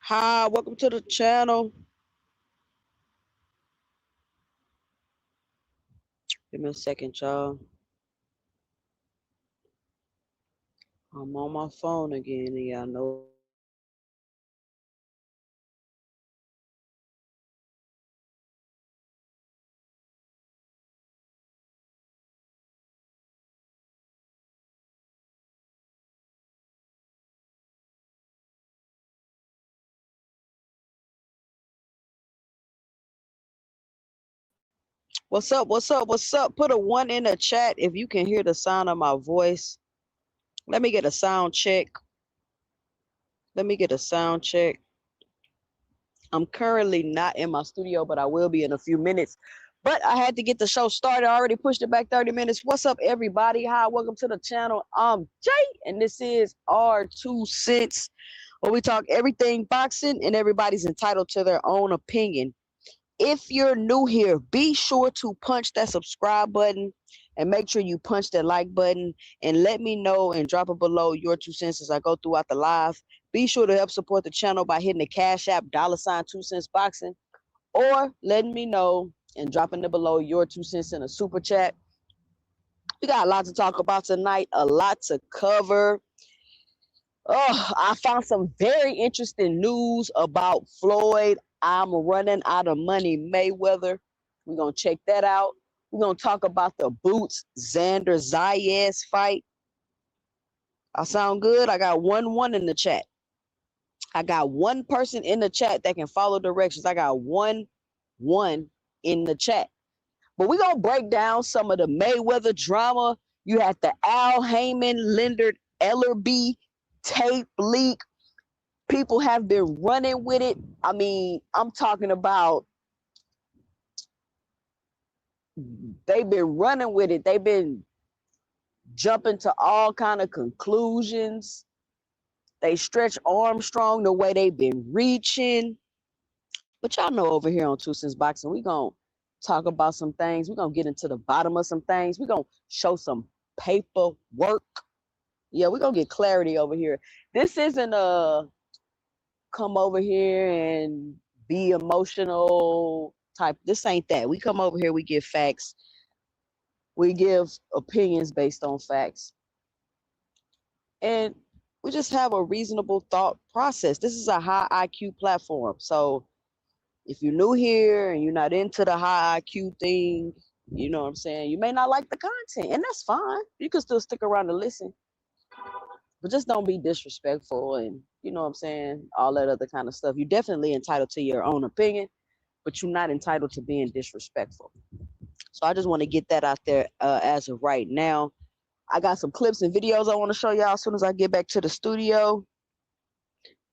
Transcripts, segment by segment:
Hi, welcome to the channel. Give me a second, y'all. I'm on my phone again, and y'all know it's gonna take a minute. What's up? What's up? What's up? Put a one in the chat if you can hear the sound of my voice. Let me get a sound check. Let me get a sound check. I'm currently not in my studio, but I will be in a few minutes. But I had to get the show started. I already pushed it back 30 minutes. What's up, everybody? Hi, welcome to the channel. I'm Jay, and this is R2 Cents, where we talk everything boxing, and everybody's entitled to their own opinion. If you're new here, be sure to punch that subscribe button and make sure you punch that like button and let me know and drop it below your 2 cents as I go throughout the live. Be sure to help support the channel by hitting the Cash App $ 2 cents boxing or letting me know and dropping it below your 2 cents in a super chat. We got a lot to talk about tonight, a lot to cover. Oh, I found some very interesting news about Floyd. I'm running out of money, Mayweather. We're going to check that out. We're going to talk about the Boots Xander Zayas fight. I sound good? I got 1-1 in the chat. I got one person in the chat that can follow directions. I got 1-1 in the chat. But we're going to break down some of the Mayweather drama. You had the Al Heyman, Leonard Ellerby tape leak. People have been running with it. I mean, I'm talking about they've been running with it. They've been jumping to all kind of conclusions. They stretch Armstrong the way they've been reaching. But y'all know over here on 2 Cents Boxing, we're going to talk about some things. We're going to get into the bottom of some things. We're going to show some paperwork. Yeah, we're going to get clarity over here. This isn't a come over here and be emotional type. This ain't that. We come over here, we give facts. We give opinions based on facts. And we just have a reasonable thought process. This is a high IQ platform. So if you're new here and you're not into the high IQ thing, you know what I'm saying? You may not like the content, and that's fine. You can still stick around to listen. But just don't be disrespectful and, you know what I'm saying, all that other kind of stuff. You're definitely entitled to your own opinion, but you're not entitled to being disrespectful. So I just want to get that out there as of right now. I got some clips and videos I want to show y'all as soon as I get back to the studio.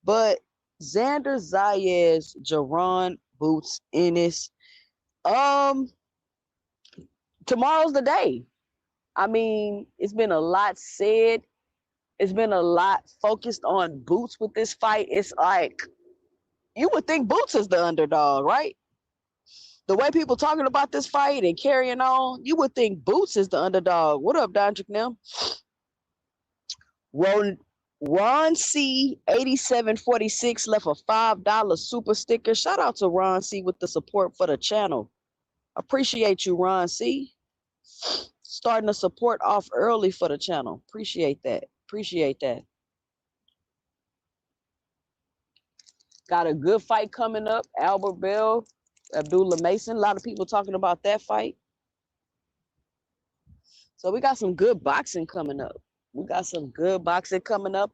But Xander Zayas, Jaron Boots Ennis. Tomorrow's the day. I mean, it's been a lot said. It's been a lot focused on Boots with this fight. It's like, you would think Boots is the underdog, right? The way people talking about this fight and carrying on, you would think Boots is the underdog. What up, Dondrick Nim? Ron C. 8746 left a $5 super sticker. Shout out to Ron C. with the support for the channel. Appreciate you, Ron C. Starting to support off early for the channel. Appreciate that. Appreciate that. Got a good fight coming up. Albert Bell, Abdullah Mason. A lot of people talking about that fight. So we got some good boxing coming up. We got some good boxing coming up.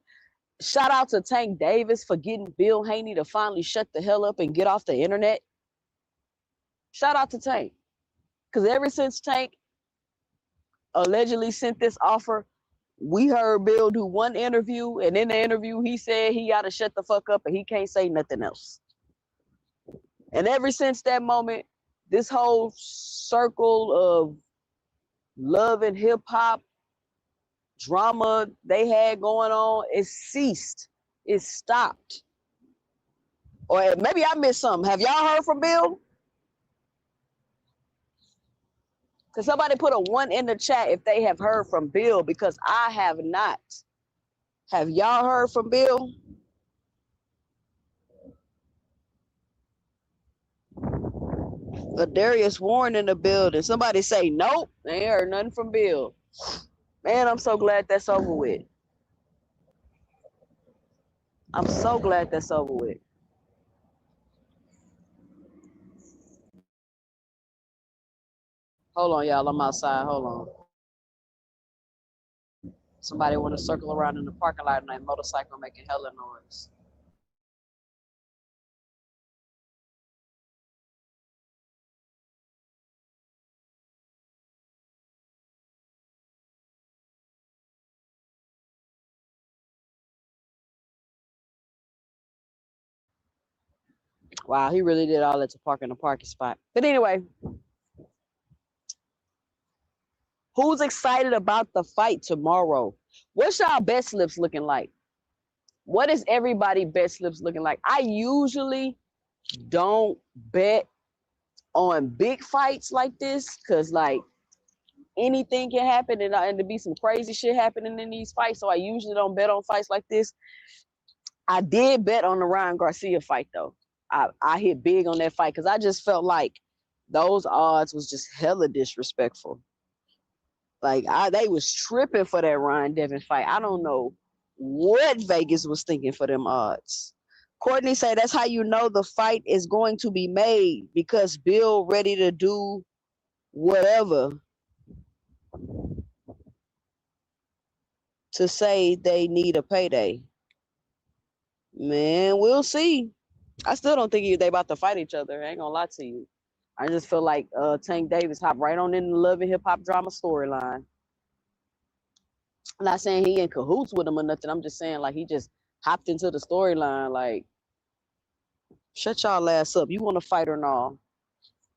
Shout out to Tank Davis for getting Bill Haney to finally shut the hell up and get off the internet. Shout out to Tank. Because ever since Tank allegedly sent this offer, we heard Bill do one interview, and in the interview, he said he got to shut the fuck up and he can't say nothing else. And ever since that moment, this whole circle of love and hip hop drama they had going on, it ceased. It stopped. Or maybe I missed something. Have y'all heard from Bill? Can somebody put a 1 in the chat if they have heard from Bill? Because I have not. Have y'all heard from Bill? Darius Warren in the building. Somebody say nope. They ain't heard nothing from Bill. Man, I'm so glad that's over with. I'm so glad that's over with. Hold on, y'all. I'm outside. Hold on. Somebody want to circle around in the parking lot and that motorcycle making hella noise. Wow, he really did all that to park in the parking spot. But anyway, who's excited about the fight tomorrow? What's y'all bet slips looking like? What is everybody bet slips looking like? I usually don't bet on big fights like this, because like anything can happen, and to be some crazy shit happening in these fights. So I usually don't bet on fights like this. I did bet on the Ryan Garcia fight though. I hit big on that fight because I just felt like those odds was just hella disrespectful. Like they was tripping for that Ryan Devin fight. I don't know what Vegas was thinking for them odds. Courtney said that's how you know the fight is going to be made, because Bill ready to do whatever to say they need a payday. Man, we'll see. I still don't think they about to fight each other. I ain't gonna lie to you. I just feel like Tank Davis hopped right on in the Love and Hip Hop drama storyline. I'm not saying he in cahoots with him or nothing. I'm just saying like he just hopped into the storyline. Like, shut y'all ass up. You want to fight or not?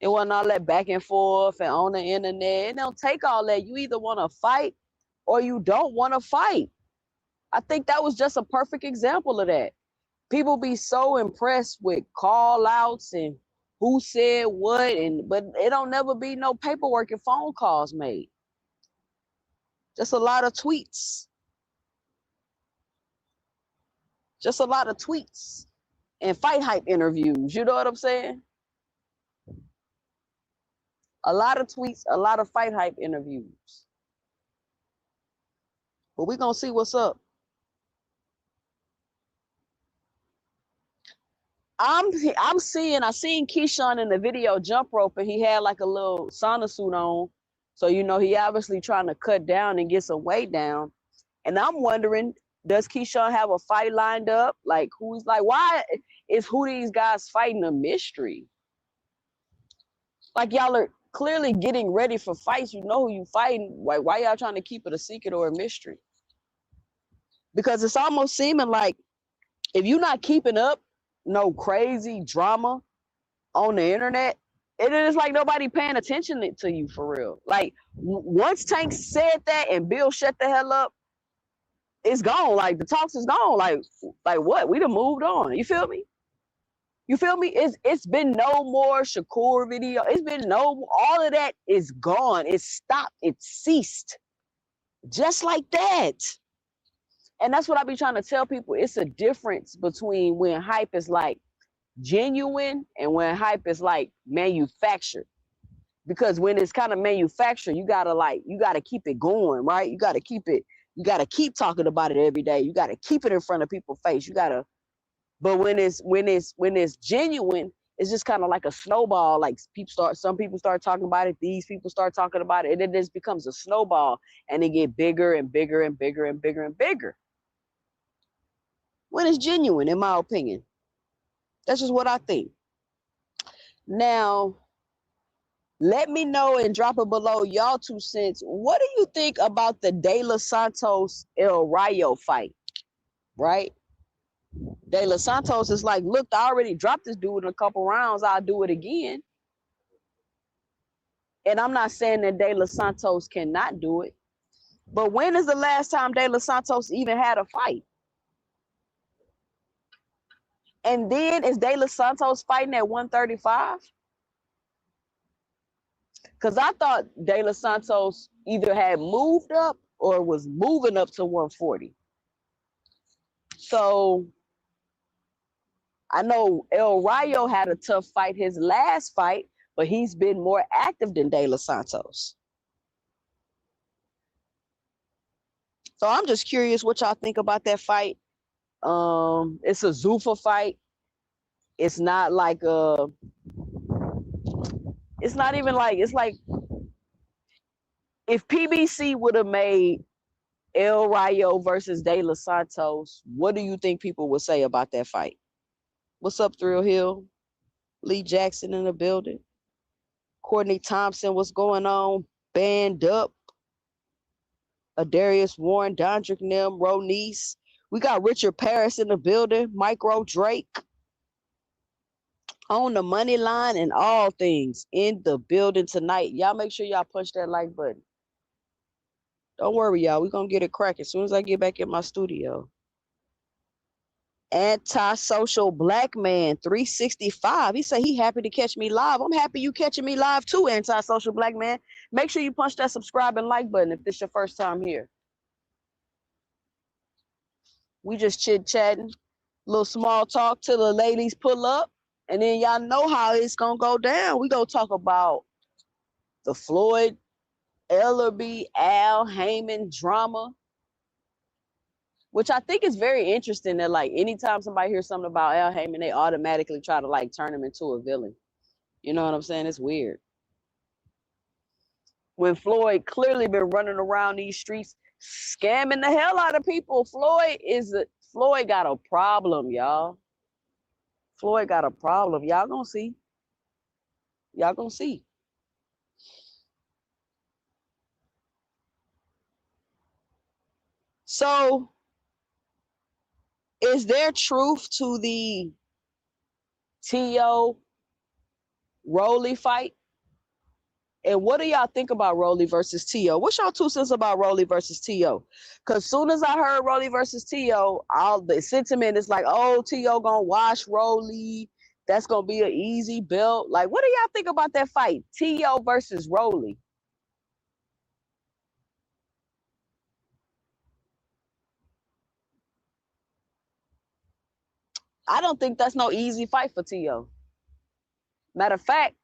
It wasn't all that back and forth and on the internet. It don't take all that. You either want to fight or you don't want to fight. I think that was just a perfect example of that. People be so impressed with call outs and who said what, but it don't never be no paperwork and phone calls made. Just a lot of tweets. Just a lot of tweets and fight hype interviews. You know what I'm saying? A lot of tweets, a lot of fight hype interviews. But we're going to see what's up. I seen Keyshawn in the video jump rope, and he had like a little sauna suit on. So, you know, he obviously trying to cut down and get some weight down. And I'm wondering, does Keyshawn have a fight lined up? Like, why is who these guys fighting a mystery? Like, y'all are clearly getting ready for fights. You know who you fighting. Why y'all trying to keep it a secret or a mystery? Because it's almost seeming like if you're not keeping up no crazy drama on the internet, it is like nobody paying attention to you for real. Like, once Tank said that and Bill shut the hell up, it's gone. Like, the talks is gone. Like what? We done moved on. You feel me? You feel me? It's been no more Shakur video. It's been all of that is gone. It stopped. It ceased. Just like that. And that's what I be trying to tell people. It's a difference between when hype is like genuine and when hype is like manufactured. Because when it's kind of manufactured, you gotta keep it going, right? You gotta keep talking about it every day. You gotta keep it in front of people's face. But when it's genuine, it's just kind of like a snowball. Like some people start talking about it, these people start talking about it, and it just becomes a snowball, and it get bigger and bigger and bigger and bigger and bigger. When it's genuine, in my opinion. That's just what I think. Now, let me know and drop it below y'all 2 cents. What do you think about the De Los Santos El Rayo fight? Right? De Los Santos is like, look, I already dropped this dude in a couple rounds. I'll do it again. And I'm not saying that De Los Santos cannot do it. But when is the last time De Los Santos even had a fight? And then is De Los Santos fighting at 135? Because I thought De Los Santos either had moved up or was moving up to 140. So I know El Rayo had a tough fight his last fight, but he's been more active than De Los Santos. So I'm just curious what y'all think about that fight. It's a Zuffa fight. It's not like it's not even like, it's like if PBC would have made El Rayo versus De Los Santos, what do you think people would say about that fight? What's up, Thrill Hill? Lee Jackson in the building. Courtney Thompson, what's going on? Band up. Adarius Warren, Dondrick Nim, Ronice. We got Richard Paris in the building. Micro Drake on the money line and all things in the building tonight. Y'all make sure y'all punch that like button. Don't worry, y'all. We're going to get it cracking as soon as I get back in my studio. Antisocial black man 365. He said he happy to catch me live. I'm happy you catching me live too, antisocial black man. Make sure you punch that subscribe and like button if this your first time here. We just chit-chatting, little small talk till the ladies pull up, and then y'all know how it's gonna go down. We gonna talk about the Floyd Ellerby Al Heyman drama, which I think is very interesting that like anytime somebody hears something about Al Heyman, they automatically try to like turn him into a villain. You know what I'm saying? It's weird. When Floyd clearly been running around these streets scamming the hell out of people, Floyd got a problem, y'all. Floyd got a problem. Y'all gonna see. Y'all gonna see. So, is there truth to the T.O. Rolly fight? And what do y'all think about Rolly versus T.O.? What's y'all 2 cents about Rolly versus T.O.? Because soon as I heard Rolly versus T.O., all the sentiment is like, oh, T.O. gonna wash Rolly. That's gonna be an easy belt. Like, what do y'all think about that fight? T.O. versus Rolly. I don't think that's no easy fight for T.O. Matter of fact,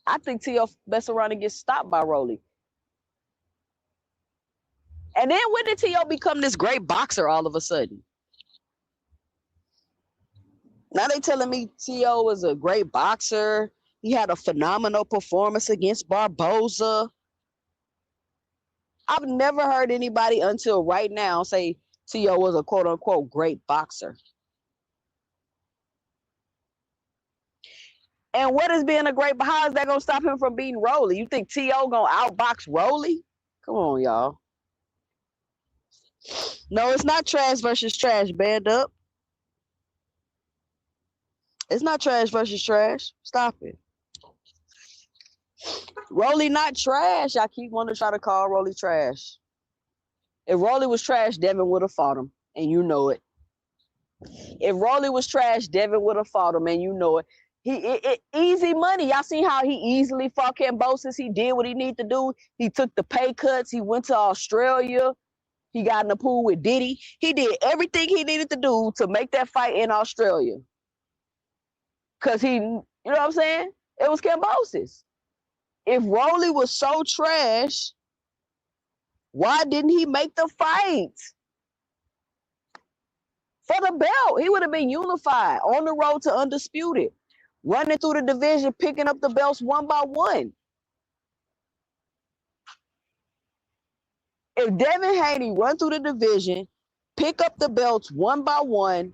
I think T.O. best around and get stopped by Rolly. And then when did T.O. become this great boxer all of a sudden? Now they telling me T.O. was a great boxer. He had a phenomenal performance against Barboza. I've never heard anybody until right now say T.O. was a quote unquote great boxer. And what is being a great, how is that going to stop him from beating Rolly? You think T.O. going to outbox Rolly? Come on, y'all. No, it's not trash versus trash, band up. It's not trash versus trash. Stop it. Rolly not trash. I keep wanting to try to call Rolly trash. If Rolly was trash, Devin would have fought him, and you know it. If Rolly was trash, Devin would have fought him, and you know it. Easy money. Y'all seen how he easily fought Kambosos? He did what he needed to do. He took the pay cuts. He went to Australia. He got in the pool with Diddy. He did everything he needed to do to make that fight in Australia. Because he, you know what I'm saying? It was Kambosos. If Rolly was so trash, why didn't he make the fight? For the belt, he would have been unified on the road to undisputed, running through the division, picking up the belts one by one. If Devin Haney run through the division, pick up the belts one by one,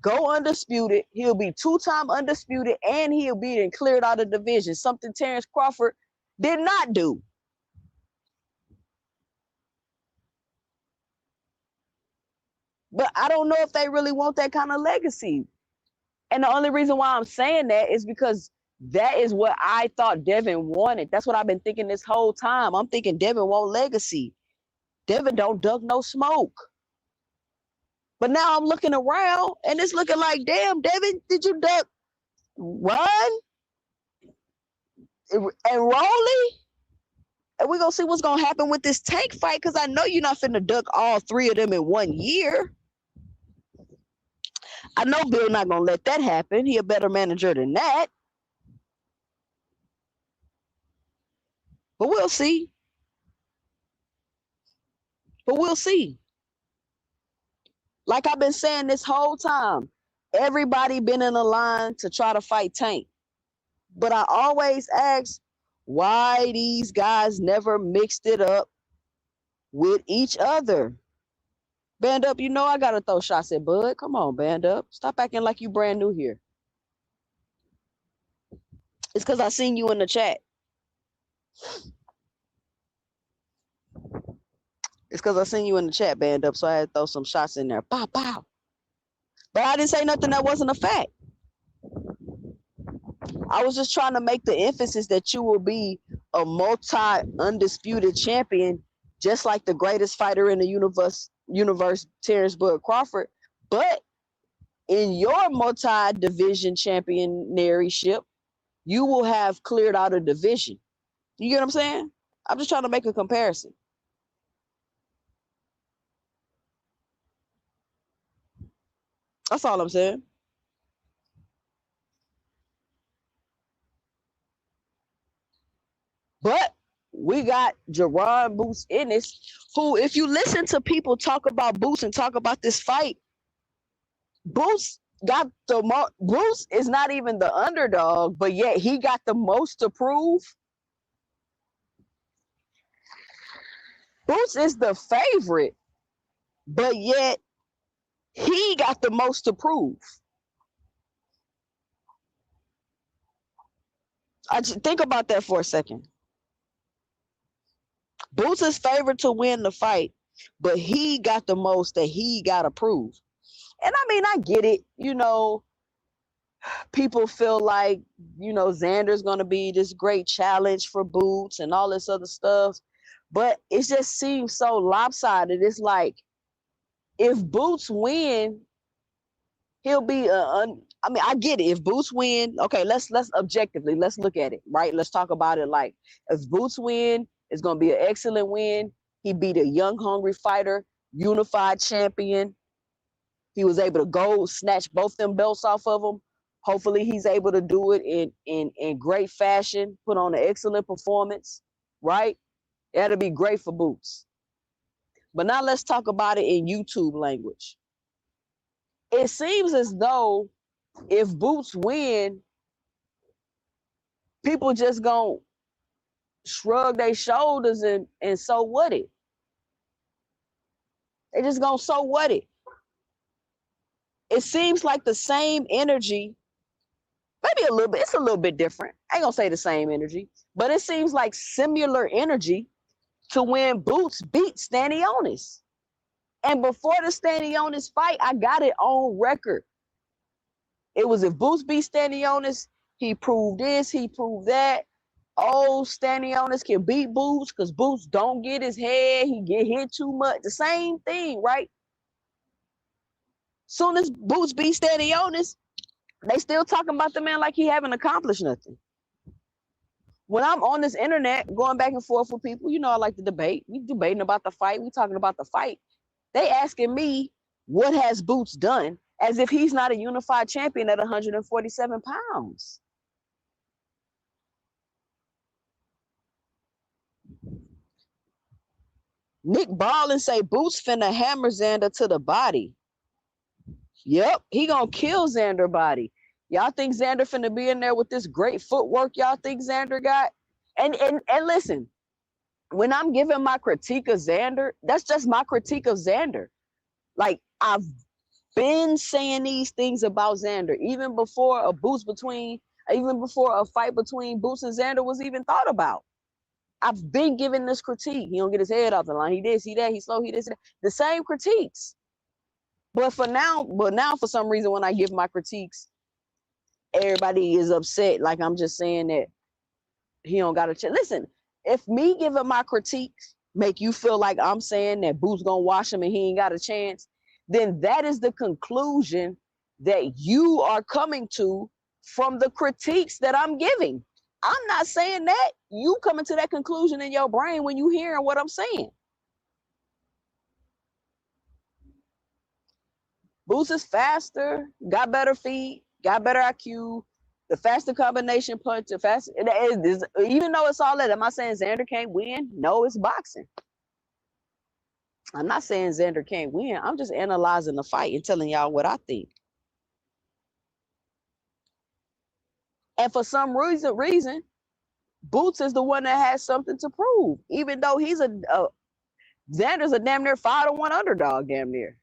go undisputed, he'll be 2-time undisputed, and he'll be cleared out of the division, something Terrence Crawford did not do. But I don't know if they really want that kind of legacy. And the only reason why I'm saying that is because that is what I thought Devin wanted. That's what I've been thinking this whole time. I'm thinking Devin want legacy. Devin don't duck no smoke. But now I'm looking around and it's looking like, damn, Devin, did you duck Run and Rolly? And we're going to see what's going to happen with this Tank fight, because I know you're not finna duck all 3 of them in 1 year. I know Bill not going to let that happen. He a better manager than that. But we'll see. But we'll see. Like I've been saying this whole time, everybody been in a line to try to fight Tank. But I always ask why these guys never mixed it up with each other. Band Up, you know I got to throw shots at Bud. Come on, Band Up. Stop acting like you brand new here. It's because I seen you in the chat. It's because I seen you in the chat, Band Up, so I had to throw some shots in there. Pow, pow. But I didn't say nothing that wasn't a fact. I was just trying to make the emphasis that you will be a multi-undisputed champion, just like the greatest fighter in the universe, Terrence Bud Crawford. But in your multi-division championship, you will have cleared out a division. You get what I'm saying? I'm just trying to make a comparison. That's all I'm saying. But we got Jerron Boots Ennis, who, if you listen to people talk about Boots and talk about this fight, Boots got the most. Boots is not even the underdog, but yet he got the most to prove. Boots is the favorite, but yet he got the most to prove. I just think about that for a second. Boots is favored to win the fight, but he got the most that he got to prove. And I mean, I get it. You know, people feel like, you know, Xander's going to be this great challenge for Boots and all this other stuff. But it just seems so lopsided. It's like, if Boots win, he'll be I mean, I get it. If Boots win, okay, let's objectively, let's look at it, right? Let's talk about it like, if Boots win, it's going to be an excellent win. He beat a young, hungry fighter, unified champion. He was able to go snatch both them belts off of him. Hopefully he's able to do it in great fashion, put on an excellent performance, right? That'll be great for Boots. But now let's talk about it in YouTube language. It seems as though if Boots win, people just gonna shrug their shoulders and so what it. They just gonna so what it. It seems like the same energy, maybe a little bit, it's a little bit different. I ain't gonna say the same energy, but it seems like similar energy to when Boots beat Stanionis. And before the Stanionis fight, I got it on record. It was, if Boots beat Stanionis, he proved this, he proved that. Oh, Stanionis can beat Boots because Boots don't get his head, he get hit too much. The same thing, right? Soon as Boots beat Stanionis, they still talking about the man like he haven't accomplished nothing. When I'm on this internet going back and forth with people, you know, I like to debate. We debating about the fight. We talking about the fight. They asking me, what has Boots done? As if he's not a unified champion at 147 pounds. Nick Ballin say Boots finna hammer Xander to the body. Yep, he gonna kill Xander body. Y'all think Xander finna be in there with this great footwork y'all think Xander got? And listen, when I'm giving my critique of Xander, that's just my critique of Xander. Like, I've been saying these things about Xander, even before a fight between Boots and Xander was even thought about. I've been giving this critique. He don't get his head off the line. He this, he that, he slow, he this, he that. The same critiques. But now for some reason, when I give my critiques, everybody is upset. Like, I'm just saying that he don't got a chance. Listen, if me giving my critiques make you feel like I'm saying that Boots gonna wash him and he ain't got a chance, then that is the conclusion that you are coming to from the critiques that I'm giving. I'm not saying that. You coming to that conclusion in your brain when you hearing what I'm saying. Boots is faster, got better feet, got better IQ, the faster combination punch, the faster. Even though it's all that, am I saying Xander can't win? No, it's boxing. I'm not saying Xander can't win. I'm just analyzing the fight and telling y'all what I think. And for some reason, Boots is the one that has something to prove, even though he's Xander's a damn near 5-1 underdog, damn near.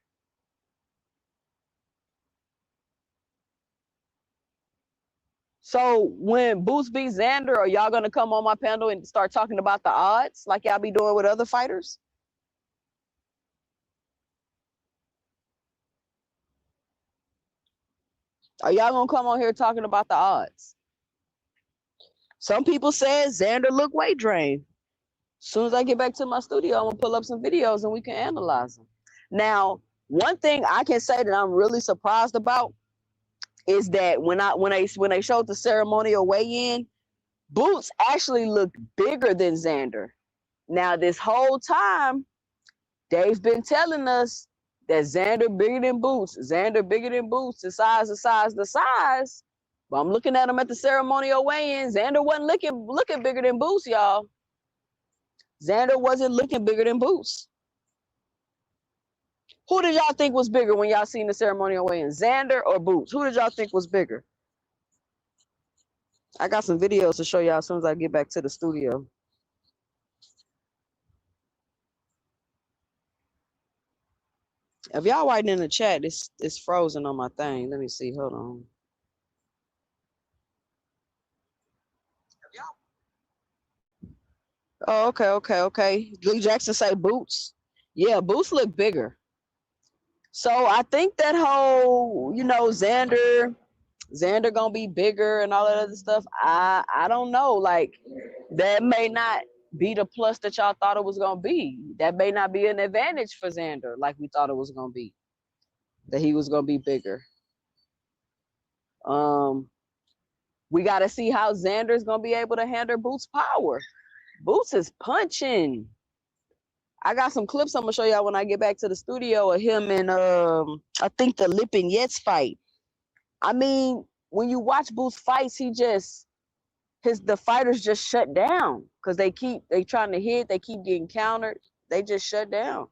So when Boots beats Xander, are y'all gonna come on my panel and start talking about the odds like y'all be doing with other fighters? Are y'all gonna come on here talking about the odds? Some people said Xander looked weight drained. As soon as I get back to my studio, I'm gonna pull up some videos and we can analyze them. Now, One thing I can say that I'm really surprised about is that when they showed the ceremonial weigh-in, Boots actually looked bigger than Xander. Now this whole time, they've been telling us that Xander bigger than Boots. Xander bigger than Boots. The size. But I'm looking at him at the ceremonial weigh-in. Xander wasn't looking bigger than Boots, y'all. Xander wasn't looking bigger than Boots. Who did y'all think was bigger when y'all seen the ceremonial weigh-in? Xander or Boots? Who did y'all think was bigger? I got some videos to show y'all as soon as I get back to the studio. If y'all writing in the chat, it's frozen on my thing. Let me see. Hold on. Oh, okay. Lee Jackson say Boots. Yeah, Boots look bigger. So I think that whole, Xander gonna be bigger and all that other stuff. I don't know. Like, that may not be the plus that y'all thought it was gonna be. That may not be an advantage for Xander, like we thought it was gonna be. That he was gonna be bigger. We gotta see how Xander's gonna be able to handle Boots' power. Boots is punching. I got some clips I'm gonna show y'all when I get back to the studio of him and I think the Lip and Yets fight. I mean, when you watch Boots fights, the fighters just shut down because they trying to hit, they keep getting countered, they just shut down.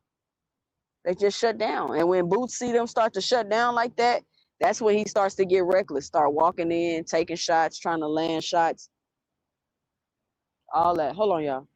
And when Boots see them start to shut down like that, that's when he starts to get reckless, start walking in, taking shots, trying to land shots, all that. Hold on, y'all.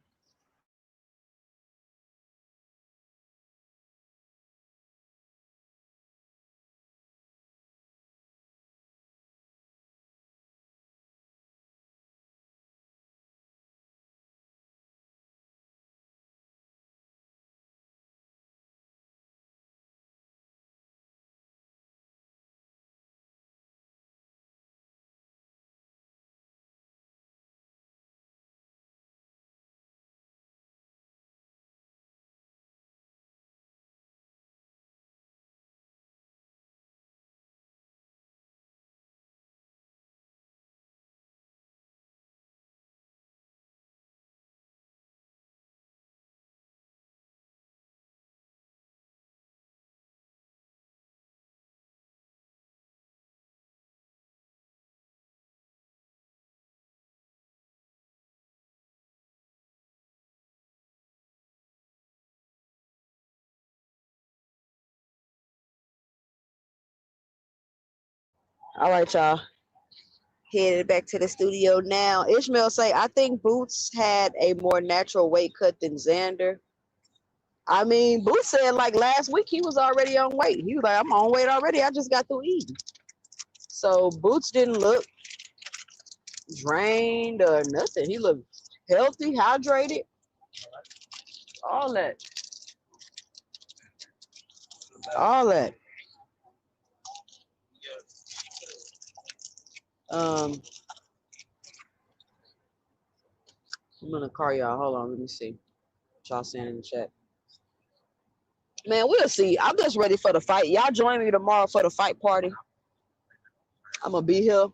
All right, y'all. Headed back to the studio now. Ishmael say, I think Boots had a more natural weight cut than Xander. I mean, Boots said like last week he was already on weight. He was like, I'm on weight already. I just got through eating. So Boots didn't look drained or nothing. He looked healthy, hydrated, all that. All that. I'm gonna call y'all. Hold on, let me see. What y'all saying in the chat. Man, we'll see. I'm just ready for the fight. Y'all join me tomorrow for the fight party. I'm gonna be here.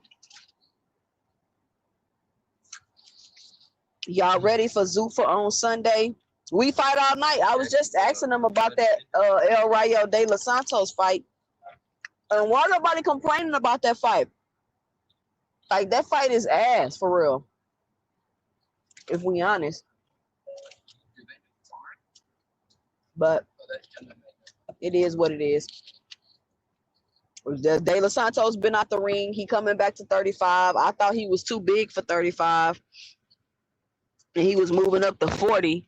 Y'all ready for Zuffa on Sunday? We fight all night. I was just asking them about that El Rayo de los Santos fight. And why nobody complaining about that fight? Like, that fight is ass, for real. If we honest. But it is what it is. De Los Santos been out the ring. He coming back to 35. I thought he was too big for 35. And he was moving up to 40.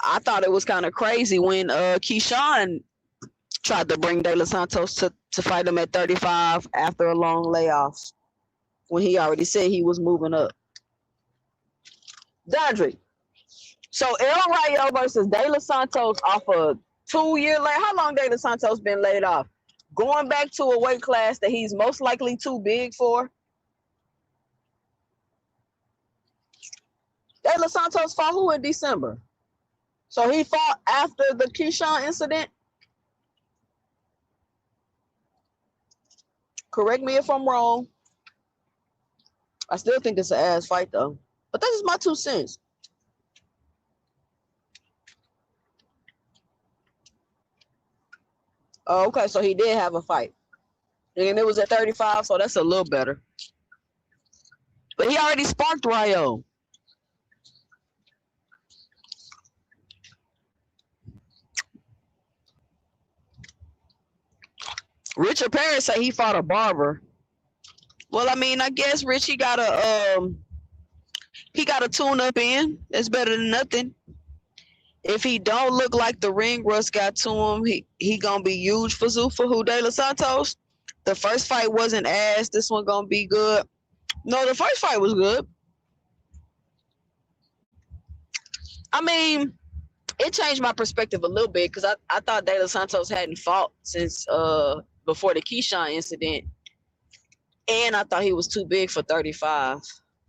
I thought it was kind of crazy when Keyshawn tried to bring De Los Santos to fight him at 35 after a long layoff, when he already said he was moving up. Dondre. So El Rayo versus De Los Santos off a 2-year lay. How long De Los Santos been laid off? Going back to a weight class that he's most likely too big for. De Los Santos fought who in December? So he fought after the Keyshawn incident? Correct me if I'm wrong. I still think it's an ass fight though. But that's just my 2 cents. Oh, okay, so he did have a fight. And it was at 35, so that's a little better. But he already sparked Ryo. Richard Perry say he fought a barber. Well, I mean, I guess Rich he got a tune up in. That's better than nothing. If he don't look like the ring rust got to him, he gonna be huge for Zuffa. Who De Los Santos? The first fight wasn't ass. This one gonna be good. No, the first fight was good. I mean, it changed my perspective a little bit because I thought De Los Santos hadn't fought since before the Keyshawn incident. And I thought he was too big for 35.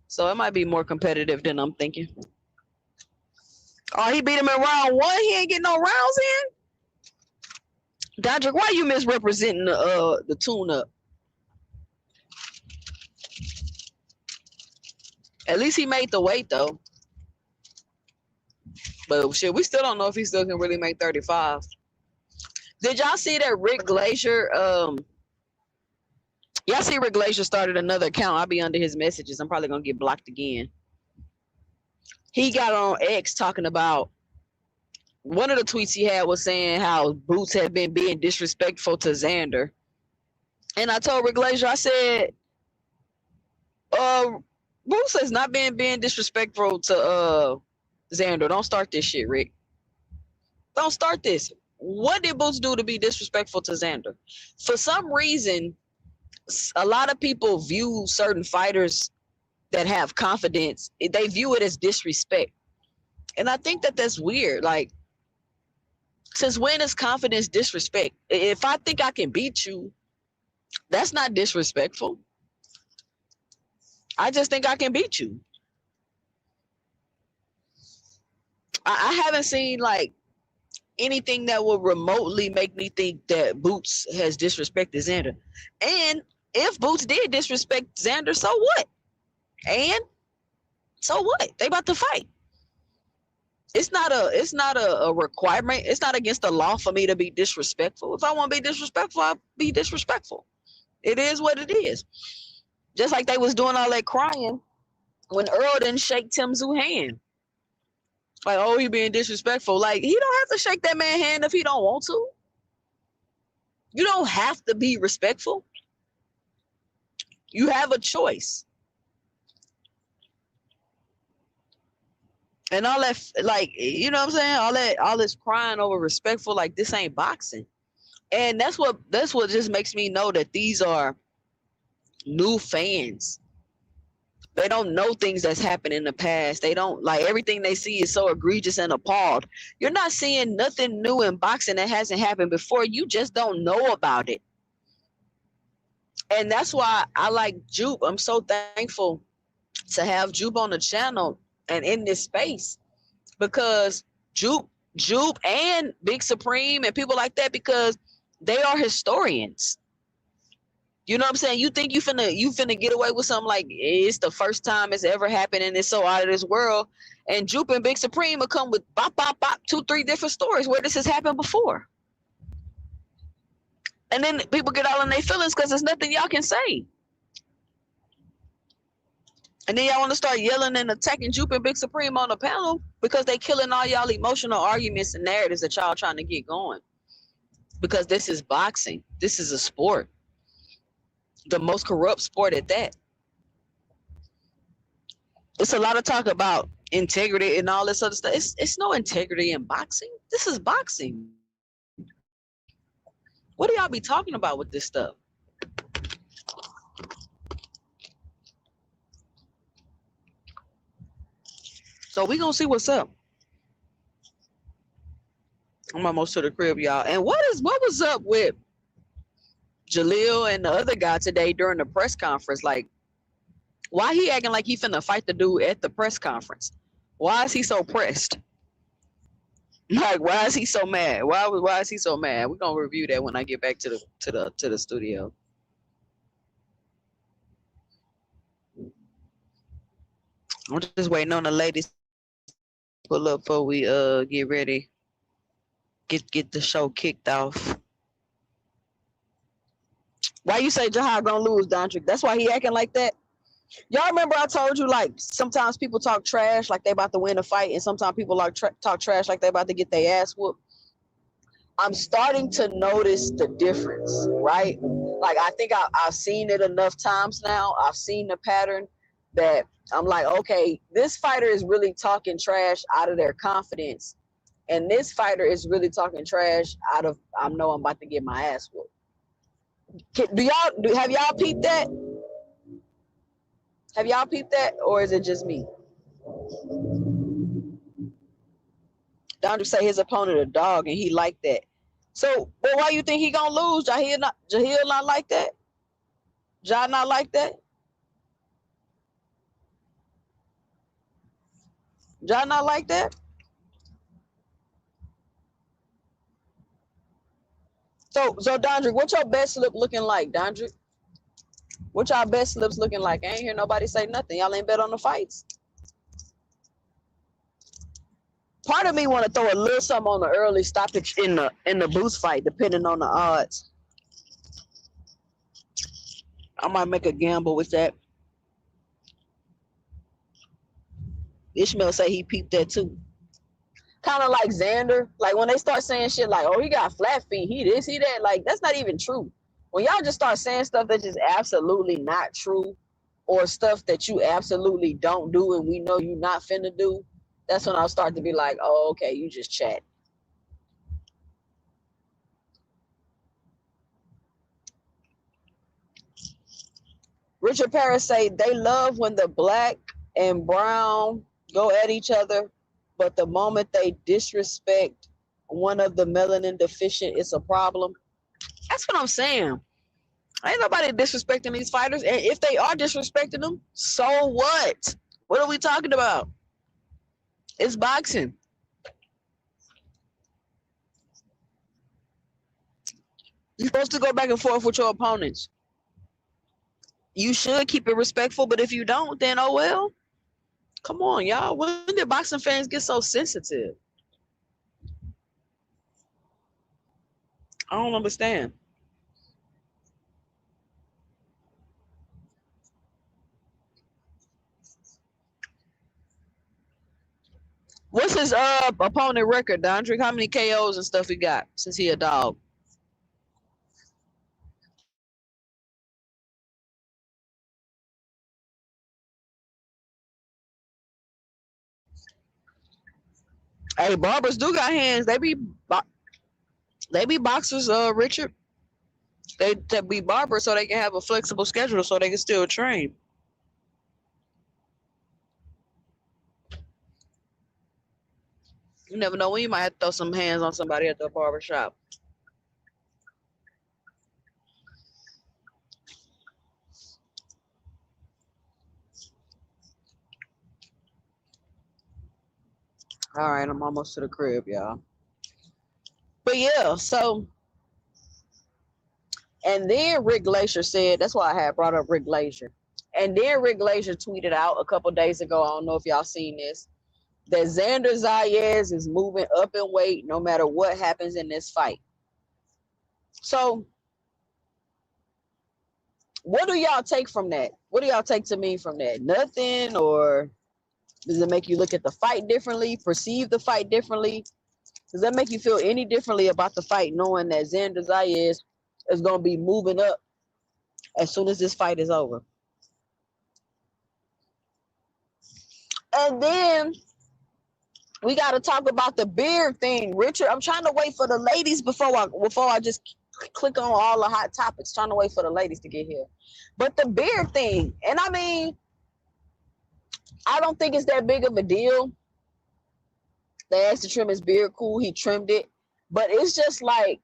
So it might be more competitive than I'm thinking. Oh, he beat him in round 1. He ain't getting no rounds in. Dodrick, why you misrepresenting the tune-up? At least he made the weight though. But shit, we still don't know if he still can really make 35. Did y'all see that Rick Glacier? Y'all see Rick Glacier started another account. I'll be under his messages. I'm probably gonna get blocked again. He got on X talking about, one of the tweets he had was saying how Boots had been being disrespectful to Xander. And I told Rick Glacier, I said, Boots has not been being disrespectful to Xander. Don't start this shit, Rick. Don't start this. What did Boots do to be disrespectful to Xander? For some reason, a lot of people view certain fighters that have confidence, they view it as disrespect. And I think that that's weird. Like, since when is confidence disrespect? If I think I can beat you, that's not disrespectful. I just think I can beat you. I haven't seen like anything that would remotely make me think that Boots has disrespected Xander. And if Boots did disrespect Xander, so what? And so what? They about to fight. It's not a requirement. It's not against the law for me to be disrespectful. If I want to be disrespectful, I'll be disrespectful. It is what it is. Just like they was doing all that crying when Earl didn't shake Tim Tszyu hand. Like, oh, he being disrespectful. Like, he don't have to shake that man's hand if he don't want to. You don't have to be respectful. You have a choice. And all that, like, you know what I'm saying? All this crying over respectful, like, this ain't boxing. And that's what just makes me know that these are new fans. They don't know things that's happened in the past. They don't, like, everything they see is so egregious and appalled. You're not seeing nothing new in boxing that hasn't happened before. You just don't know about it. And that's why I like Jupe. I'm so thankful to have Jupe on the channel and in this space, because Jupe and Big Supreme and people like that, because they are historians. You know what I'm saying? You think you finna get away with something like it's the first time it's ever happened and it's so out of this world. And Jupe and Big Supreme will come with bop, bop, bop, 2-3 different stories where this has happened before. And then people get all in their feelings because there's nothing y'all can say. And then y'all want to start yelling and attacking Jupe and Big Supreme on the panel because they killing all y'all emotional arguments and narratives that y'all trying to get going. Because this is boxing. This is a sport. The most corrupt sport at that. It's a lot of talk about integrity and all this other stuff. It's no integrity in boxing. This is boxing. What do y'all be talking about with this stuff? So we gonna see what's up. I'm almost to the crib, y'all. And what was up with Jaleel and the other guy today during the press conference? Like, why he acting like he finna fight the dude at the press conference? Why is he so pressed? Like, why is he so mad? Why is he so mad? We're gonna review that when I get back to the studio. I'm just waiting on the ladies to pull up before we get ready. Get the show kicked off. Why you say Jahai gonna lose, Dondrick? That's why he acting like that. Y'all remember I told you, like, sometimes people talk trash like they about to win a fight, and sometimes people like talk trash like they about to get their ass whooped. I'm starting to notice the difference, right? Like, I think I've seen it enough times now. I've seen the pattern that I'm like, okay, this fighter is really talking trash out of their confidence, and this fighter is really talking trash out of, I know I'm about to get my ass whooped. Have y'all peeped that? Have y'all peeped that, or is it just me? Dondrick say his opponent a dog, and he like that. So, but why you think he gonna lose? Jahil not like that? Jah not like that? Jah not like that? So Dondrick, what your best lip looking like, Dondrick? What y'all best lips looking like? I ain't hear nobody say nothing. Y'all ain't bet on the fights. Part of me want to throw a little something on the early stoppage in the boost fight, depending on the odds. I might make a gamble with that. Ishmael say he peeped that too. Kind of like Xander. Like when they start saying shit like, oh, he got flat feet, he this, he that. Like, that's not even true. When y'all just start saying stuff that's just absolutely not true, or stuff that you absolutely don't do and we know you not finna do, that's when I'll start to be like, oh, okay, you just chat. Richard Paris say they love when the black and brown go at each other, but the moment they disrespect one of the melanin deficient, it's a problem. That's what I'm saying. Ain't nobody disrespecting these fighters. And if they are disrespecting them, so what? What are we talking about? It's boxing. You're supposed to go back and forth with your opponents. You should keep it respectful, but if you don't, then oh well. Come on, y'all. When did boxing fans get so sensitive? I don't understand. What's his opponent record, Dondrick? How many KOs and stuff he got since he a dog? Hey, barbers do got hands. They be boxers, Richard. They be barbers so they can have a flexible schedule so they can still train. You never know when you might have to throw some hands on somebody at the barber shop. All right, I'm almost to the crib, y'all. But yeah, so, and then Rick Glacier said, that's why I had brought up Rick Glacier. And then Rick Glacier tweeted out a couple days ago, I don't know if y'all seen this, that Xander Zayas is moving up in weight no matter what happens in this fight. So, what do y'all take from that? What do y'all take to me from that? Nothing? Or does it make you look at the fight differently, perceive the fight differently? Does that make you feel any differently about the fight, knowing that Xander Zayas is going to be moving up as soon as this fight is over? And then we got to talk about the beard thing, Richard. I'm trying to wait for the ladies before I just click on all the hot topics. Trying to wait for the ladies to get here. But the beard thing, and I mean, I don't think it's that big of a deal. They asked to trim his beard, cool, he trimmed it. But it's just like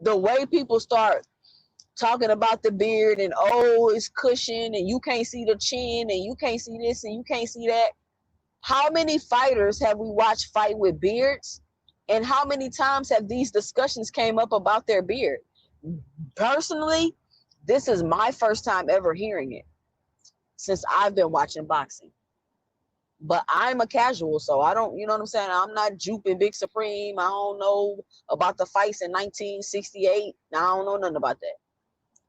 the way people start talking about the beard and, oh, it's cushion and you can't see the chin and you can't see this and you can't see that. How many fighters have we watched fight with beards? And how many times have these discussions came up about their beard? Personally, this is my first time ever hearing it since I've been watching boxing. But I'm a casual, so I don't, you know what I'm saying? I'm not Jupe Big Supreme. I don't know about the fights in 1968. I don't know nothing about that.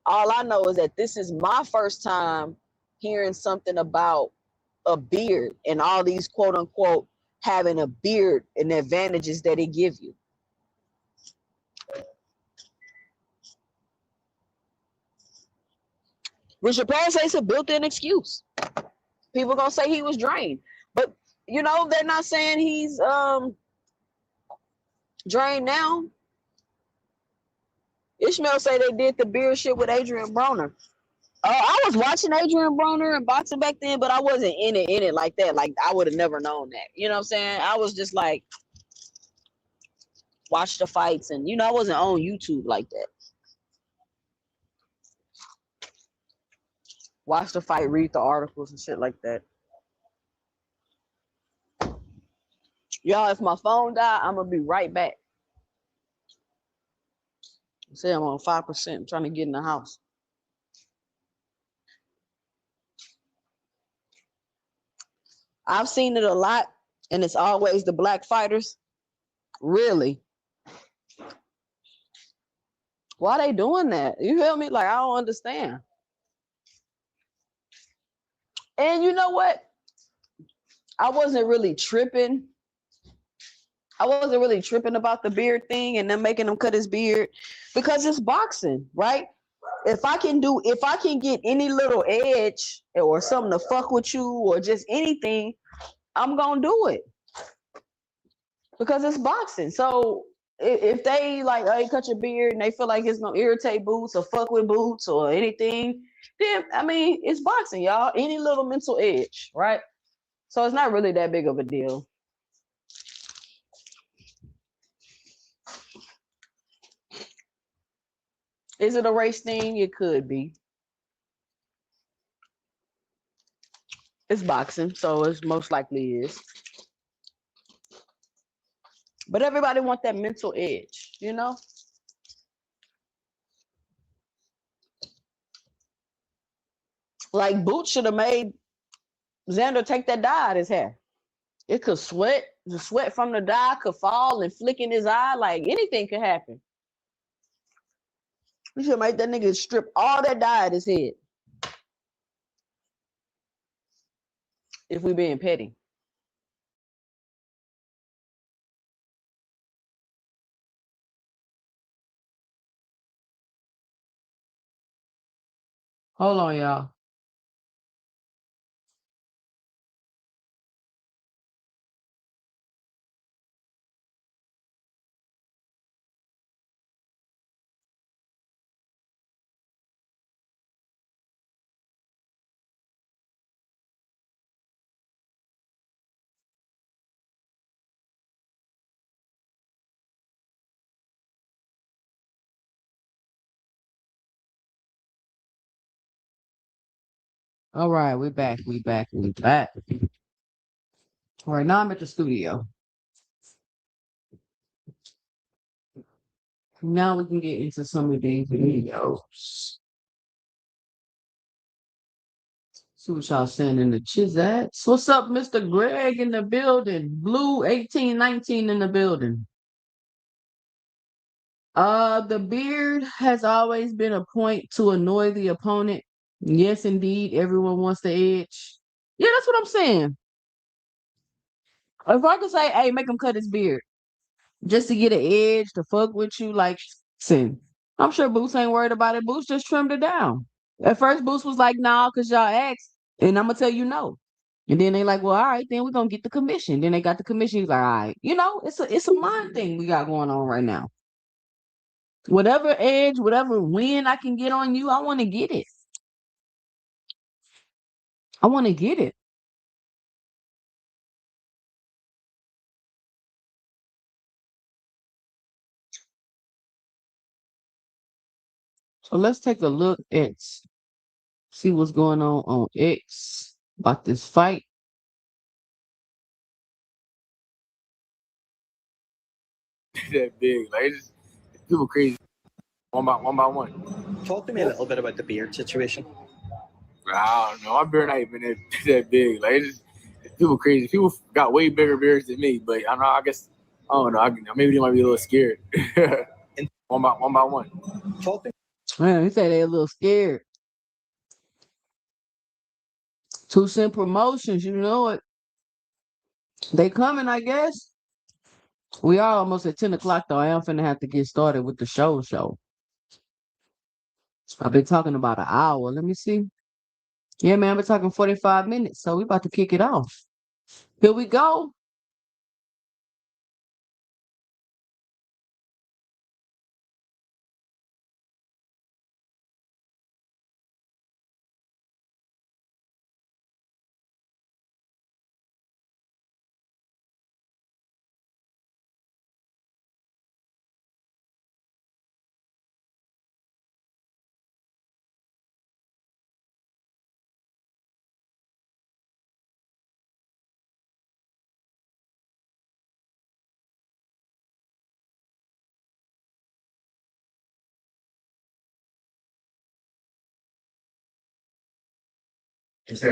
All I know is that this is my first time hearing something about a beard and all these quote unquote having a beard and the advantages that it give you. Richard Pryor says it's a built-in excuse. People gonna say he was drained, but you know they're not saying he's drained now. Ishmael say they did the beard shit with Adrian Broner. I was watching Adrian Broner and boxing back then, but I wasn't in it like that. Like I would have never known that. You know what I'm saying? I was just like watch the fights, and you know I wasn't on YouTube like that. Watch the fight, read the articles and shit like that. Y'all, if my phone die, I'm gonna be right back. Say I'm on 5%. I'm trying to get in the house. I've seen it a lot, and it's always the black fighters. Really? Why they doing that? You feel me? Like I don't understand. And you know what? I wasn't really tripping. I wasn't really tripping about the beard thing and them making him cut his beard because it's boxing, right? If I can get any little edge or something to fuck with you or just anything, I'm gonna do it because it's boxing. So if they like, hey, cut your beard and they feel like it's gonna irritate Boots or fuck with Boots or anything, then I mean it's boxing, y'all. Any little mental edge, right? So it's not really that big of a deal. Is it a race thing? It could be. It's boxing, so it's most likely is. But everybody want that mental edge, you know? Like Boots should have made Xander take that dye out his hair. It could sweat. The sweat from the dye could fall and flick in his eye. Like anything could happen. We should make that nigga strip all that dye out his head. If we being petty. Hold on, y'all. All right, we back. All right, now I'm at the studio. Now we can get into some of these videos. See what y'all saying in the chizats. What's up, Mr. Greg in the building? Blue 1819 in the building. The beard has always been a point to annoy the opponent. Yes, indeed, everyone wants the edge. Yeah, that's what I'm saying. If I could say, hey, make him cut his beard just to get an edge to fuck with you, like, sin. I'm sure Boots ain't worried about it. Boots just trimmed it down. At first, Boots was like, nah, because y'all asked, and I'm going to tell you no. And then they like, well, all right, then we're going to get the commission. Then they got the commission. He's like, all right. You know, it's a mind thing we got going on right now. Whatever edge, whatever win I can get on you, I want to get it. I want to get it. So let's take a look at, see what's going on X about this fight. That big, like it's people crazy. One by one. Talk to me a little bit about the beard situation. I don't know. My beard not even that big. Like people crazy. People got way bigger beards than me, but I know. I guess I don't know. Maybe they might be a little scared. one by one. Man, he said they a little scared. 2 Cent Promotions, you know it. They coming, I guess. We are almost at 10 o'clock, though. I am finna have to get started with the show. I've been talking about an hour. Let me see. Yeah, man, I've been talking 45 minutes, so we about to kick it off. Here we go.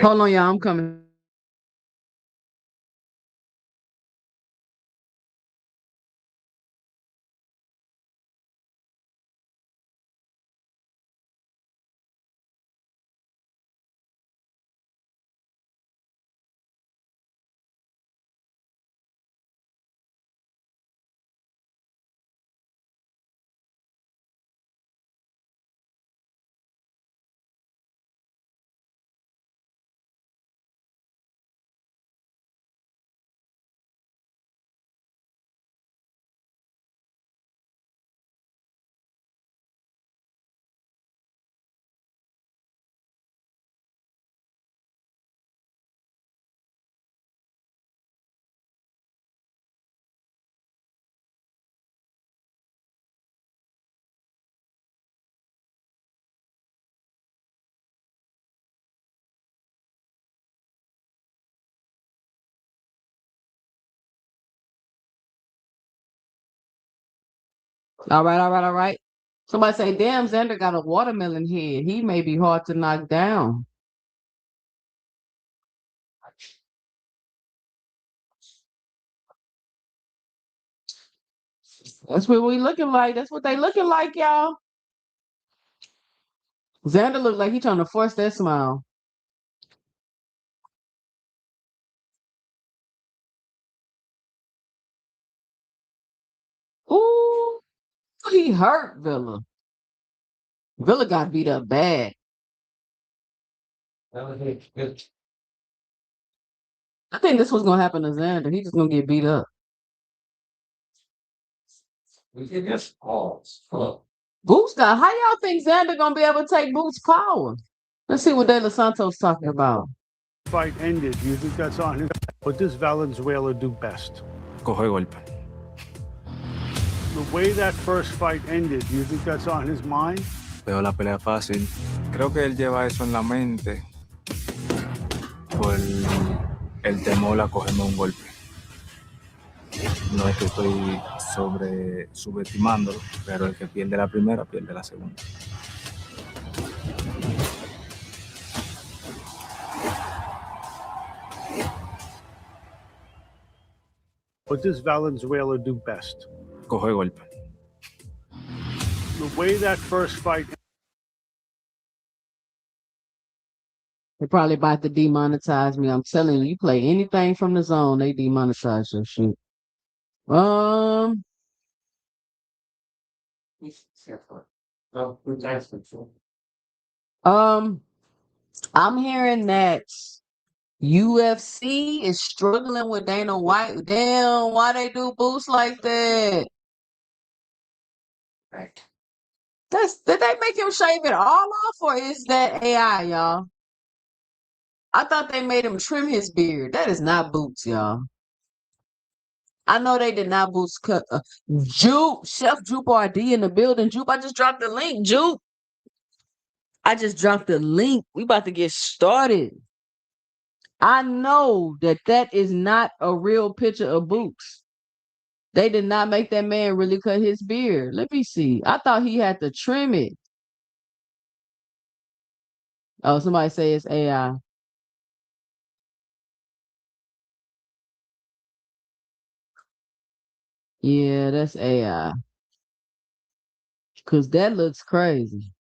Hold on, y'all. I'm coming. All right. Somebody say, damn, Xander got a watermelon head. He may be hard to knock down. That's what we looking like. That's what they looking like, y'all. Xander look like he trying to force that smile. Ooh, he hurt Villa. Villa got beat up bad. I think this was gonna happen to Xander. He just gonna get beat up. Boots got how y'all think Xander gonna be able to take Boots' power? Let's see what De Los Santos talking about. Fight ended. You think that's on him? What does Valenzuela do best? Coge golpe. The way that first fight ended, you think that's on his mind? Veo la pelea fácil. Creo que él lleva eso en la mente por el temor a cogerme un golpe. No es que estoy subestimándolo, pero el que pierde la primera, pierde la segunda. What does Valenzuela do best? Coge golpe. The way that first fight. They probably about to demonetize me. I'm telling you, you play anything from the zone, they demonetize your shit. I'm hearing that UFC is struggling with Dana White. Damn, why they do Boots like that? Did they make him shave it all off, or is that AI, y'all? I thought they made him trim his beard. That is not Boots, y'all. I know they did not Boots cut. Jupe, Chef Jupe RD in the building. Jupe, I just dropped the link. Jupe, I just dropped the link. We about to get started. I know that is not a real picture of Boots. They did not make that man really cut his beard. Let me see. I thought he had to trim it. Oh, somebody say it's AI. Yeah, that's AI. Cause that looks crazy.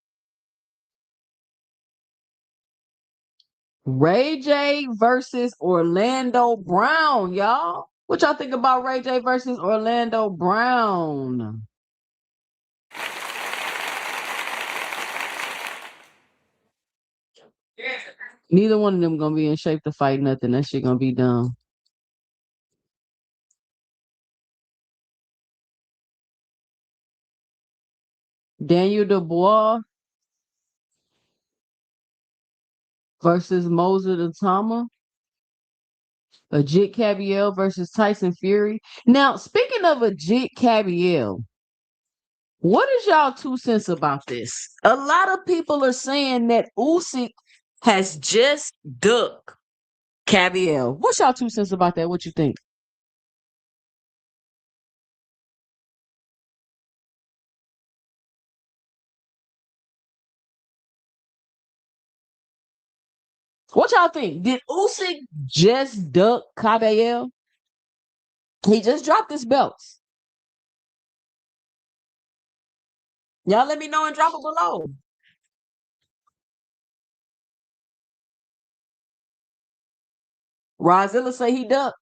Ray J versus Orlando Brown, y'all. What y'all think about Ray J versus Orlando Brown? Neither one of them gonna be in shape to fight nothing. That shit gonna be dumb. Daniel Dubois versus Moser the Tama. Ajit Cabiel versus Tyson Fury. Now, speaking of Ajit Cabiel, what is y'all 2 cents about this? A lot of people are saying that Usyk has just ducked Cavill. What's y'all 2 cents about that? What you think? What y'all think? Did Usyk just duck Cavill? He just dropped his belts. Y'all let me know and drop it below. Rozilla say he ducked.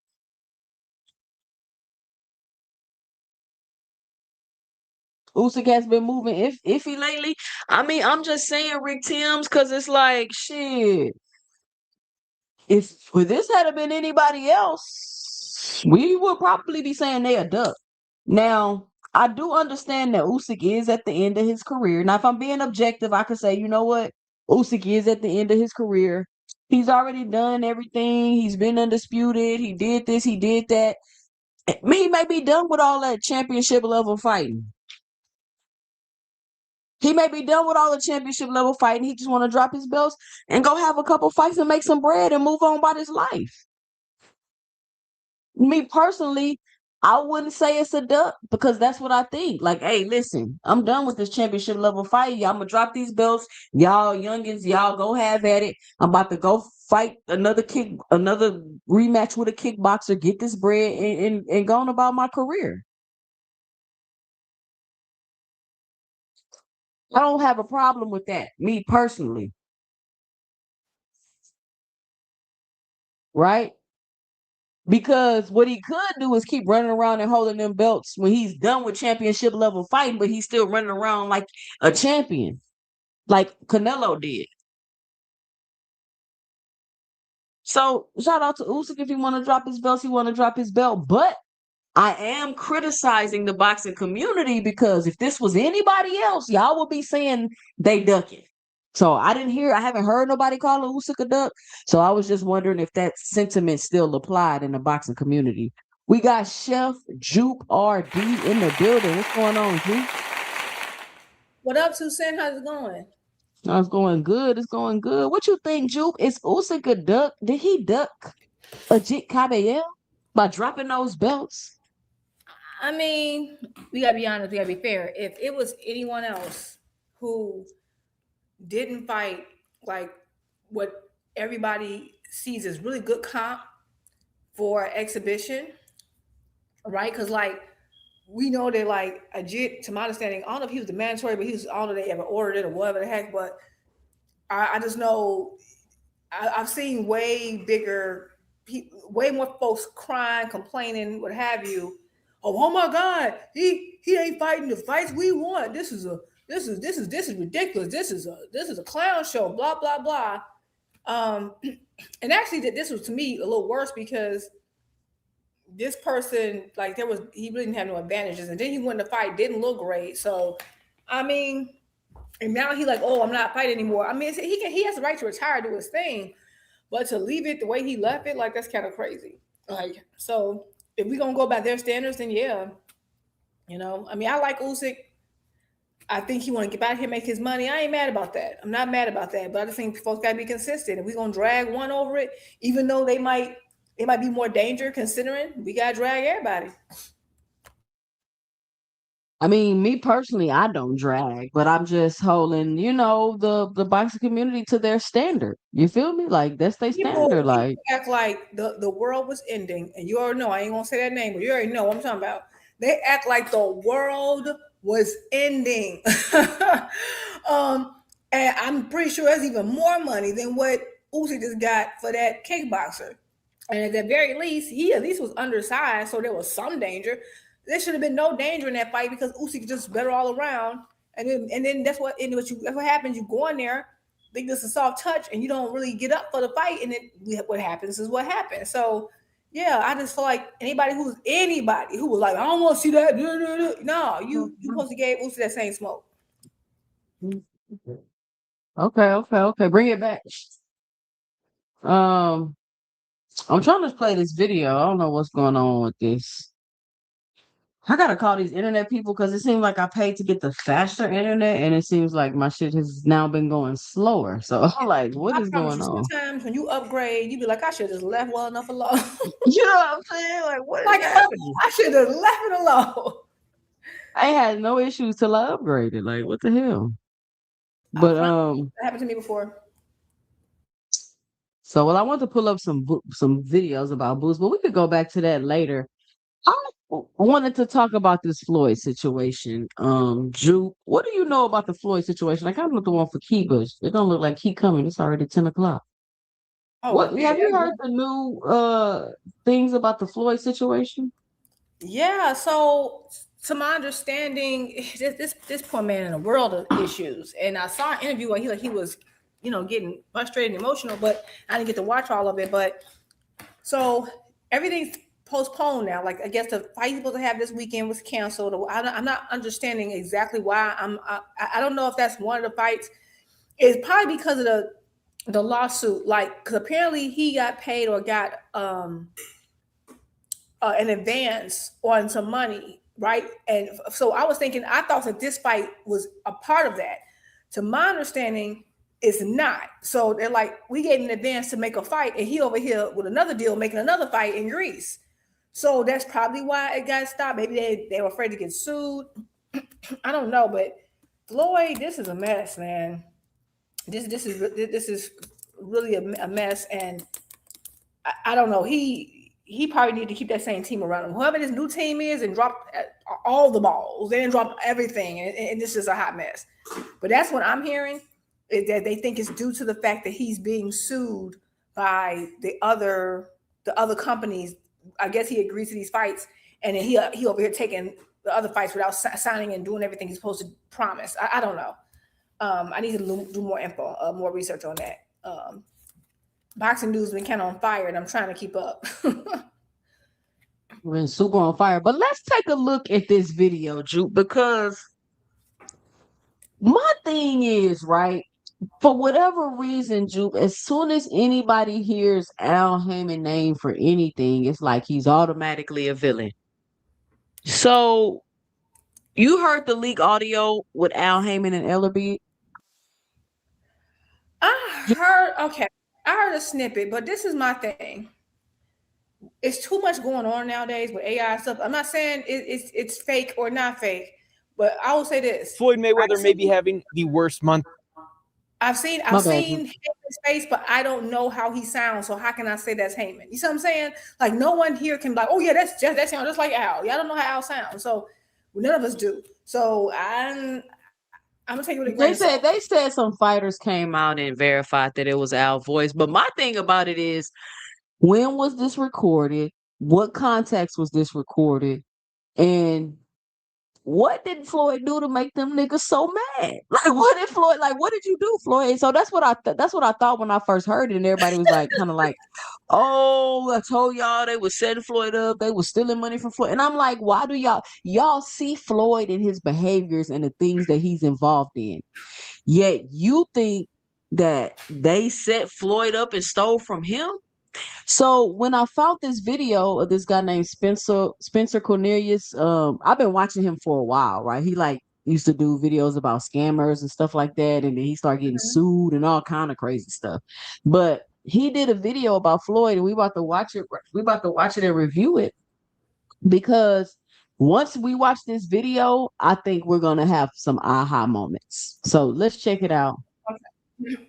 Usyk has been moving iffy lately. I mean, I'm just saying Rick Timms because it's like shit. If this had been anybody else, we would probably be saying they a duck. Now, I do understand that Usyk is at the end of his career. Now, if I'm being objective, I could say, you know what? Usyk is at the end of his career. He's already done everything. He's been undisputed. He did this. He did that. He may be done with all that championship level fighting. He may be done with all the championship level fighting. He just want to drop his belts and go have a couple fights and make some bread and move on about his life. Me personally, I wouldn't say it's a duck because that's what I think. Like, hey, listen, I'm done with this championship level fight. Y'all, I'm gonna drop these belts. Y'all youngins, y'all go have at it. I'm about to go fight another rematch with a kickboxer, get this bread and go on about my career. I don't have a problem with that, me personally. Right? Because what he could do is keep running around and holding them belts when he's done with championship level fighting, but he's still running around like a champion, like Canelo did. So shout out to Usyk if he want to drop his belts, he want to drop his belt. But I am criticizing the boxing community because if this was anybody else, y'all would be saying they ducking. So I haven't heard nobody call Usyk a duck. So I was just wondering if that sentiment still applied in the boxing community. We got Chef Jupe RD in the building. What's going on, Jupe? What up, 2 Cent? How's it going? It's going good. It's going good. What you think, Jupe? Is Usyk a duck? Did he duck Ajit Cabayel by dropping those belts? I mean, we gotta be honest. We gotta be fair. If it was anyone else who didn't fight like what everybody sees as really good comp for exhibition, right? Because like we know that like Ajit, to my understanding, I don't know if he was the mandatory, but I don't know if they ever ordered it or whatever the heck. But I just know I've seen way bigger, way more folks crying, complaining, what have you. Oh my God, he ain't fighting the fights we want. This is ridiculous. This is a clown show. Blah blah blah. And actually, that this was to me a little worse because this person, like, he really didn't have no advantages, and then he went to fight, didn't look great. So, I mean, and now he like, oh, I'm not fighting anymore. I mean, he has the right to retire, do his thing, but to leave it the way he left it, like that's kind of crazy. Like, so if we gonna go by their standards, then yeah, I mean, I like Usyk. I think he want to get out here, make his money. I ain't mad about that. I'm not mad about that, but I just think folks gotta be consistent. If we gonna drag one over it, even though they might be more danger, considering we gotta drag everybody. I mean, me personally, I don't drag, but I'm just holding, the boxing community to their standard. You feel me? Like that's their standard. Like act like the world was ending, and you already know I ain't gonna say that name, but you already know what I'm talking about. They act like the world was ending. And I'm pretty sure it's even more money than what Usyk just got for that kickboxer. And at the very least, he at least was undersized, so there was some danger. There should have been no danger in that fight because Usyk just better all around. And then that's what happens. You go in there, think this is a soft touch, and you don't really get up for the fight, and then what happens is what happens. So yeah, I just feel like anybody who was like, I don't want to see that. No, you supposed to give Usyk that same smoke. Okay. Bring it back. I'm trying to play this video. I don't know what's going on with this. I gotta call these internet people because it seems like I paid to get the faster internet, and it seems like my shit has now been going slower. So I'm like, what is going on? Sometimes when you upgrade, you be like, I should have just left well enough alone. You know what I'm saying? Like, what is happening? I should have left it alone. I had no issues till I upgraded. Like, what the hell? But that happened to me before. So, I want to pull up some videos about Boost, but we could go back to that later. I wanted to talk about this Floyd situation. Drew, what do you know about the Floyd situation? I kind of looked the one for Key, but it don't look like Key coming. It's already 10 o'clock. Oh, what have you heard the new things about the Floyd situation? Yeah, so to my understanding, this poor man in a world of issues. And I saw an interview where he was, getting frustrated and emotional, but I didn't get to watch all of it. But so everything's postponed now. Like, I guess the fight supposed to have this weekend was canceled. I'm not understanding exactly why. I don't know if that's one of the fights. It's probably because of the lawsuit. Like, because apparently he got paid or got an advance on some money, right? And so I thought that this fight was a part of that. To my understanding, it's not. So they're like, we gave an advance to make a fight, and he over here with another deal making another fight in Greece. So that's probably why it got stopped. Maybe they were afraid to get sued. I don't know, but Floyd, this is a mess, man. This is really a mess, and I don't know. He probably need to keep that same team around him. Whoever this new team is, and drop all the balls. They didn't drop everything, and this is a hot mess. But that's what I'm hearing, is that they think it's due to the fact that he's being sued by the other companies. I guess he agrees to these fights, and then he over here taking the other fights without signing and doing everything he's supposed to promise. I don't know. I need to do more info, more research on that. Boxing news been kind of on fire, and I'm trying to keep up. We're super on fire. But let's take a look at this video, Juke, because my thing is, right, for whatever reason, Juke, as soon as anybody hears Al Heyman name for anything, it's like he's automatically a villain. So you heard the leak audio with Al Heyman and Ellerby? I heard a snippet, but this is my thing. It's too much going on nowadays with AI stuff. I'm not saying it's fake or not fake, but I will say this: Floyd Mayweather may be having the worst month. I've seen Heyman's face, but I don't know how he sounds. So how can I say that's Heyman? You see what I'm saying? Like, no one here can be like, oh yeah, that sounds just like Al. Y'all don't know how Al sounds, so none of us do. So I'm gonna take it with a grain of salt. They said some fighters came out and verified that it was Al's voice. But my thing about it is, when was this recorded? What context was this recorded? And what did Floyd do to make them niggas so mad? Like, what did you do, Floyd? So that's what I thought when I first heard it, and everybody was like, kind of like, oh, I told y'all they was setting Floyd up, they was stealing money from Floyd. And I'm like, why do y'all see Floyd and his behaviors and the things that he's involved in? Yet you think that they set Floyd up and stole from him? So when I found this video of this guy named Spencer Cornelius, I've been watching him for a while, right? He like used to do videos about scammers and stuff like that, and then he started getting sued and all kind of crazy stuff. But he did a video about Floyd, and we about to watch it. We about to watch it and review it, because once we watch this video, I think we're gonna have some aha moments. So let's check it out. Okay.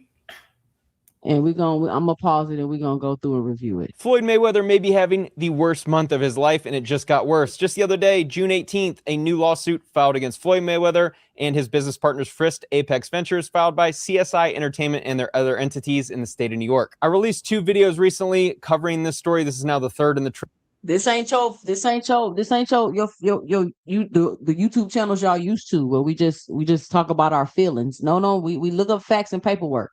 and I'm gonna pause it and we're gonna go through and review it. Floyd Mayweather may be having the worst month of his life, and it just got worse. Just the other day, June 18th, a new lawsuit filed against Floyd Mayweather and his business partners Frist Apex Ventures, filed by CSI Entertainment and their other entities in the state of New York. I released 2 videos recently covering this story. This is now the third in the This ain't your the YouTube channels y'all used to, where we just talk about our feelings. No, we look up facts and paperwork.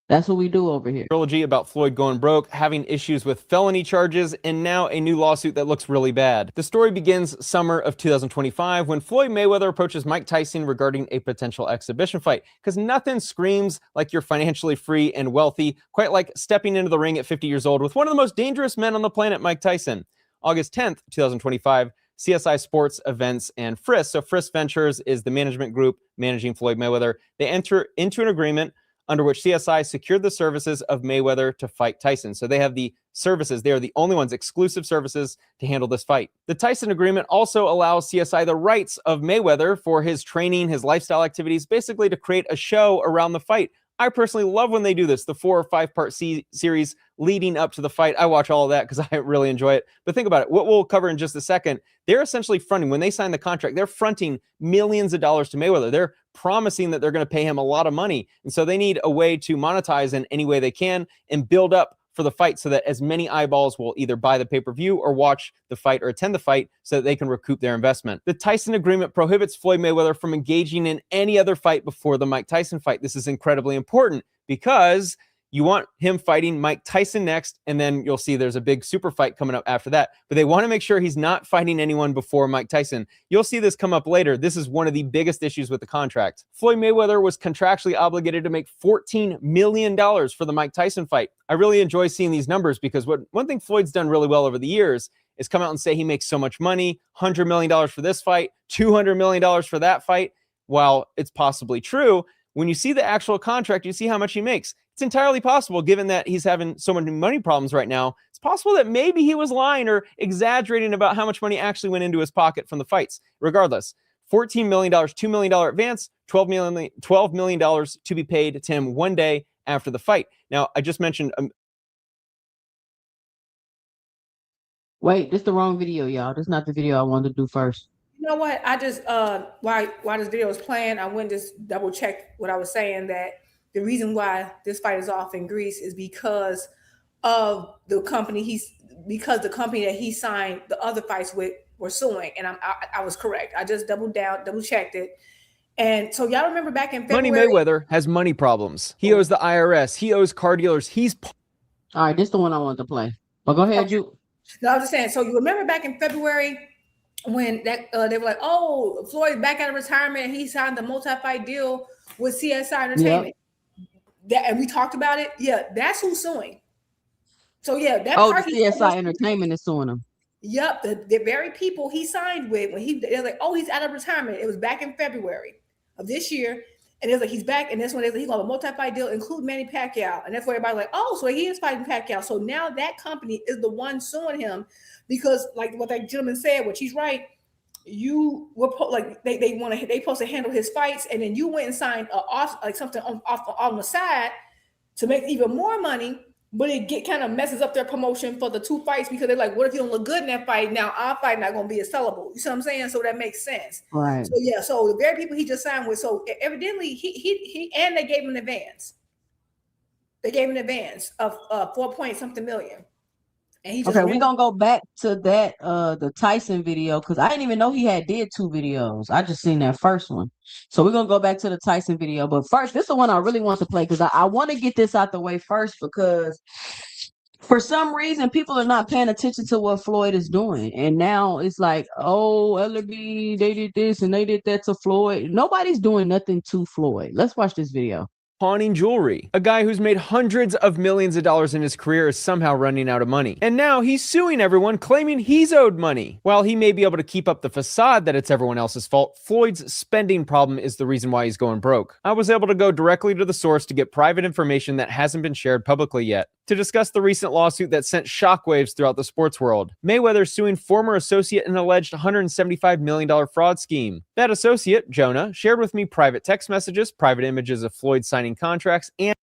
That's what we do over here. trilogy about Floyd going broke, having issues with felony charges, and now a new lawsuit that looks really bad. The story begins summer of 2025 when Floyd Mayweather approaches Mike Tyson regarding a potential exhibition fight, because nothing screams like you're financially free and wealthy, quite like stepping into the ring at 50 years old with one of the most dangerous men on the planet, Mike Tyson. August 10th, 2025, CSI Sports Events and Frist. So Frist Ventures is the management group managing Floyd Mayweather. They enter into an agreement under which CSI secured the services of Mayweather to fight Tyson. So they have the services. They are the only ones, exclusive services to handle this fight. The Tyson agreement also allows CSI the rights of Mayweather for his training, his lifestyle activities, basically to create a show around the fight. I personally love when they do this, the 4 or 5 part series leading up to the fight. I watch all of that because I really enjoy it. But think about it. What we'll cover in just a second, they're essentially fronting, when they sign the contract, they're fronting millions of dollars to Mayweather. They're promising that they're going to pay him a lot of money. And so they need a way to monetize in any way they can and build up for the fight so that as many eyeballs will either buy the pay-per-view or watch the fight or attend the fight so that they can recoup their investment. The Tyson agreement prohibits Floyd Mayweather from engaging in any other fight before the Mike Tyson fight. This is incredibly important because you want him fighting Mike Tyson next, and then you'll see there's a big super fight coming up after that. But they want to make sure he's not fighting anyone before Mike Tyson. You'll see this come up later. This is one of the biggest issues with the contract. Floyd Mayweather was contractually obligated to make $14 million for the Mike Tyson fight. I really enjoy seeing these numbers because one thing Floyd's done really well over the years is come out and say he makes so much money, $100 million for this fight, $200 million for that fight. While it's possibly true, when you see the actual contract, you see how much he makes. It's entirely possible, given that he's having so many money problems right now, it's possible that maybe he was lying or exaggerating about how much money actually went into his pocket from the fights. Regardless, $14 million, $2 million advance, $12 million to be paid to him one day after the fight. Now, I just mentioned... Wait, this is the wrong video, y'all. This is not the video I wanted to do first. You know what? I just while this video was playing, I went and just double checked what I was saying, that the reason why this fight is off in Greece is because of the company the company that he signed the other fights with were suing, and I was correct. I just double checked it. And so y'all remember back in February, Money Mayweather has money problems. He owes the IRS. He owes car dealers. All right, this is the one I wanted to play. But go ahead, you. No, I was just saying. So you remember back in February when that they were like, "Oh, Floyd back out of retirement. He signed the multi-fight deal with CSI Entertainment." Yep. And we talked about it. Yeah, that's who's suing. So yeah, that part. The CSI Entertainment is suing him. Yep, the very people he signed with when they're like, "Oh, he's out of retirement." It was back in February of this year, and it was like he's back, and that's when he's going to a multi-fight deal, include Manny Pacquiao, and that's where everybody's like, "Oh, so he is fighting Pacquiao." So now that company is the one suing him because, like what that gentleman said, which he's right. You were they supposed to handle his fights, and then you went and signed something on the side to make even more money, but it kind of messes up their promotion for the 2 fights because they're like, what if you don't look good in that fight? Now our fight not going to be as sellable. You see what I'm saying? So that makes sense, right? So yeah, so the very people he just signed with, so evidently he and they gave him an advance. They gave him an advance of 4-point-something million. Okay, we're gonna go back to that the Tyson video because I didn't even know he did 2 videos. I just seen that first one. So we're gonna go back to the Tyson video. But first, this is the one I really want to play because I want to get this out the way first because for some reason people are not paying attention to what Floyd is doing. And now it's like, oh, LB, they did this and they did that to Floyd. Nobody's doing nothing to Floyd. Let's watch this video. Pawning jewelry. A guy who's made hundreds of millions of dollars in his career is somehow running out of money. And now he's suing everyone, claiming he's owed money. While he may be able to keep up the facade that it's everyone else's fault, Floyd's spending problem is the reason why he's going broke. I was able to go directly to the source to get private information that hasn't been shared publicly yet, to discuss the recent lawsuit that sent shockwaves throughout the sports world. Mayweather suing former associate in an alleged $175 million fraud scheme. That associate, Jonah, shared with me private text messages, private images of Floyd signing contracts, and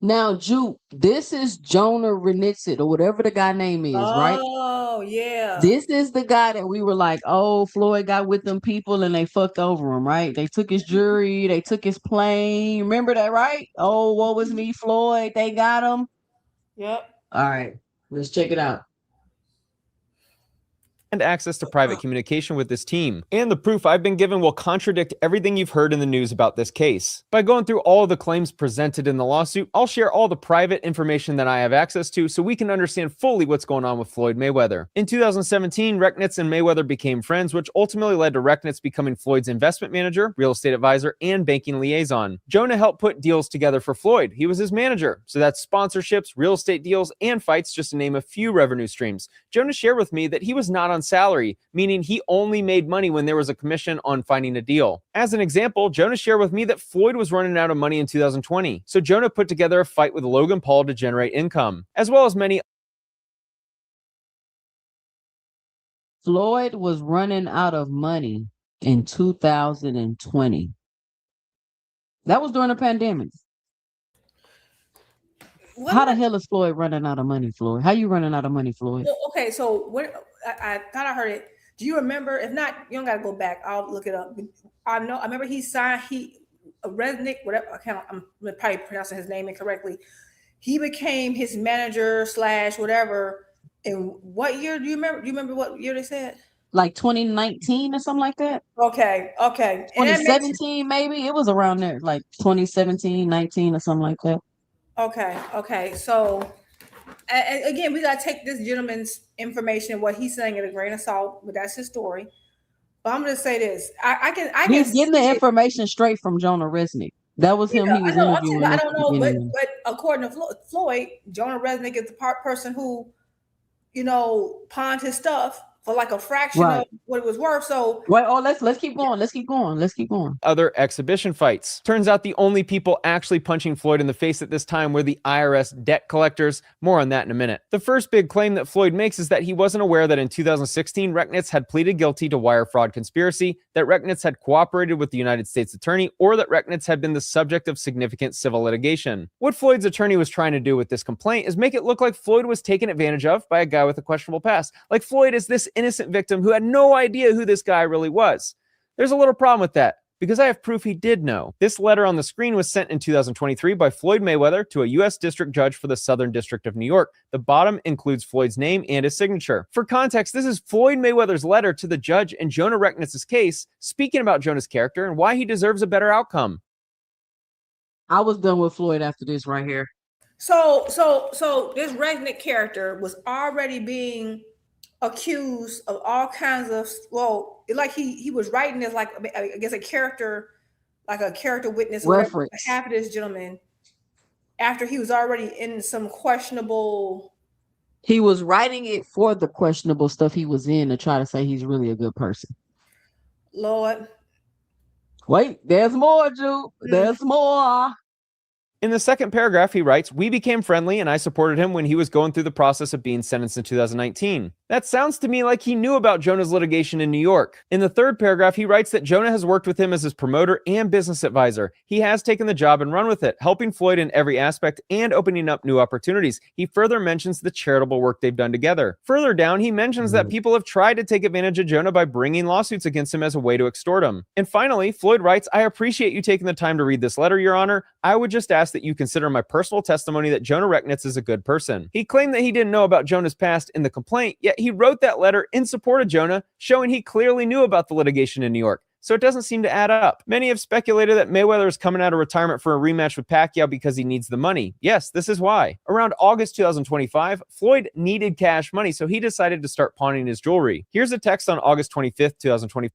Now, Juke, this is Jonah Renitsit or whatever the guy name is, right? Oh, yeah. This is the guy that we were like, oh, Floyd got with them people and they fucked over him, right? They took his jury, they took his plane. Remember that, right? Oh, what was me, Floyd? They got him. Yep. All right, let's check it out. And access to private communication with this team. And the proof I've been given will contradict everything you've heard in the news about this case. By going through all of the claims presented in the lawsuit, I'll share all the private information that I have access to so we can understand fully what's going on with Floyd Mayweather. In 2017, Rechnitz and Mayweather became friends, which ultimately led to Rechnitz becoming Floyd's investment manager, real estate advisor, and banking liaison. Jonah helped put deals together for Floyd. He was his manager. So that's sponsorships, real estate deals, and fights, just to name a few revenue streams. Jonah shared with me that he was not on salary, meaning he only made money when there was a commission on finding a deal. As an example, Jonah shared with me that Floyd was running out of money in 2020, so Jonah put together a fight with Logan Paul to generate income, as well as many. Floyd was running out of money in 2020. That was during the pandemic. How the hell is Floyd running out of money, Floyd? How you running out of money, Floyd? Well, okay, so what I thought I heard it. Do you remember? If not, you don't gotta go back. I'll look it up. I remember he signed Resnick, whatever account. I'm probably pronouncing his name incorrectly. He became his manager / whatever. In what year? Do you remember? Do you remember what year they said? Like 2019 or something like that? Okay. 2017 maybe? It was around there, like 2017, 19 or something like that. Okay. So again, we gotta take this gentleman's information, what he's saying, at a grain of salt, but that's his story. But I'm gonna say this: I can. He's getting the information straight from Jonah Resnick. That was him. He was interviewing. I don't know, but according to Floyd, Jonah Resnick is the person who, pawned his stuff for like a fraction of what it was worth. So let's keep going. Let's keep going. Other exhibition fights. Turns out the only people actually punching Floyd in the face at this time were the IRS debt collectors. More on that in a minute. The first big claim that Floyd makes is that he wasn't aware that in 2016, Rechnitz had pleaded guilty to wire fraud conspiracy, that Rechnitz had cooperated with the United States attorney, or that Rechnitz had been the subject of significant civil litigation. What Floyd's attorney was trying to do with this complaint is make it look like Floyd was taken advantage of by a guy with a questionable past. Like Floyd is this innocent victim who had no idea who this guy really was. There's a little problem with that, because I have proof he did know. This letter on the screen was sent in 2023 by Floyd Mayweather to a U.S. district judge for the Southern District of New York. The bottom includes Floyd's name and his signature. For context, this is Floyd Mayweather's letter to the judge in Jonah Rechnitz's case, speaking about Jonah's character and why he deserves a better outcome. I was done with Floyd after this right here. So this Resnick character was already being accused of all kinds of, like he was writing as like, I guess a character witness on behalf of this gentleman after he was already in some questionable. He was writing it for the questionable stuff he was in to try to say he's really a good person. Lord. Wait, there's more, Jude. There's more. In the second paragraph, he writes, "We became friendly and I supported him when he was going through the process of being sentenced in 2019. That sounds to me like he knew about Jonah's litigation in New York. In the third paragraph, he writes that Jonah has worked with him as his promoter and business advisor. He has taken the job and run with it, helping Floyd in every aspect and opening up new opportunities. He further mentions the charitable work they've done together. Further down, he mentions that people have tried to take advantage of Jonah by bringing lawsuits against him as a way to extort him. And finally, Floyd writes, I appreciate you taking the time to read this letter, Your Honor. I would just ask that you consider my personal testimony that Jonah Rechnitz is a good person." He claimed that he didn't know about Jonah's past in the complaint, yet he wrote that letter in support of Jonah, showing he clearly knew about the litigation in New York. So it doesn't seem to add up. Many have speculated that Mayweather is coming out of retirement for a rematch with Pacquiao because he needs the money. Yes, this is why. Around August 2025, Floyd needed cash money, so he decided to start pawning his jewelry. Here's a text on August 25th, 2025.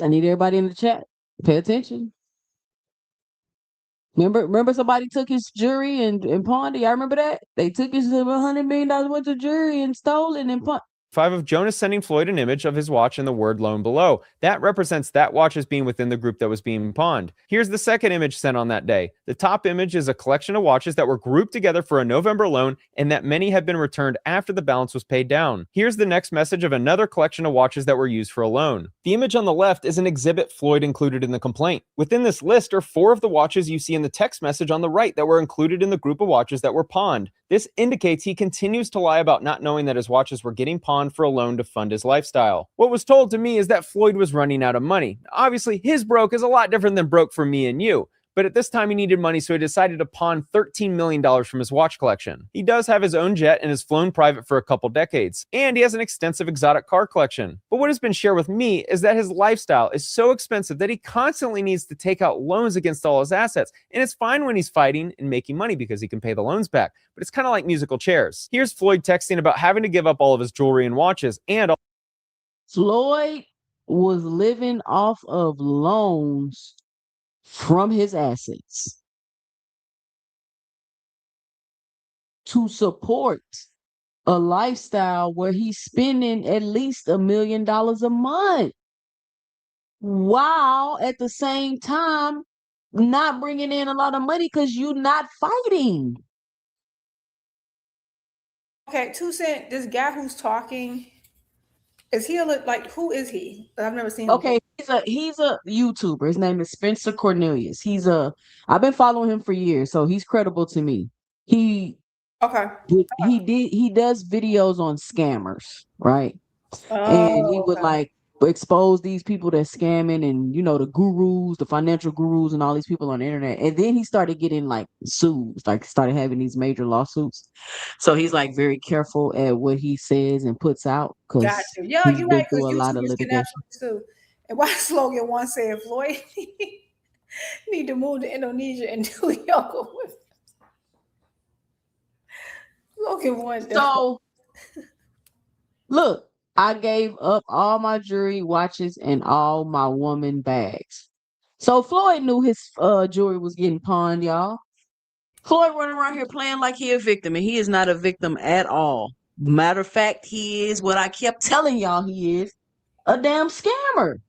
I need everybody in the chat. Pay attention. Remember somebody took his jewelry and pawned it? Y'all remember that? They took his $100 million worth of jewelry and stole it and pawned. of Jonas sending Floyd an image of his watch and the word loan below. That represents that watch as being within the group that was being pawned. Here's the second image sent on that day. The top image is a collection of watches that were grouped together for a November loan and that many had been returned after the balance was paid down. Here's the next message of another collection of watches that were used for a loan. The image on the left is an exhibit Floyd included in the complaint. Within this list are 4 of the watches you see in the text message on the right that were included in the group of watches that were pawned. This indicates he continues to lie about not knowing that his watches were getting pawned for a loan to fund his lifestyle. What was told to me is that Floyd was running out of money. Obviously, his broke is a lot different than broke for me and you. But at this time he needed money, so he decided to pawn $13 million from his watch collection. He does have his own jet and has flown private for a couple decades, and he has an extensive exotic car collection. But what has been shared with me is that his lifestyle is so expensive that he constantly needs to take out loans against all his assets, and it's fine when he's fighting and making money because he can pay the loans back, but it's kind of like musical chairs. Here's Floyd texting about having to give up all of his jewelry and watches, and Floyd was living off of loans from his assets to support a lifestyle where he's spending at least $1 million a month, while at the same time not bringing in a lot of money because you're not fighting. Okay, 2 Cent, this guy who's talking, is he like, who is he? I've never seen him. Okay, he's a YouTuber. His name is Spencer Cornelius. I've been following him for years, so he's credible to me. He does videos on scammers, right? And he would like expose these people that's scamming, and the gurus, the financial gurus, and all these people on the internet. And then he started getting like sued, like started having these major lawsuits. So he's like very careful at what he says and puts out because you're right, because a lot of litigation. And why slogan one said Floyd need to move to Indonesia and do yoga with slogan one. So look, I gave up all my jewelry, watches, and all my woman bags. So Floyd knew his jewelry was getting pawned, y'all. Floyd running around here playing like he a victim, and he is not a victim at all. Matter of fact, he is what I kept telling y'all he is, a damn scammer.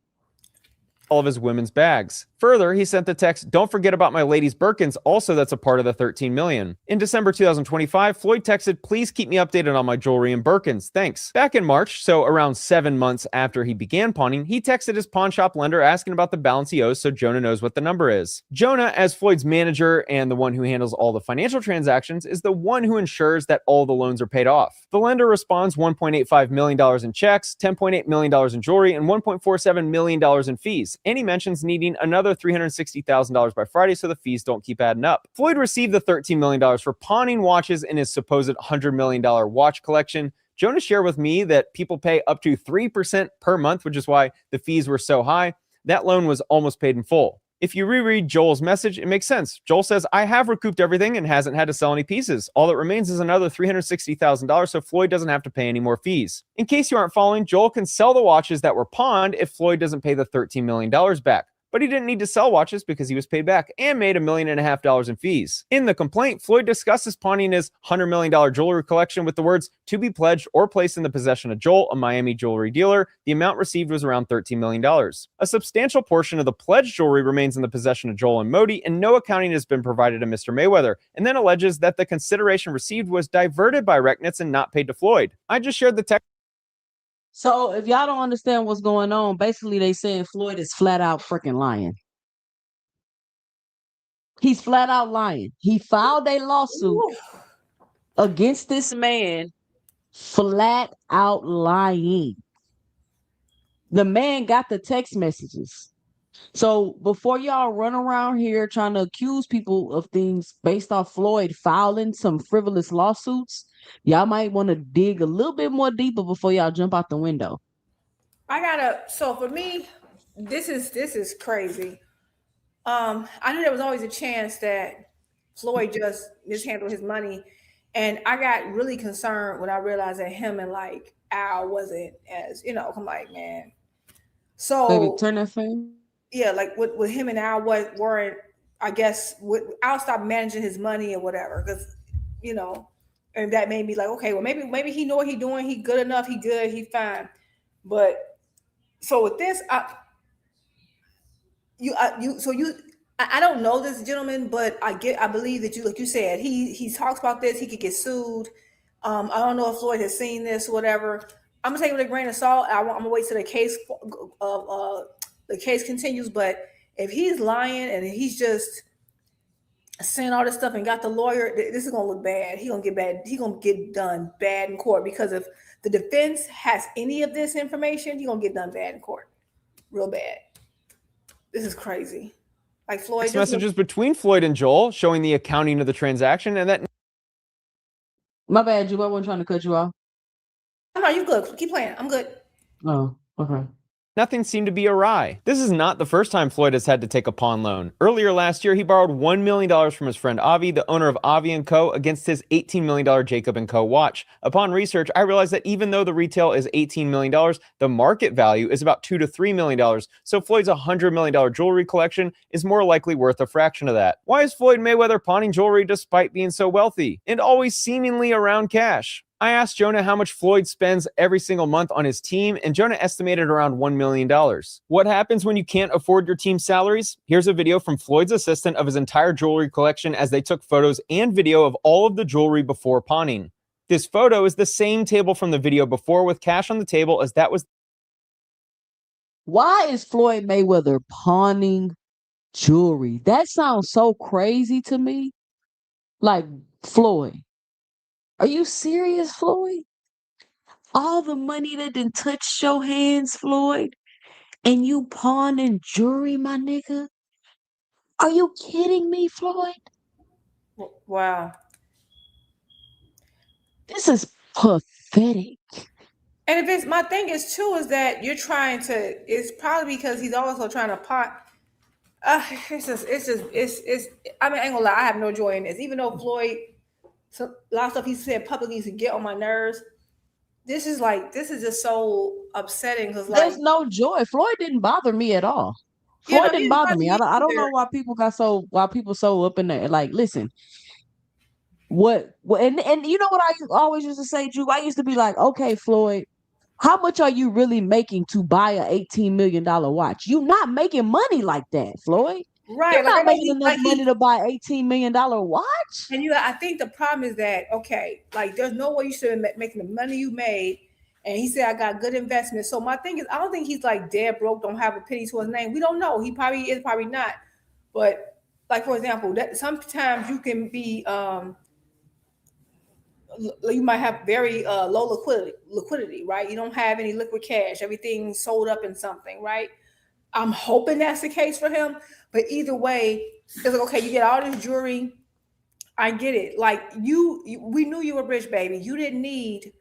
All of his women's bags. Further, he sent the text, "Don't forget about my ladies' Birkins." Also, that's a part of the $13 million. In December 2025, Floyd texted, "Please keep me updated on my jewelry and Birkins. Thanks." Back in March, so around 7 months after he began pawning, he texted his pawn shop lender asking about the balance he owes so Jonah knows what the number is. Jonah, as Floyd's manager and the one who handles all the financial transactions, is the one who ensures that all the loans are paid off. The lender responds $1.85 million in checks, $10.8 million in jewelry, and $1.47 million in fees. And he mentions needing another $360,000 by Friday so the fees don't keep adding up. Floyd received the $13 million for pawning watches in his supposed $100 million watch collection. Jonah shared with me that people pay up to 3% per month, which is why the fees were so high. That loan was almost paid in full. If you reread Joel's message, it makes sense. Joel says, "I have recouped everything and hasn't had to sell any pieces. All that remains is another $360,000 so Floyd doesn't have to pay any more fees." In case you aren't following, Joel can sell the watches that were pawned if Floyd doesn't pay the $13 million back. But he didn't need to sell watches because he was paid back and made $1.5 million in fees. In the complaint, Floyd discusses pawning his $100 million jewelry collection with the words, "to be pledged or placed in the possession of Joel, a Miami jewelry dealer." The amount received was around $13 million. A substantial portion of the pledged jewelry remains in the possession of Joel and Modi, and no accounting has been provided to Mr. Mayweather, and then alleges that the consideration received was diverted by Recknitz and not paid to Floyd. I just shared the text. So if y'all don't understand what's going on, basically they saying Floyd is flat out freaking lying. He's flat out lying. He filed a lawsuit against this man, flat out lying. The man got the text messages. So before y'all run around here trying to accuse people of things based off Floyd filing some frivolous lawsuits, y'all might want to dig a little bit more deeper before y'all jump out the window. So for me, this is crazy. I knew there was always a chance that Floyd just mishandled his money, and I got really concerned when I realized that him and like Al wasn't as, I'm like, man. So Baby, turn that thing. Yeah, like with him and Al weren't, I guess, Al stopped managing his money or whatever, because And that made me like, okay, well, maybe he know what he doing. He good enough. He good. He fine. But so with this, I don't know this gentleman, but I believe that like you said, he talks about this. He could get sued. I don't know if Floyd has seen this or whatever. I'm gonna take it with a grain of salt. I'm gonna wait till the case continues. But if he's lying and he's just saying all this stuff and got the lawyer, this is gonna look bad. He gonna get bad. He gonna get done bad in court, because if the defense has any of this information, he gonna get done bad in court, real bad. This is crazy. Like Floyd. Messages between Floyd and Joel showing the accounting of the transaction, and that. My bad, Ju. I wasn't trying to cut you off. No, you good. Keep playing. I'm good. Oh, okay. Nothing seemed to be awry. This is not the first time Floyd has had to take a pawn loan. Earlier last year, he borrowed $1 million from his friend Avi, the owner of Avi & Co., against his $18 million Jacob & Co. watch. Upon research, I realized that even though the retail is $18 million, the market value is about $2 to $3 million, so Floyd's $100 million jewelry collection is more likely worth a fraction of that. Why is Floyd Mayweather pawning jewelry despite being so wealthy and always seemingly around cash? I asked Jonah how much Floyd spends every single month on his team, and Jonah estimated around $1 million. What happens when you can't afford your team's salaries? Here's a video from Floyd's assistant of his entire jewelry collection as they took photos and video of all of the jewelry before pawning. This photo is the same table from the video before, with cash on the table, as that was. Why is Floyd Mayweather pawning jewelry? That sounds so crazy to me. Like, Floyd, are you serious, Floyd? All the money that done touched your hands, Floyd, and you pawning jewelry, my nigga? Are you kidding me, Floyd? Wow. This is pathetic. And if it's, my thing is too, is that you're trying to, it's probably because he's also trying to pot. It's I mean, I ain't gonna lie, I have no joy in this. Even though Floyd, a lot of stuff he said publicly used to get on my nerves. This is just so upsetting, because like, there's no joy. Floyd didn't bother me at all. Floyd didn't bother me. I don't know why people so up in there. Like, listen, and you know what I always used to say, Drew? I used to be like, okay, Floyd, how much are you really making to buy a $18 million watch? You're not making money like that, Floyd. Right. You're not making enough money to buy $18 million watch. And I think the problem is that, okay, like there's no way you should be making the money you made. And he said, I got good investments. So my thing is, I don't think he's like dead broke, don't have a penny to his name. We don't know. He probably is, probably not. But like, for example, that sometimes you can be, you might have very low liquidity, right? You don't have any liquid cash. Everything's sold up in something, right? I'm hoping that's the case for him. But either way, it's like, okay, you get all this jewelry. I get it. Like we knew you were rich, baby. You didn't need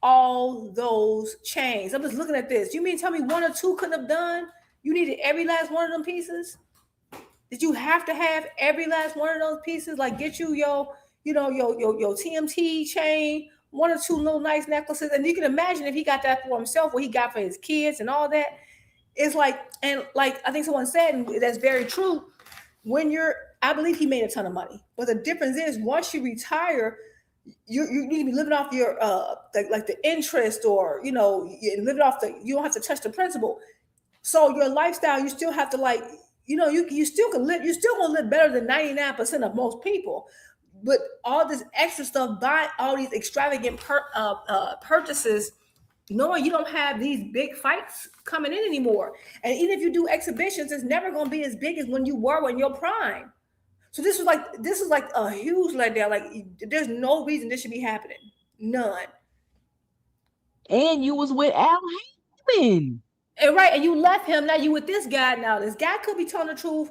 all those chains. I'm just looking at this. You mean tell me one or two couldn't have done? You needed every last one of them pieces? Did you have to have every last one of those pieces? Like get you your TMT chain, one or two little nice necklaces. And you can imagine if he got that for himself, what he got for his kids and all that. It's like, and like I think someone said, and that's very true, I believe he made a ton of money. But the difference is once you retire, you need to be living off your like the interest, or living off you don't have to touch the principal. So your lifestyle, you still have to like, you still can live, you're still gonna live better than 99% of most people. But all this extra stuff, buy all these extravagant purchases, knowing you don't have these big fights coming in anymore. And even if you do exhibitions, it's never going to be as big as when you were in your prime. So this is like a huge letdown. Like there's no reason this should be happening. None. And you was with Al Haymon. And right, and you left him. Now you with this guy. Now this guy could be telling the truth,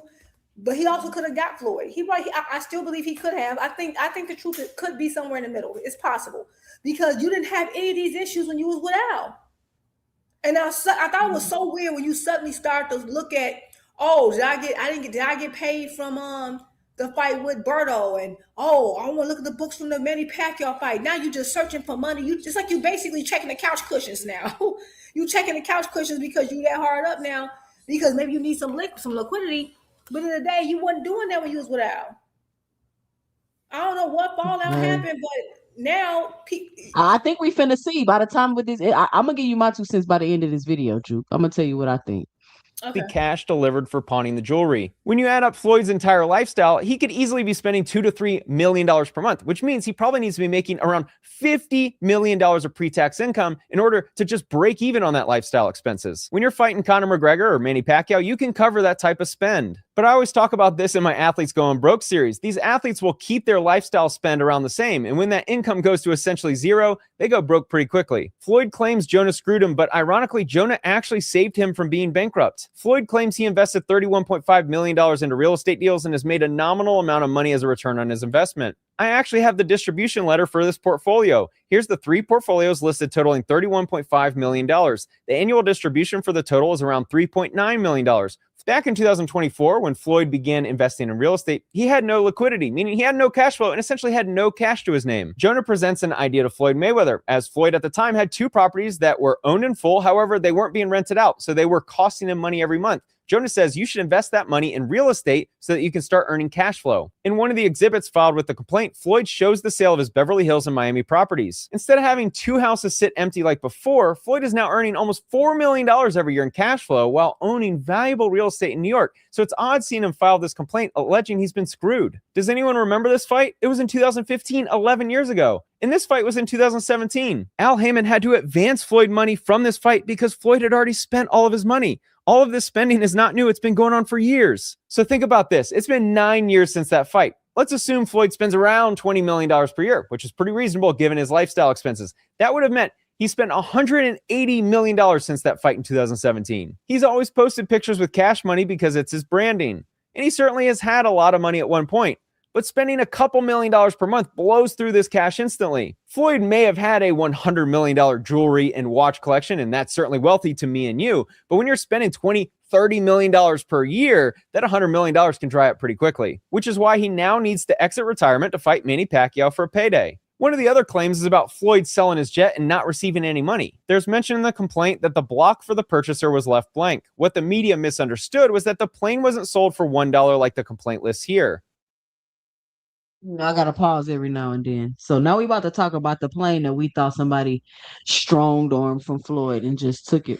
but he also could have got Floyd. I still believe he could have. I think the truth could be somewhere in the middle. It's possible. Because you didn't have any of these issues when you was with Al. And I thought it was so weird when you suddenly start to look at, did I get paid from the fight with Berto? And I want to look at the books from the Manny Pacquiao fight. Now you're just searching for money. It's like you basically checking the couch cushions now. You checking the couch cushions because you that hard up now, because maybe you need some liquidity. But in the day, you wasn't doing that when you was with Al. I don't know what fallout happened, but now I think we finna see by the time with this. I'm gonna give you my 2 cents by the end of this video, Juke. I'm gonna tell you what I think. okay. Cash delivered for pawning the jewelry. When you add up Floyd's entire lifestyle, he could easily be spending $2 to $3 million per month, which means he probably needs to be making around $50 million of pre-tax income in order to just break even on that lifestyle expenses. When you're fighting Conor McGregor or Manny Pacquiao, you can cover that type of spend. But I always talk about this in my Athletes Going Broke series. These athletes will keep their lifestyle spend around the same, and when that income goes to essentially zero, they go broke pretty quickly. Floyd claims Jonah screwed him, but ironically, Jonah actually saved him from being bankrupt. Floyd claims he invested $31.5 million into real estate deals and has made a nominal amount of money as a return on his investment. I actually have the distribution letter for this portfolio. Here's the 3 portfolios listed totaling $31.5 million. The annual distribution for the total is around $3.9 million. Back in 2024, when Floyd began investing in real estate, he had no liquidity, meaning he had no cash flow and essentially had no cash to his name. Jonah presents an idea to Floyd Mayweather, as Floyd at the time had 2 properties that were owned in full. However, they weren't being rented out, so they were costing him money every month. Jonah says you should invest that money in real estate so that you can start earning cash flow. In one of the exhibits filed with the complaint, Floyd shows the sale of his Beverly Hills and Miami properties. Instead of having 2 houses sit empty like before, Floyd is now earning almost $4 million every year in cash flow while owning valuable real estate in New York. So it's odd seeing him file this complaint alleging he's been screwed. Does anyone remember this fight? It was in 2015, 11 years ago. And this fight was in 2017. Al Heyman had to advance Floyd money from this fight because Floyd had already spent all of his money. All of this spending is not new. It's been going on for years. So think about this. It's been 9 years since that fight. Let's assume Floyd spends around $20 million per year, which is pretty reasonable given his lifestyle expenses. That would have meant he spent $180 million since that fight in 2017. He's always posted pictures with cash money because it's his branding. And he certainly has had a lot of money at one point. But spending a couple $1 million per month blows through this cash instantly. Floyd may have had a $100 million jewelry and watch collection, and that's certainly wealthy to me and you. But when you're spending $20, $30 million per year, that $100 million can dry up pretty quickly, which is why he now needs to exit retirement to fight Manny Pacquiao for a payday. One of the other claims is about Floyd selling his jet and not receiving any money. There's mention in the complaint that the block for the purchaser was left blank. What the media misunderstood was that the plane wasn't sold for $1 like the complaint lists here. I gotta pause every now and then. So now we about to talk about the plane that we thought somebody stronged arm from Floyd and just took it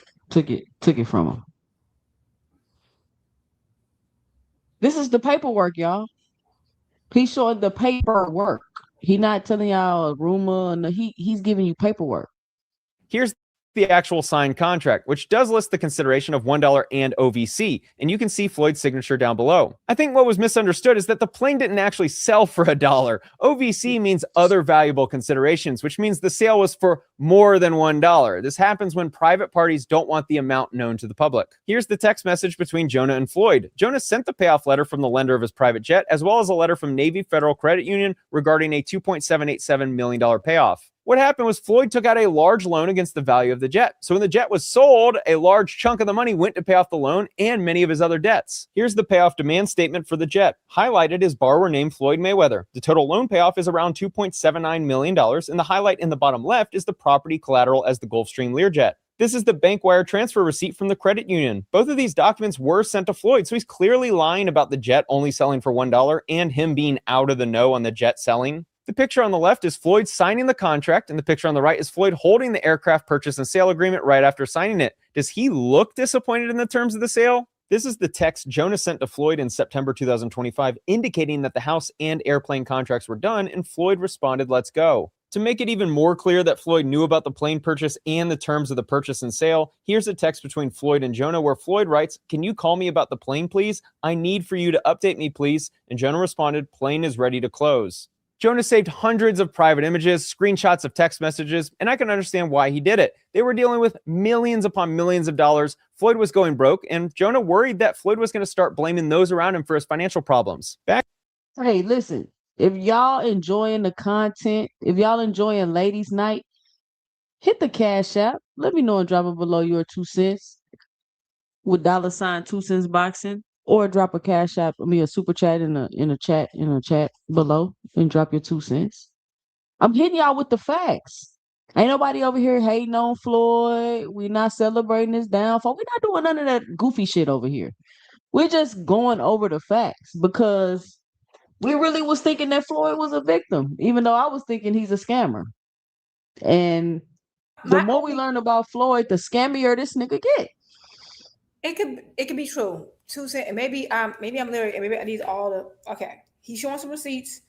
from him. This is the paperwork, y'all. He's showing the paperwork. He's not telling y'all a rumor, and he's giving you paperwork. Here's the actual signed contract, which does list the consideration of $1 and OVC, and you can see Floyd's signature down below. I think what was misunderstood is that the plane didn't actually sell for $1. OVC means other valuable considerations, which means the sale was for more than $1. This happens when private parties don't want the amount known to the public. Here's the text message between Jonah and Floyd. Jonah sent the payoff letter from the lender of his private jet, as well as a letter from Navy Federal Credit Union regarding a $2.787 million payoff. What happened was Floyd took out a large loan against the value of the jet. So when the jet was sold, a large chunk of the money went to pay off the loan and many of his other debts. Here's the payoff demand statement for the jet. Highlighted is borrower named Floyd Mayweather. The total loan payoff is around $2.79 million, and the highlight in the bottom left is the property collateral as the Gulfstream Learjet. This is the bank wire transfer receipt from the credit union. Both of these documents were sent to Floyd, so he's clearly lying about the jet only selling for $1 and him being out of the know on the jet selling. The picture on the left is Floyd signing the contract, and the picture on the right is Floyd holding the aircraft purchase and sale agreement right after signing it. Does he look disappointed in the terms of the sale? This is the text Jonah sent to Floyd in September 2025, indicating that the house and airplane contracts were done, and Floyd responded, "Let's go." To make it even more clear that Floyd knew about the plane purchase and the terms of the purchase and sale, here's a text between Floyd and Jonah where Floyd writes, "Can you call me about the plane, please? I need for you to update me, please." And Jonah responded, "Plane is ready to close." Jonah saved hundreds of private images, screenshots of text messages, and I can understand why he did it. They were dealing with millions upon millions of dollars. Floyd was going broke, and Jonah worried that Floyd was going to start blaming those around him for his financial problems. Hey, listen, if y'all enjoying the content, if y'all enjoying Ladies Night, hit the Cash App. Let me know and drop it below your 2 cents with $ 2 cents boxing. Or drop a Cash App, a super chat in a chat below and drop your 2 cents. I'm hitting y'all with the facts. Ain't nobody over here hating on Floyd. We're not celebrating his downfall. We're not doing none of that goofy shit over here. We're just going over the facts because we really was thinking that Floyd was a victim, even though I was thinking he's a scammer. And the more we learn about Floyd, the scammier this nigga get. It could be true. Maybe I'm lyric, and maybe I need all the. Okay, he's showing some receipts.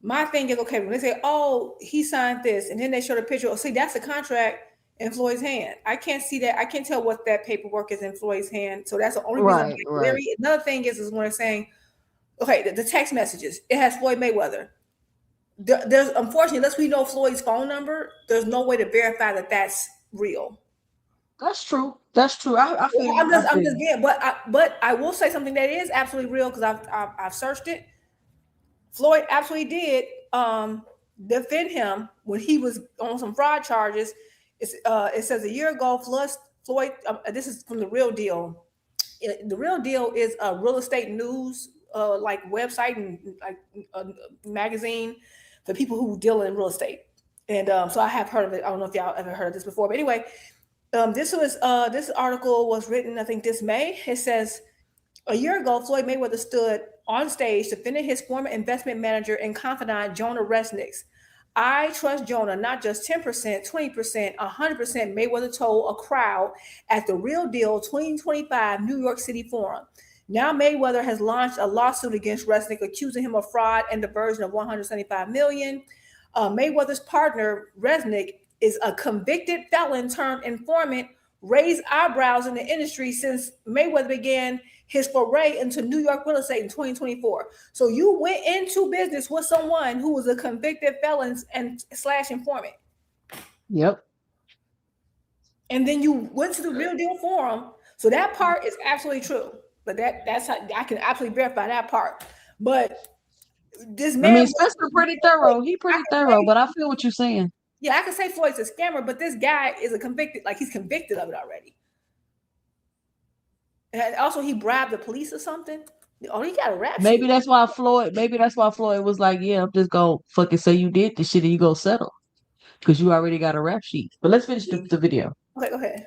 My thing is, okay, when they say, "Oh, he signed this," and then they show the picture. Oh, see, that's the contract in Floyd's hand. I can't see that. I can't tell what that paperwork is in Floyd's hand. So that's the only reason I'm being leery. Another thing is when they're saying, okay, the text messages. It has Floyd Mayweather. There's unfortunately, unless we know Floyd's phone number, there's no way to verify that that's real. That's true. That's true. I feel. I'm just getting, but I will say something that is absolutely real because I've searched it. Floyd absolutely did defend him when he was on some fraud charges. It says a year ago, Floyd. This is from The Real Deal. The Real Deal is a real estate news like website and like a magazine for people who deal in real estate. And so I have heard of it. I don't know if y'all ever heard of this before, but anyway, this article was written, I think, this May. It says a year ago, Floyd Mayweather stood on stage defending his former investment manager and confidant, Jonah Resnick. I trust Jonah, not just 10%, 20%, 100%, Mayweather told a crowd at the Real Deal 2025 New York City Forum. Now Mayweather has launched a lawsuit against Resnick, accusing him of fraud and diversion of $175 million. Mayweather's partner, Resnick, is a convicted felon turned informant, raised eyebrows in the industry since Mayweather began his foray into New York real estate in 2024. So you went into business with someone who was a convicted felon and / informant. Yep. And then you went to the Real Deal Forum. So that part is absolutely true. But that's how I can absolutely verify that part. But this man, I mean, Spencer pretty thorough. He pretty thorough, but I feel what you're saying. Yeah, I can say Floyd's a scammer, but this guy is a convicted, like he's convicted of it already. And also he bribed the police or something. Oh, he got a rap sheet. Maybe that's why Floyd was like, yeah, I'm just gonna fucking say you did this shit and you go settle. Because you already got a rap sheet. But let's finish the video. Okay, go ahead.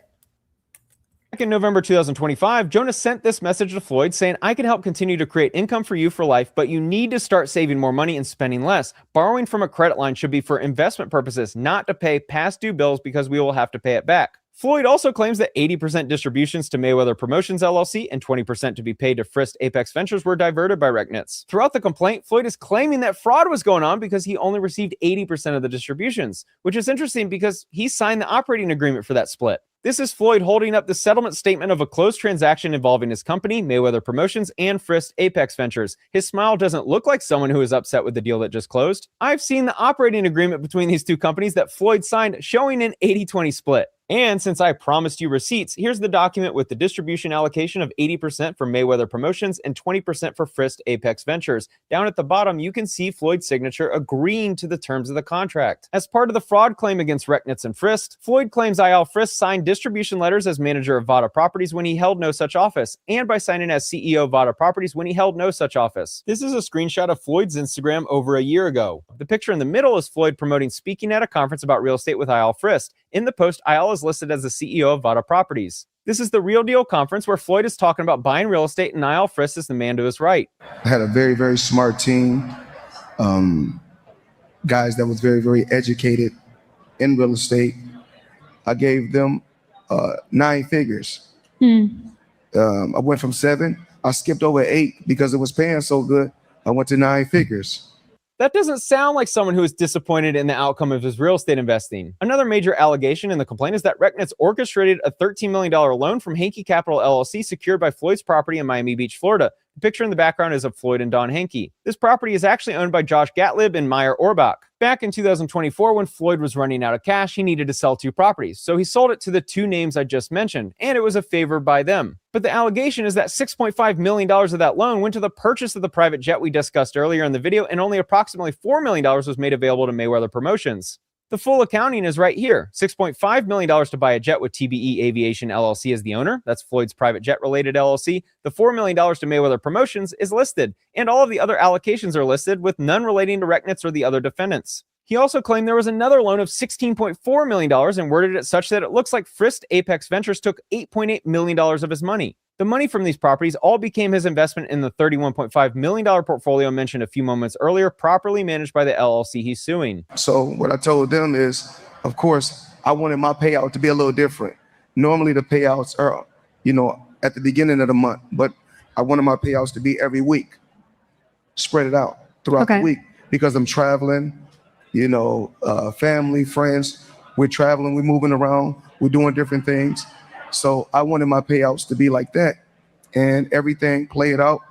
Back in November 2025, Jonah sent this message to Floyd saying, I can help continue to create income for you for life, but you need to start saving more money and spending less. Borrowing from a credit line should be for investment purposes, not to pay past due bills because we will have to pay it back. Floyd also claims that 80% distributions to Mayweather Promotions LLC and 20% to be paid to Frist Apex Ventures were diverted by Rechnitz. Throughout the complaint, Floyd is claiming that fraud was going on because he only received 80% of the distributions, which is interesting because he signed the operating agreement for that split. This is Floyd holding up the settlement statement of a closed transaction involving his company, Mayweather Promotions, and Frist Apex Ventures. His smile doesn't look like someone who is upset with the deal that just closed. I've seen the operating agreement between these two companies that Floyd signed showing an 80-20 split. And since I promised you receipts, here's the document with the distribution allocation of 80% for Mayweather Promotions and 20% for Frist Apex Ventures. Down at the bottom, you can see Floyd's signature agreeing to the terms of the contract. As part of the fraud claim against Rechnitz and Frist, Floyd claims IL Frist signed distribution letters as manager of Vada Properties when he held no such office, and by signing as CEO of Vada Properties when he held no such office. This is a screenshot of Floyd's Instagram over a year ago. The picture in the middle is Floyd promoting speaking at a conference about real estate with IL Frist. In the post, IL is listed as the CEO of Vada Properties. This is the Real Deal conference where Floyd is talking about buying real estate and IL Frist is the man to his right. I had a very, very smart team. Guys that was very, very educated in real estate. I gave them 9 figures. I went from 7. I skipped over 8 because it was paying so good. I went to 9 figures. That doesn't sound like someone who is disappointed in the outcome of his real estate investing. Another major allegation in the complaint is that Rechnitz orchestrated a $13 million loan from Hankey Capital LLC secured by Floyd's property in Miami Beach, Florida. The picture in the background is of Floyd and Don Hankey. This property is actually owned by Josh Gatlib and Meyer Orbach. Back in 2024, when Floyd was running out of cash, he needed to sell 2 properties. So he sold it to the 2 names I just mentioned, and it was a favor by them. But the allegation is that $6.5 million of that loan went to the purchase of the private jet we discussed earlier in the video, and only approximately $4 million was made available to Mayweather Promotions. The full accounting is right here. $6.5 million to buy a jet with TBE Aviation LLC as the owner. That's Floyd's private jet-related LLC. The $4 million to Mayweather Promotions is listed, and all of the other allocations are listed with none relating to Rechnitz or the other defendants. He also claimed there was another loan of $16.4 million and worded it such that it looks like Frist Apex Ventures took $8.8 million of his money. The money from these properties all became his investment in the $31.5 million portfolio mentioned a few moments earlier, properly managed by the LLC he's suing. So what I told them is, of course, I wanted my payout to be a little different. Normally the payouts are, at the beginning of the month, but I wanted my payouts to be every week, spread it out throughout the week, because I'm traveling, family, friends, we're traveling, we're moving around, we're doing different things. So I wanted my payouts to be like that, and everything played out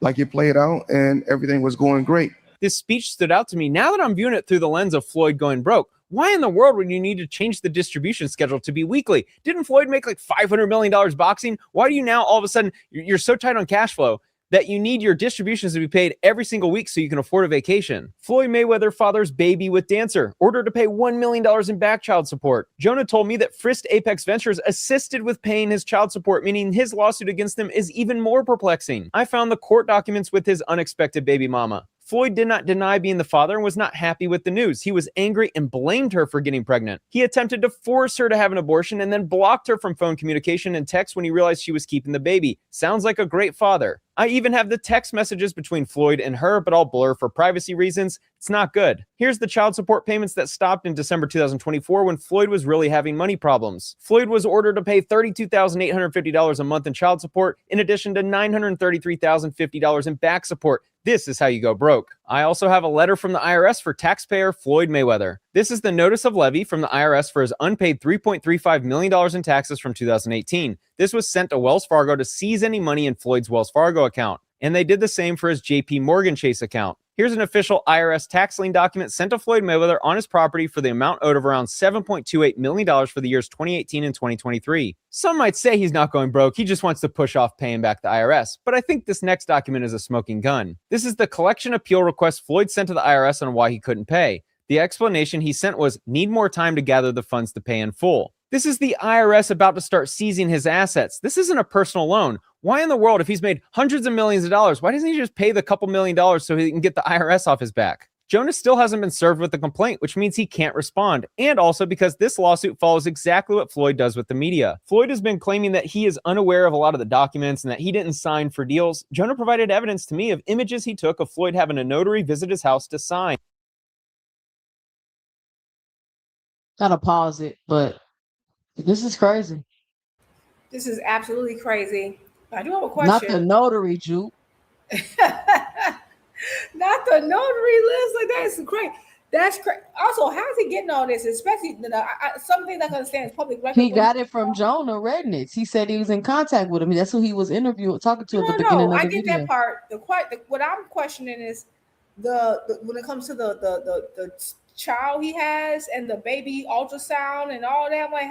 like it played out, and everything was going great. This speech stood out to me now that I'm viewing it through the lens of Floyd going broke. Why in the world would you need to change the distribution schedule to be weekly? Didn't Floyd make like $500 million boxing? Why do you now all of a sudden, you're so tight on cash flow that you need your distributions to be paid every single week so you can afford a vacation? Floyd Mayweather fathers baby with dancer, ordered to pay $1 million in back child support. Jonah told me that Frist Apex Ventures assisted with paying his child support, meaning his lawsuit against them is even more perplexing. I found the court documents with his unexpected baby mama. Floyd did not deny being the father and was not happy with the news. He was angry and blamed her for getting pregnant. He attempted to force her to have an abortion and then blocked her from phone communication and text when he realized she was keeping the baby. Sounds like a great father. I even have the text messages between Floyd and her, but I'll blur for privacy reasons. It's not good. Here's the child support payments that stopped in December 2024 when Floyd was really having money problems. Floyd was ordered to pay $32,850 a month in child support, in addition to $933,050 in back support. This is how you go broke. I also have a letter from the IRS for taxpayer Floyd Mayweather. This is the notice of levy from the IRS for his unpaid $3.35 million in taxes from 2018. This was sent to Wells Fargo to seize any money in Floyd's Wells Fargo account. And they did the same for his JP Morgan Chase account. Here's an official IRS tax lien document sent to Floyd Mayweather on his property for the amount owed of around $7.28 million for the years 2018 and 2023. Some might say he's not going broke, he just wants to push off paying back the IRS, but I think this next document is a smoking gun. This is the collection appeal request Floyd sent to the IRS on why he couldn't pay. The explanation he sent was, need more time to gather the funds to pay in full. This is the IRS about to start seizing his assets. This isn't a personal loan. Why in the world, if he's made hundreds of millions of dollars, why doesn't he just pay the couple $1 million so he can get the IRS off his back? Jonas still hasn't been served with the complaint, which means he can't respond. And also because this lawsuit follows exactly what Floyd does with the media. Floyd has been claiming that he is unaware of a lot of the documents and that he didn't sign for deals. Jonah provided evidence to me of images he took of Floyd having a notary visit his house to sign. Gotta pause it, but this is crazy. This is absolutely crazy. I do have a question. Not the notary, Juke. Not the notary list. Like, that's crazy. That's crazy. Also, how is he getting all this? Especially some things I can understand is public record. He got it from Jonah Rednitz. He said he was in contact with him. That's who he was talking to at the beginning of the video. I get that part. What I'm questioning is the when it comes to the child he has and the baby ultrasound and all that. I'm like,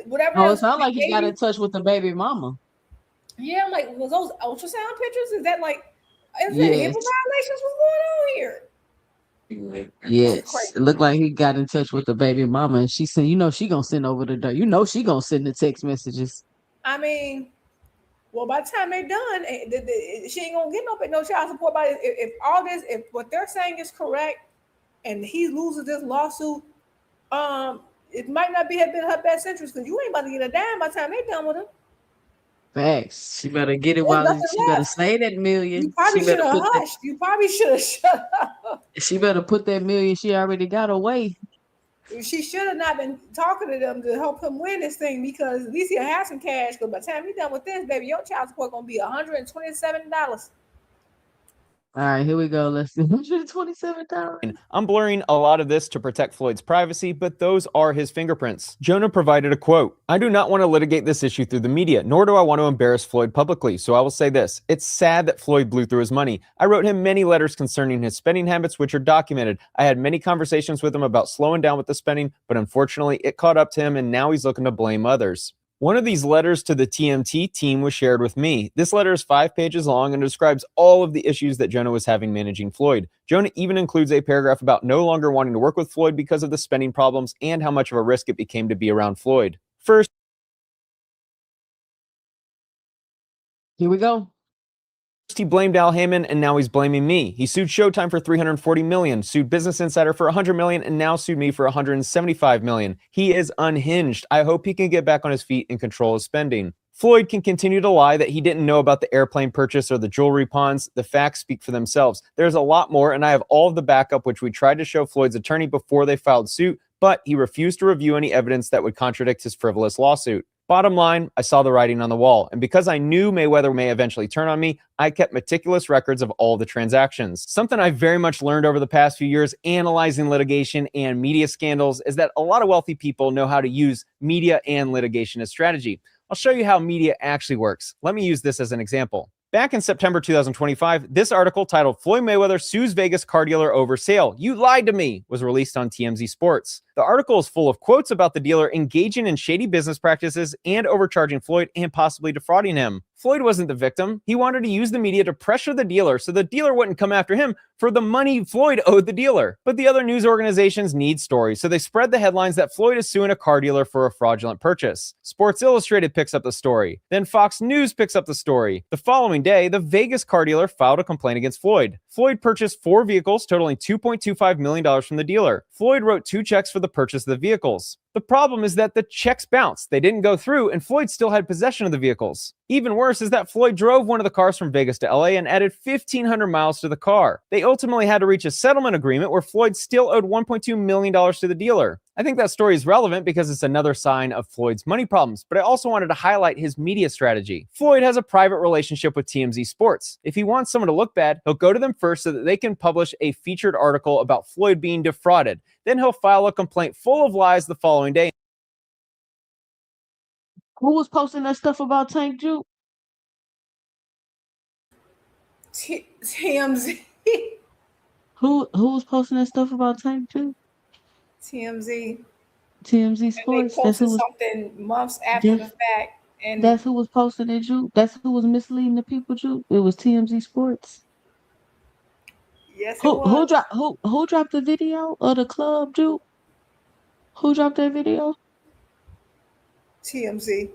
whatever. Oh, it sounds like he got in touch with the baby mama. Yeah, I'm like, was those ultrasound pictures? Is that like, is there HIPAA violations? What's going on here? Yes, it looked like he got in touch with the baby mama, and she said, she gonna send over the she gonna send the text messages. I mean, well, by the time they're done, she ain't gonna get no child support. But if what they're saying is correct, and he loses this lawsuit, it might not have been her best interest because you ain't about to get a dime by the time they're done with him. Facts. She better get it she better say that million. You probably should have hushed. You probably should have shut up. She better put that million she already got away. She should have not been talking to them to help him win this thing because at least he'll have some cash. Because by the time you're done with this, baby, your child support gonna be $127. All right, here we go. Let's see. $127. I'm blurring a lot of this to protect Floyd's privacy, but those are his fingerprints. Jonah provided a quote. I do not want to litigate this issue through the media, nor do I want to embarrass Floyd publicly, so I will say this. It's sad that Floyd blew through his money. I wrote him many letters concerning his spending habits, which are documented. I had many conversations with him about slowing down with the spending, but unfortunately it caught up to him and now he's looking to blame others. One of these letters to the TMT team was shared with me. This letter is 5 pages long and describes all of the issues that Jonah was having managing Floyd. Jonah even includes a paragraph about no longer wanting to work with Floyd because of the spending problems and how much of a risk it became to be around Floyd. First, here we go. He blamed Al Heyman, and now he's blaming me. He sued Showtime for $340 million, sued Business Insider for $100 million, and now sued me for $175 million. He is unhinged. I hope he can get back on his feet and control his spending. Floyd can continue to lie that he didn't know about the airplane purchase or the jewelry pawns. The facts speak for themselves. There's a lot more, and I have all of the backup, which we tried to show Floyd's attorney before they filed suit, but he refused to review any evidence that would contradict his frivolous lawsuit. Bottom line, I saw the writing on the wall, and because I knew Mayweather may eventually turn on me, I kept meticulous records of all the transactions. Something I've very much learned over the past few years analyzing litigation and media scandals is that a lot of wealthy people know how to use media and litigation as strategy. I'll show you how media actually works. Let me use this as an example. Back in September 2025, this article titled "Floyd Mayweather Sues Vegas Car Dealer Over Sale. You Lied to Me" was released on TMZ Sports. The article is full of quotes about the dealer engaging in shady business practices and overcharging Floyd and possibly defrauding him. Floyd wasn't the victim. He wanted to use the media to pressure the dealer so the dealer wouldn't come after him for the money Floyd owed the dealer. But the other news organizations need stories, so they spread the headlines that Floyd is suing a car dealer for a fraudulent purchase. Sports Illustrated picks up the story. Then Fox News picks up the story. The following day, the Vegas car dealer filed a complaint against Floyd. Floyd purchased 4 vehicles totaling $2.25 million from the dealer. Floyd wrote 2 checks for the purchase of the vehicles. The problem is that the checks bounced. They didn't go through, and Floyd still had possession of the vehicles. Even worse is that Floyd drove one of the cars from Vegas to LA and added 1,500 miles to the car. They ultimately had to reach a settlement agreement where Floyd still owed $1.2 million to the dealer. I think that story is relevant because it's another sign of Floyd's money problems, but I also wanted to highlight his media strategy. Floyd has a private relationship with TMZ Sports. If he wants someone to look bad, he'll go to them first so that they can publish a featured article about Floyd being defrauded. Then he'll file a complaint full of lies the following day. Who was posting that stuff about Tank Juke? TMZ. Who was posting that stuff about Tank Juke? TMZ. TMZ Sports. They posted something months after the fact. And that's who was posting it, Juke. That's who was misleading the people, Juke. It was TMZ Sports. Yes, it was. Who dropped the video of the club, Juke? Who dropped that video? TMZ.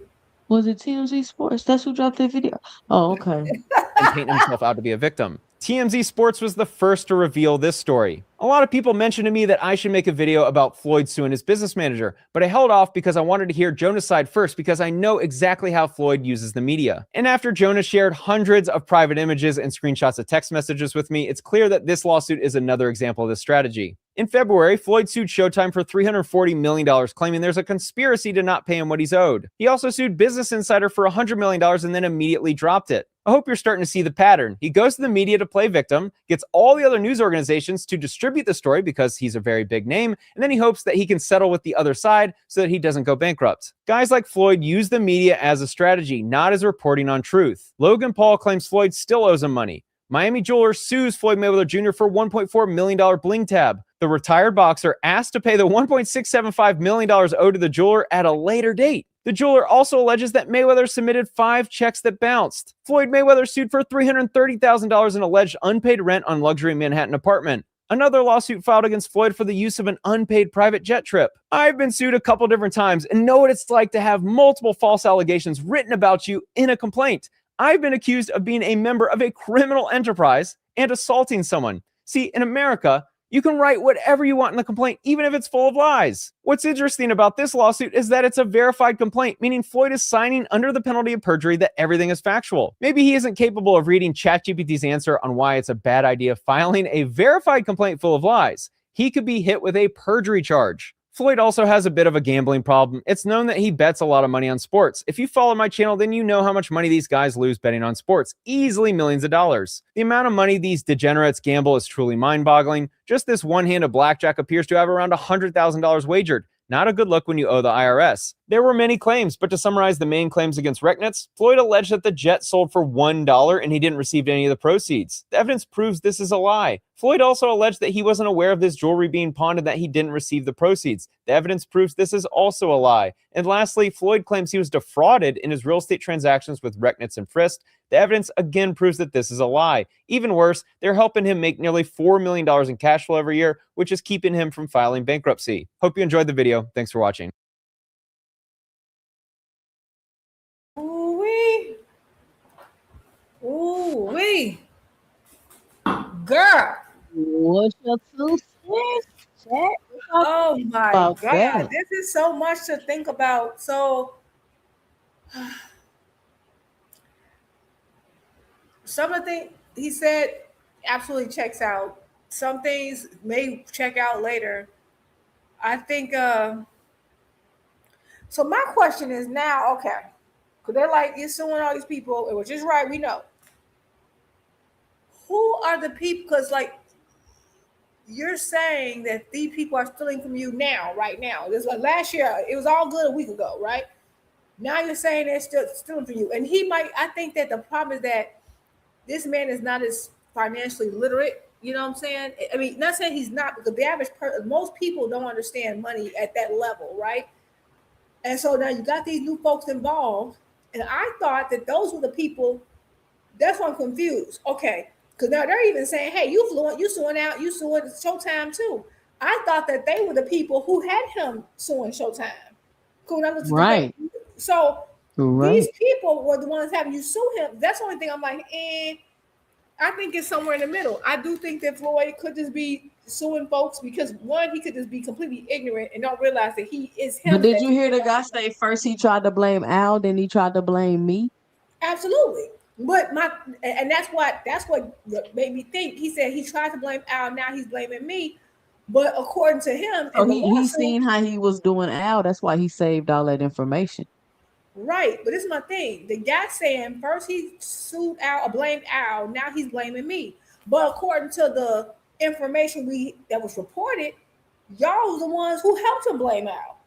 Was it TMZ Sports? That's who dropped that video. Oh, okay. And paint himself out to be a victim. TMZ Sports was the first to reveal this story. A lot of people mentioned to me that I should make a video about Floyd suing his business manager, but I held off because I wanted to hear Jonah's side first because I know exactly how Floyd uses the media. And after Jonah shared hundreds of private images and screenshots of text messages with me, it's clear that this lawsuit is another example of this strategy. In February, Floyd sued Showtime for $340 million, claiming there's a conspiracy to not pay him what he's owed. He also sued Business Insider for $100 million and then immediately dropped it. I hope you're starting to see the pattern. He goes to the media to play victim, gets all the other news organizations to distribute the story because he's a very big name, and then he hopes that he can settle with the other side so that he doesn't go bankrupt. Guys like Floyd use the media as a strategy, not as reporting on truth. Logan Paul claims Floyd still owes him money. Miami Jeweler sues Floyd Mayweather Jr. for $1.4 million bling tab. The retired boxer asked to pay the $1.675 million owed to the jeweler at a later date. The jeweler also alleges that Mayweather submitted 5 checks that bounced. Floyd Mayweather sued for $330,000 in alleged unpaid rent on luxury Manhattan apartment. Another lawsuit filed against Floyd for the use of an unpaid private jet trip. I've been sued a couple different times and know what it's like to have multiple false allegations written about you in a complaint. I've been accused of being a member of a criminal enterprise and assaulting someone. See, in America, you can write whatever you want in the complaint, even if it's full of lies. What's interesting about this lawsuit is that it's a verified complaint, meaning Floyd is signing under the penalty of perjury that everything is factual. Maybe he isn't capable of reading ChatGPT's answer on why it's a bad idea filing a verified complaint full of lies. He could be hit with a perjury charge. Floyd also has a bit of a gambling problem. It's known that he bets a lot of money on sports. If you follow my channel, then you know how much money these guys lose betting on sports. Easily millions of dollars. The amount of money these degenerates gamble is truly mind-boggling. Just this one hand of blackjack appears to have around $100,000 wagered. Not a good look when you owe the IRS. There were many claims, but to summarize the main claims against Rechnitz, Floyd alleged that the jet sold for $1 and he didn't receive any of the proceeds. The evidence proves this is a lie. Floyd also alleged that he wasn't aware of this jewelry being pawned and that he didn't receive the proceeds. The evidence proves this is also a lie. And lastly, Floyd claims he was defrauded in his real estate transactions with Rechnitz and Frist. The evidence again proves that this is a lie. Even worse, they're helping him make nearly $4 million in cash flow every year, which is keeping him from filing bankruptcy. Hope you enjoyed the video. Thanks for watching. Ooh, wee. Girl. What's your 2 cents? Chat? Oh my About God. that? This is so much to think about. So some of the things he said absolutely checks out. Some things may check out later. I think so my question is now, okay, because they're like, you're suing all these people, which is right, we know. Who are the people? Because like you're saying that these people are stealing from you now, right now. This like last year, it was all good a week ago, right? Now you're saying they're still stealing from you. And he might, I think that the problem is that this man is not as financially literate. You know what I'm saying? I mean, not saying he's not, because the average person, most people don't understand money at that level, right? And so now you got these new folks involved. And I thought that those were the people. That's why I'm confused. Okay, because now they're even saying, "Hey, you fluent, you suing out, you suing Showtime too." I thought that they were the people who had him suing Showtime. Cool. When I looked at the Right. thing, so these Right. people were the ones having you sue him. That's the only thing I'm like, I think it's somewhere in the middle. I do think that Floyd could just be suing folks because one, he could just be completely ignorant and don't realize that he is But him. did you hear the guy say first he tried to blame Al, then he tried to blame me? Absolutely. But that's what made me think. He said he tried to blame Al, now he's blaming me. But according to him So in the he lawsuit, seen how he was doing Al. That's why he saved all that information. right? But this is my thing. The guy saying first he sued Al or blamed Al, now he's blaming me. But according to the information that was reported, y'all was the ones who helped him blame Al.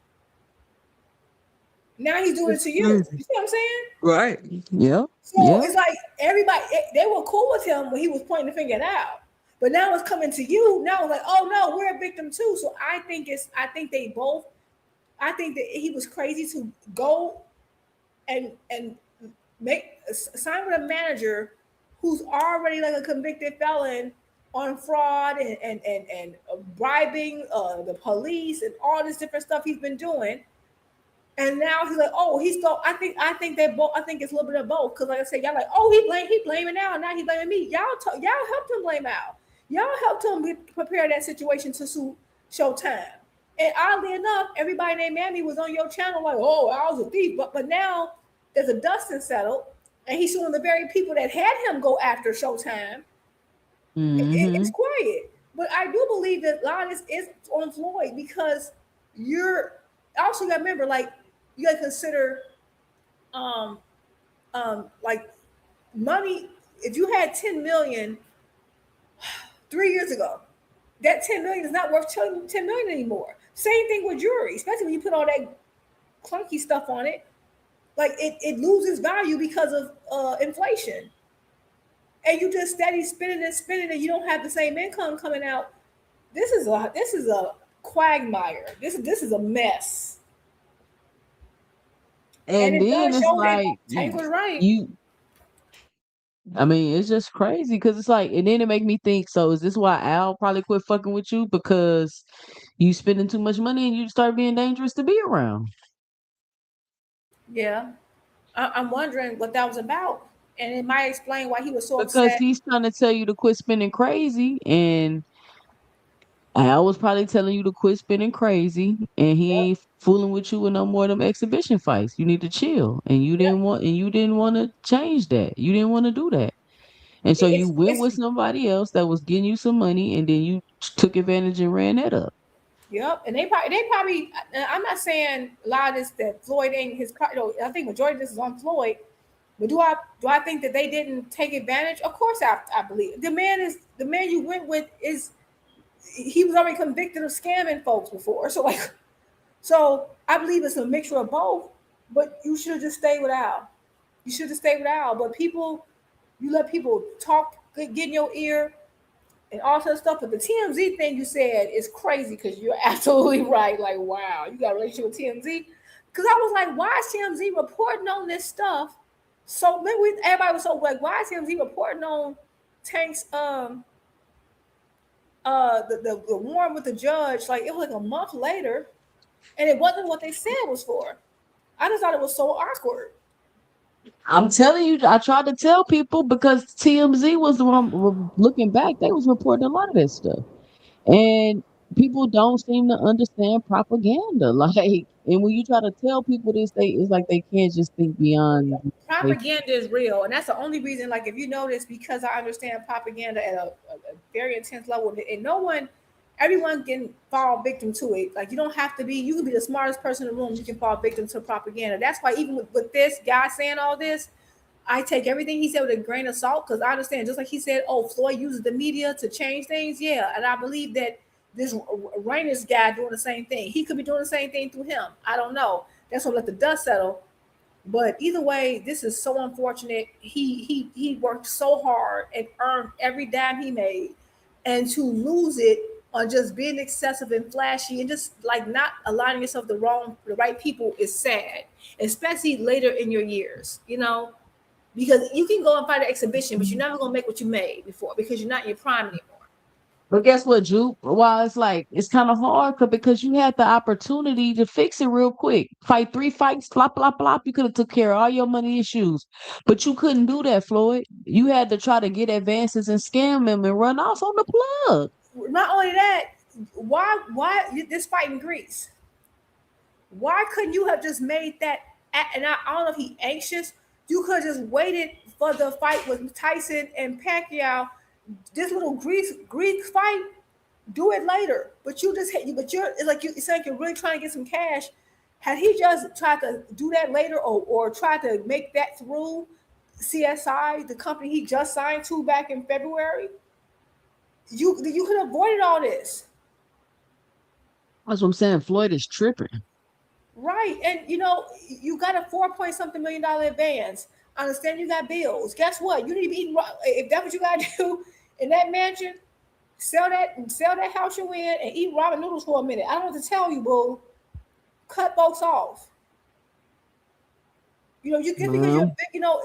Now he's doing it to you. You see what I'm saying? Right. Yep. So it's like everybody, they were cool with him when he was pointing the finger out. But now it's coming to you. Now it's like, oh no, we're a victim too. So I think that he was crazy to go and make sign with a manager who's already like a convicted felon on fraud and bribing the police and all this different stuff he's been doing. And now he's like, oh, he's so. I think they both. I think it's a little bit of both. Because like I said, y'all like, oh, he blaming Al. Now he blaming me. Y'all helped him blame Al. Y'all helped him prepare that situation to sue Showtime. And oddly enough, everybody named Mammy was on your channel like, oh, Al's a thief. But now there's a dust and settled, and he's suing the very people that had him go after Showtime. It's quiet. But I do believe that a lot of this is on Floyd because you're also got to remember, like, you got to consider like money. If you had 10 million 3 years ago, that 10 million is not worth 10 million anymore. Same thing with jewelry, especially when you put all that clunky stuff on it. Like it loses value because of inflation. And you just steady spending and you don't have the same income coming out. This is a quagmire. This is a mess. And it then does it's show that like Tank was right. I mean, it's just crazy because it's like, and then it make me think, so is this why Al probably quit fucking with you? Because you spending too much money and you start being dangerous to be around. Yeah. I'm wondering what that was about. And it might explain why he was so Because upset. he's trying to tell you to quit spending crazy, and Al was probably telling you to quit spending crazy, and he ain't fooling with you with no more of them exhibition fights. You need to chill, and you Yep. didn't want to change that. You didn't want to do that, and so you went It's with somebody else that was getting you some money, and then you took advantage and ran that up. Yep. And they probably I'm not saying a lot of this that Floyd ain't his I think majority of this is on Floyd. But do I think that they didn't take advantage? Of course I believe. The man you went with he was already convicted of scamming folks before. So I believe it's a mixture of both, but you should have just stayed with Al. You should have stayed with Al. But you let people talk, get in your ear, and all that stuff. But the TMZ thing you said is crazy because you're absolutely right. Like, wow, you got a relationship with TMZ? Because I was like, why is TMZ reporting on this stuff? So everybody was so like, why is TMZ reporting on Tank's the warrant with the judge? Like it was like a month later, and it wasn't what they said it was for. I just thought it was so awkward. I'm telling you, I tried to tell people because TMZ was the one looking back. They was reporting a lot of that stuff, and people don't seem to understand propaganda. Like, and when you try to tell people this, it's like they can't just think beyond. Propaganda is real, and that's the only reason. Like, if you notice, because I understand propaganda at a very intense level, and everyone can fall victim to it. Like, you don't have to be. You can be the smartest person in the room. You can fall victim to propaganda. That's why even with this guy saying all this, I take everything he said with a grain of salt because I understand. Just like he said, "Oh, Floyd uses the media to change things." Yeah, and I believe that this Rainers guy doing the same thing. He could be doing the same thing through him. I don't know. That's what let the dust settle. But either way, this is so unfortunate. He worked so hard and earned every dime he made, and to lose it on just being excessive and flashy and just like not aligning yourself the right people is sad, especially later in your years. Because you can go and fight an exhibition, but you're never gonna make what you made before because you're not in your prime anymore. But guess what, Juke? Well, it's kind of hard because you had the opportunity to fix it real quick. Fight 3 fights, flop, flop, flop. You could have took care of all your money issues, but you couldn't do that, Floyd. You had to try to get advances and scam them and run off on the plug. Not only that, why this fight in Greece? Why couldn't you have just made that? And I don't know if he's anxious. You could have just waited for the fight with Tyson and Pacquiao. This little Greek fight, do it later. But it's like you're really trying to get some cash. Had he just tried to do that later or tried to make that through CSI, the company he just signed to back in February, you could have avoided all this. That's what I'm saying. Floyd is tripping. Right. And you got a $4-point-something million advance. I understand you got bills. Guess what? You need to be eating. If that's what you gotta do in that mansion, sell that house you're in and eat ramen noodles for a minute. I don't know what to tell you, boo. Cut folks off. You just because you're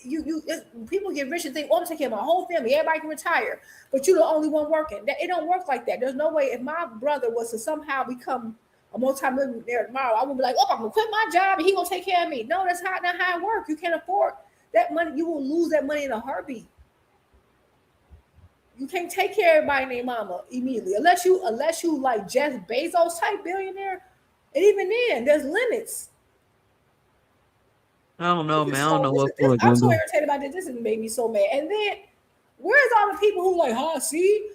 you people get rich and think, oh, I'm taking care of my whole family. Everybody can retire, but you're the only one working. It don't work like that. There's no way. If my brother was to somehow become a multi-millionaire tomorrow, I would be like, oh, I'm gonna quit my job and he gonna take care of me. No, that's not how it works. You can't afford that money. You will lose that money in a heartbeat. You can't take care of everybody named mama immediately, unless you like Jeff Bezos type billionaire. And even then, there's limits. I don't know, man. I don't know what I'm so irritated about this. This has made me so mad. And then, where's all the people who like, see,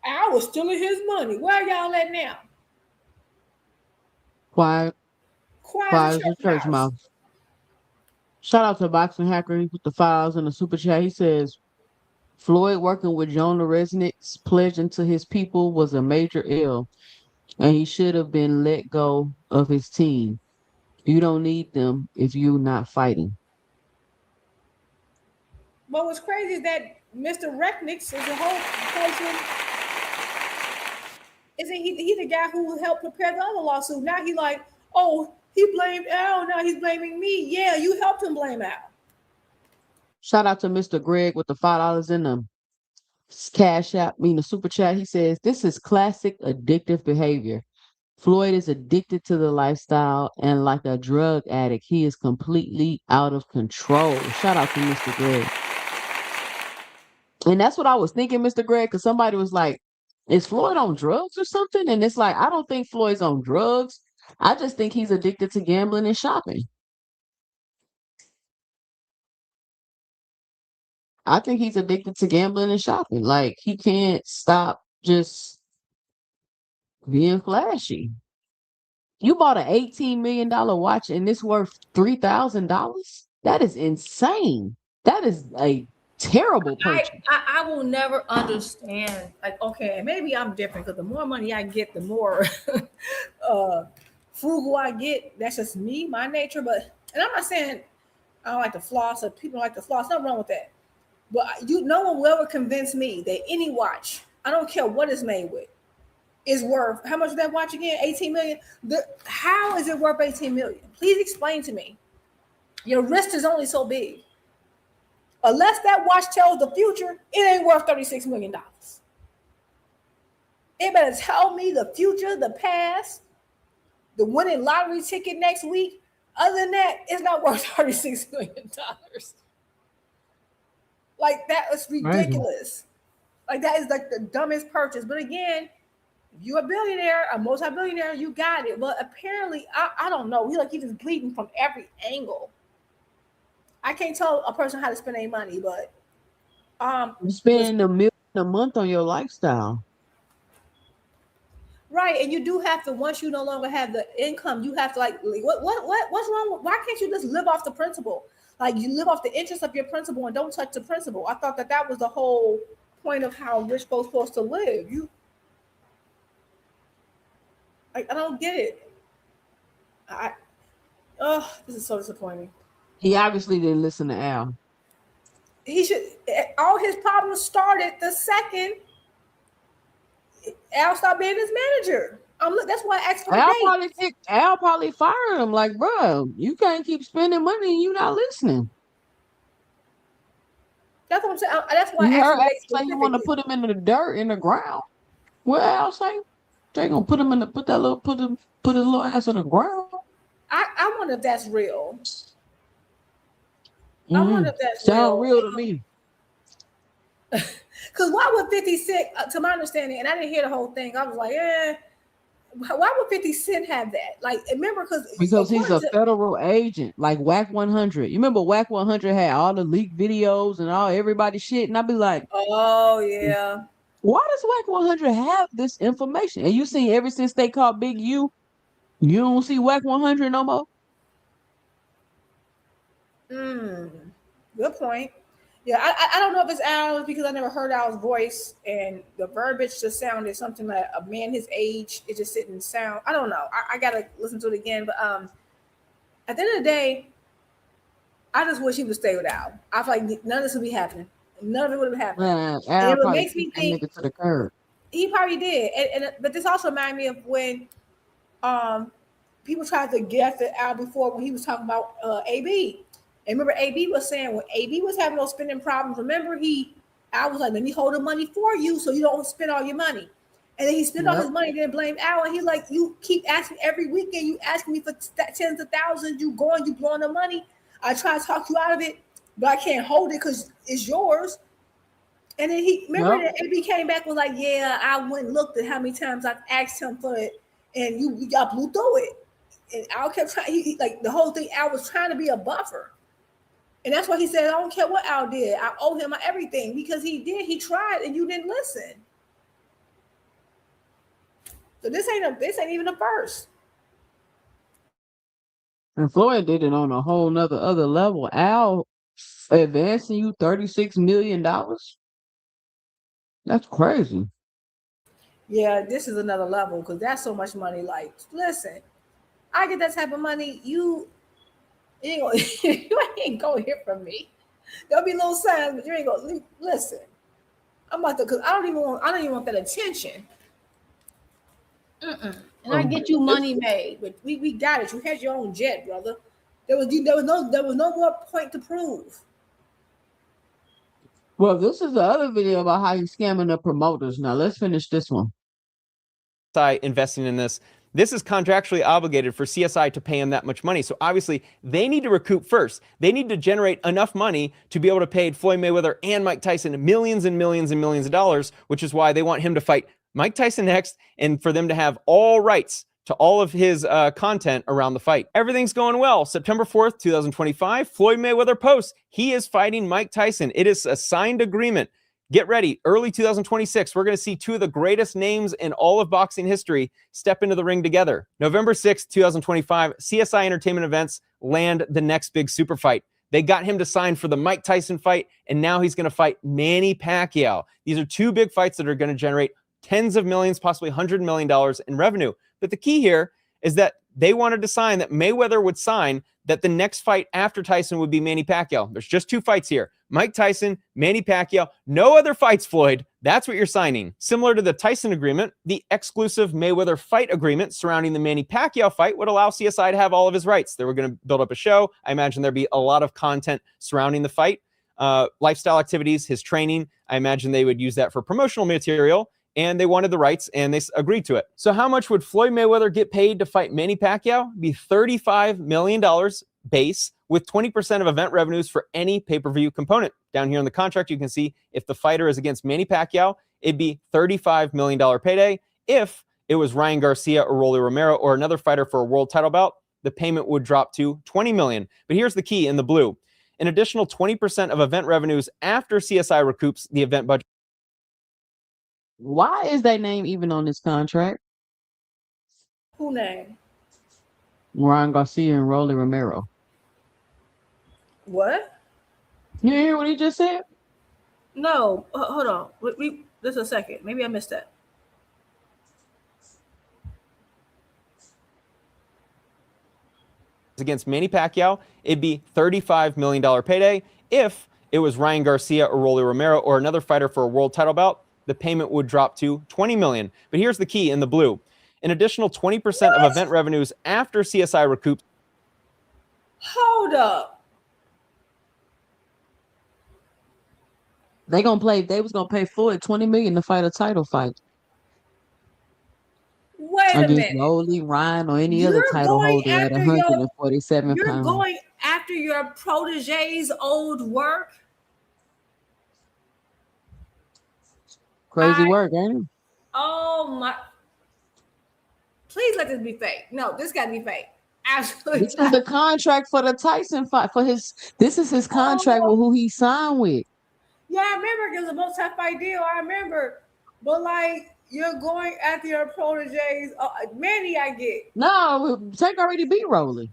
I was stealing his money. Where y'all at now? Quiet as a church mouse. Shout out to Boxing Hacker. He put the files in the super chat. He says, Floyd working with Jonah Resnick's pledging to his people was a major ill, and he should have been let go of his team. You don't need them if you're not fighting. But what's crazy is that Mr. Resnick is a whole person. Isn't he the guy who helped prepare the other lawsuit? Now he like, oh, he blamed Al. Now he's blaming me. Yeah, you helped him blame Al. Shout out to Mr. Greg with the $5 in the cash app, the super chat. He says, this is classic addictive behavior. Floyd is addicted to the lifestyle, and like a drug addict, he is completely out of control. Shout out to Mr. Greg. And that's what I was thinking, Mr. Greg, because somebody was like, is Floyd on drugs or something? And it's like, I don't think Floyd's on drugs. I just think he's addicted to gambling and shopping. I think he's addicted to gambling and shopping. Like, he can't stop just being flashy. You bought an $18 million watch and it's worth $3,000? That is insane. That is a terrible purchase. I will never understand. Like, okay, maybe I'm different because the more money I get, the more frugal I get. That's just me, my nature. But, and I'm not saying I don't like to floss or people like to floss. Nothing wrong with that. But no one will ever convince me that any watch, I don't care what it's made with, is worth, how much is that watch again? 18 million. How is it worth 18 million? Please explain to me. Your wrist is only so big. Unless that watch tells the future, it ain't worth $36 million. It better tell me the future, the past, the winning lottery ticket next week. Other than that, it's not worth $36 million. Like, that is ridiculous. Like, that is like the dumbest purchase. But again, if you're a billionaire, a multi-billionaire, you got it. But apparently, I don't know. He's just bleeding from every angle. I can't tell a person how to spend their money, but you're spending $1 million a month on your lifestyle. Right, and you do have to, once you no longer have the income, you have to what's wrong with, why can't you just live off the principal? Like, you live off the interest of your principal and don't touch the principal. I thought that was the whole point of how rich folks supposed to live. I don't get it. This is so disappointing. He obviously didn't listen to Al. He should. All his problems started the second Al stopped being his manager. That's why I asked for Al probably fired him. Like, bro, you can't keep spending money and you're not listening. That's what I'm saying. That's why I asked you want to put him in the dirt, in the ground. What Al say? They gonna put him put his little ass in the ground. I wonder if that's real. I wonder if that's sound real to me. Because why would 50 Cent, to my understanding, and I didn't hear the whole thing, I was like, why would 50 Cent have that? Like, remember, because he's a federal agent, like Whack 100. You remember Whack 100 had all the leaked videos and all everybody's shit, and I'd be like, oh yeah, why does Whack 100 have this information? And you see, ever since they caught Big U, you don't see Whack 100 no more. Good point. Yeah, I don't know if it's Al, because I never heard Al's voice, and the verbiage just sounded something like a man his age. It just didn't sound. I don't know. I gotta listen to it again. But at the end of the day, I just wish he would stay with Al. I feel like none of this would be happening. None of it would have happened. And it makes me think to the curb. He probably did. But this also reminded me of when people tried to get after Al before, when he was talking about AB. And remember, AB was saying when AB was having those spending problems, remember Al was like, let me hold the money for you so you don't spend all your money. And then he spent all his money, then blame Al. And he's like, you keep asking every weekend, you asking me for tens of thousands, you blowing the money. I try to talk you out of it, but I can't hold it because it's yours. And then that AB came back, was like, yeah, I went and looked at how many times I've asked him for it, and you got blew through it. And Al kept trying, like the whole thing, Al was trying to be a buffer. And that's why he said, I don't care what Al did. I owe him everything, because he tried and you didn't listen. So this ain't even a first. And Floyd did it on a whole other level. Al advancing you $36 million. That's crazy. Yeah, this is another level, because that's so much money. Like, listen, I get that type of money. You ain't gonna hear from me. There'll be little signs, but you ain't gonna listen. I'm about to, because I don't even want that attention. And I get you money made, but we got it. You had your own jet, brother. There was no more point to prove. Well, this is the other video about how he's scamming the promoters. Now let's finish this one. Investing in this. This is contractually obligated for CSI to pay him that much money. So obviously they need to recoup first. They need to generate enough money to be able to pay Floyd Mayweather and Mike Tyson millions and millions and millions of dollars, which is why they want him to fight Mike Tyson next, and for them to have all rights to all of his content around the fight. Everything's going well. September 4th, 2025, Floyd Mayweather posts he is fighting Mike Tyson. It is a signed agreement. Get ready. Early 2026, we're going to see two of the greatest names in all of boxing history step into the ring together. November 6th, 2025, CSI Entertainment Events land the next big super fight. They got him to sign for the Mike Tyson fight, and now he's going to fight Manny Pacquiao. These are two big fights that are going to generate tens of millions, possibly $100 million in revenue. But the key here is that they wanted to sign, that Mayweather would sign, that the next fight after Tyson would be Manny Pacquiao. There's just two fights here. Mike Tyson, Manny Pacquiao, no other fights, Floyd. That's what you're signing. Similar to the Tyson agreement, the exclusive Mayweather fight agreement surrounding the Manny Pacquiao fight would allow CSI to have all of his rights. They were going to build up a show. I imagine there'd be a lot of content surrounding the fight, lifestyle activities, his training. I imagine they would use that for promotional material. and they wanted the rights, and they agreed to it. So how much would Floyd Mayweather get paid to fight Manny Pacquiao? It'd be $35 million base, with 20% of event revenues for any pay-per-view component. Down here in the contract, you can see if the fighter is against Manny Pacquiao, it'd be $35 million payday. If it was Ryan Garcia or Rolly Romero or another fighter for a world title bout, the payment would drop to $20 million. But here's the key in the blue. An additional 20% of event revenues after CSI recoups the event budget. Why is their name even on this contract? Who name? Ryan Garcia and Rolly Romero. What? You hear what he just said? No, hold on. Just a second. Maybe I missed that. Against Manny Pacquiao, it'd be $35 million payday. If it was Ryan Garcia or Rolly Romero or another fighter for a world title bout, the payment would drop to $20 million. But here's the key in the blue. An additional 20% of event revenues after CSI recoups. Hold up. They was gonna pay Floyd $20 million to fight a title fight. Wait a minute. Rolly, Ryan, or any other title holder at 147 You're pounds. going after your protege's old work? Crazy work, ain't it? Oh my. Please let this be fake. No, this gotta be fake. Absolutely. This is the contract for the Tyson fight. This is his contract with who he signed with. Yeah, I remember it was a multi-fight deal. I remember. But like, you're going after your proteges. Manny, I get. No, Tank already beat Rolly.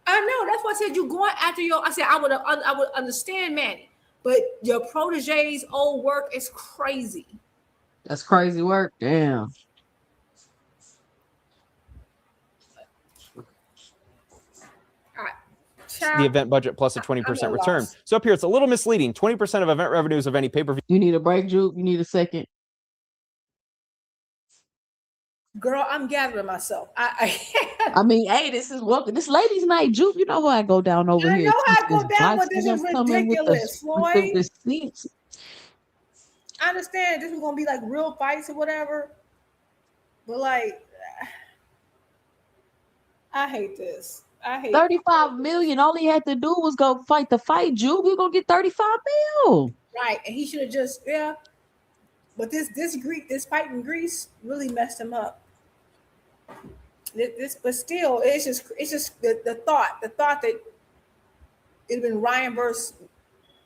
I know. That's why I said you're going after your. I said I would understand Manny, but your protege's old work is crazy. That's crazy work. Damn. The event budget plus a 20% return. So up here, it's a little misleading. 20% of event revenues of any pay-per-view. You need a break, Juke? You need a second? Girl, I'm gathering myself. I mean, hey, this ladies' night, Juke. You know how I go down over here. I know how I go down, but this is ridiculous, Floyd. I understand this is gonna be like real fights or whatever, but like, I hate this. I hate 35 million. All he had to do was go fight the fight, Juke. We're gonna get 35 mil. Right, and he should have just But this fight in Greece really messed him up. But still, it's just the thought that it'd been Ryan versus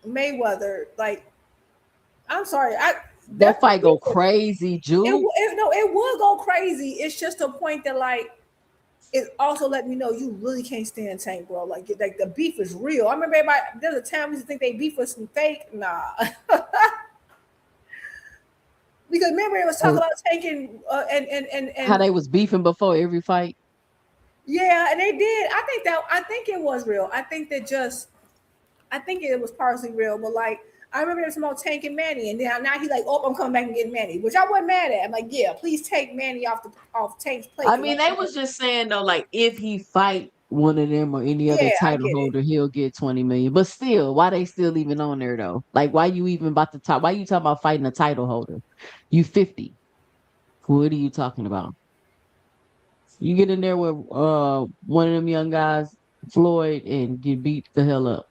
Mayweather. Like, I'm sorry, that fight go crazy, Juke. It would go crazy. It's just a point that like. It also let me know you really can't stand Tank, bro. Like the beef is real. I remember everybody. There's a time we used to think they beef was some fake. Nah, because remember it was talking about Tank and how they was beefing before every fight. Yeah, and they did. I think it was real. I think it was partially real, but like. I remember there was about Tank and Manny, and now he's like, "Oh, I'm coming back and getting Manny," which I wasn't mad at. I'm like, "Yeah, please take Manny off Tank's plate." I mean, they was just saying though, like if he fight one of them or any other title holder, he'll get 20 million. But still, why they still even on there though? Like, why you even about to talk? Why you talking about fighting a title holder? You 50. What are you talking about? You get in there with one of them young guys, Floyd, and get beat the hell up.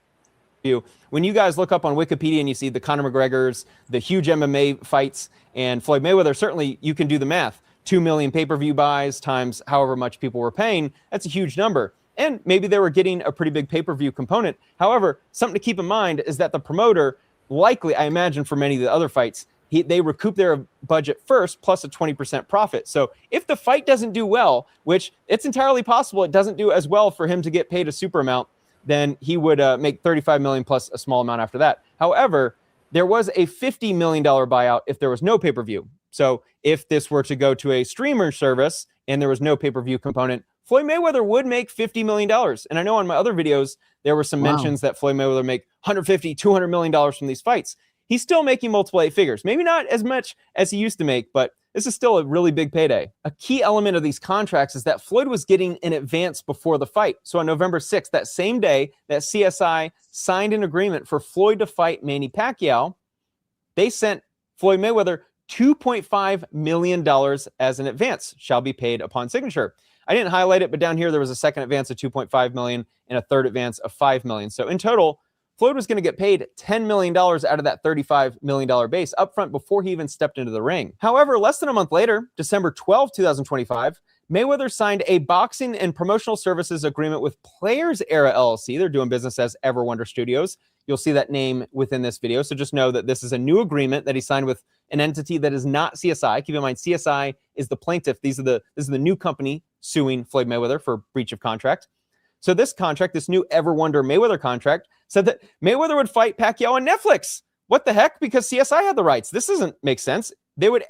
When you guys look up on Wikipedia and you see the Conor McGregor's, the huge MMA fights, and Floyd Mayweather, certainly you can do the math. 2 million pay-per-view buys times however much people were paying, that's a huge number. And maybe they were getting a pretty big pay-per-view component. However, something to keep in mind is that the promoter, likely, I imagine for many of the other fights, they recoup their budget first plus a 20% profit. So if the fight doesn't do well, which it's entirely possible it doesn't do as well for him to get paid a super amount, then he would make $35 million plus a small amount after that. However, there was a $50 million buyout if there was no pay-per-view. So if this were to go to a streamer service and there was no pay-per-view component, Floyd Mayweather would make $50 million. And I know on my other videos, there were some mentions that Floyd Mayweather make $150, $200 million from these fights. He's still making multiple 8 figures. Maybe not as much as he used to make, but this is still a really big payday. A key element of these contracts is that Floyd was getting an advance before the fight. So on November 6th, that same day that CSI signed an agreement for Floyd to fight Manny Pacquiao, they sent Floyd Mayweather $2.5 million as an advance shall be paid upon signature. I didn't highlight it, but down here there was a second advance of $2.5 million and a third advance of $5 million. So in total, Floyd was going to get paid $10 million out of that $35 million base upfront before he even stepped into the ring. However, less than a month later, December 12, 2025, Mayweather signed a boxing and promotional services agreement with Players Era LLC. They're doing business as Ever Wonder Studios. You'll see that name within this video. So just know that this is a new agreement that he signed with an entity that is not CSI. Keep in mind, CSI is the plaintiff. This is the new company suing Floyd Mayweather for breach of contract. So this contract, this new Ever Wonder Mayweather contract, said that Mayweather would fight Pacquiao on Netflix. What the heck? Because CSI had the rights. This doesn't make sense. They would.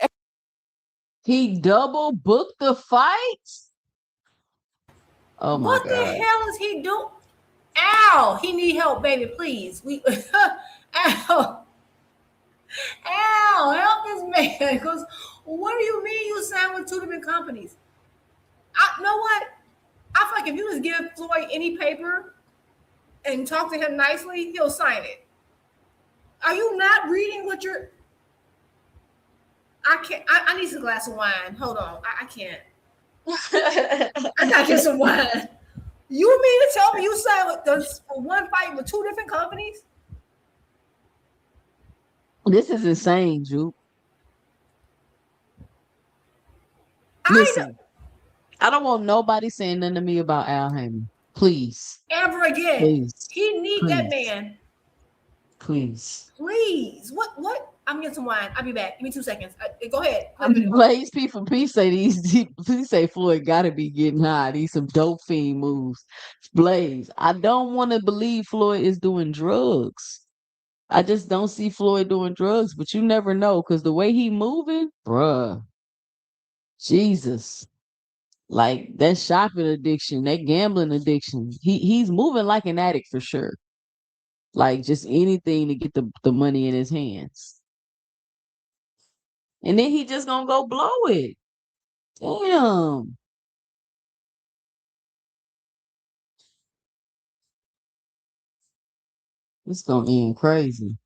He double booked the fights? Oh my What God. the hell is he doing? Ow! He need help, baby, please. Ow! Ow! Help this man. Because what do you mean you signed with two different companies? You know what? I feel like if you just give Floyd any paper and talk to him nicely, he'll sign it. Are you not reading what you're... I can't. I need some glass of wine. Hold on. I can't. I gotta get some wine. You mean to tell me you signed with one fight with two different companies? This is insane, Juke. Listen, I don't want nobody saying nothing to me about Al Heyman. Please. Ever again. Please. He need that man. Please. Please. What? I'm getting some wine. I'll be back. Give me 2 seconds. Go ahead. Blaze P for P say please say Floyd gotta be getting high. These some dope fiend moves. Blaze, I don't want to believe Floyd is doing drugs. I just don't see Floyd doing drugs, but you never know because the way he moving, bruh. Jesus. Like that shopping addiction, that gambling addiction. He's moving like an addict for sure. Like just anything to get the money in his hands. And then he just gonna go blow it. Damn. It's gonna end crazy.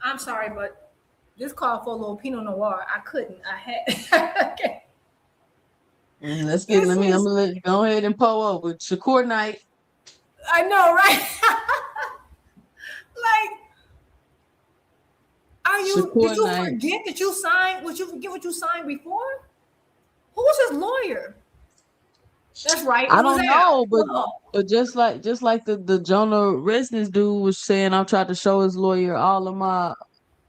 I'm sorry, but this called for a little Pinot Noir. I couldn't. I had. Okay. Let's get. I'm gonna let you go ahead and pull over. Shakur night. I know, right? Like, are you? Shakur did you night. forget that you signed? Would you forget what you signed before? Who was his lawyer? That's right. I don't know, but just like the Jonah Resnick dude was saying, I tried to show his lawyer all of my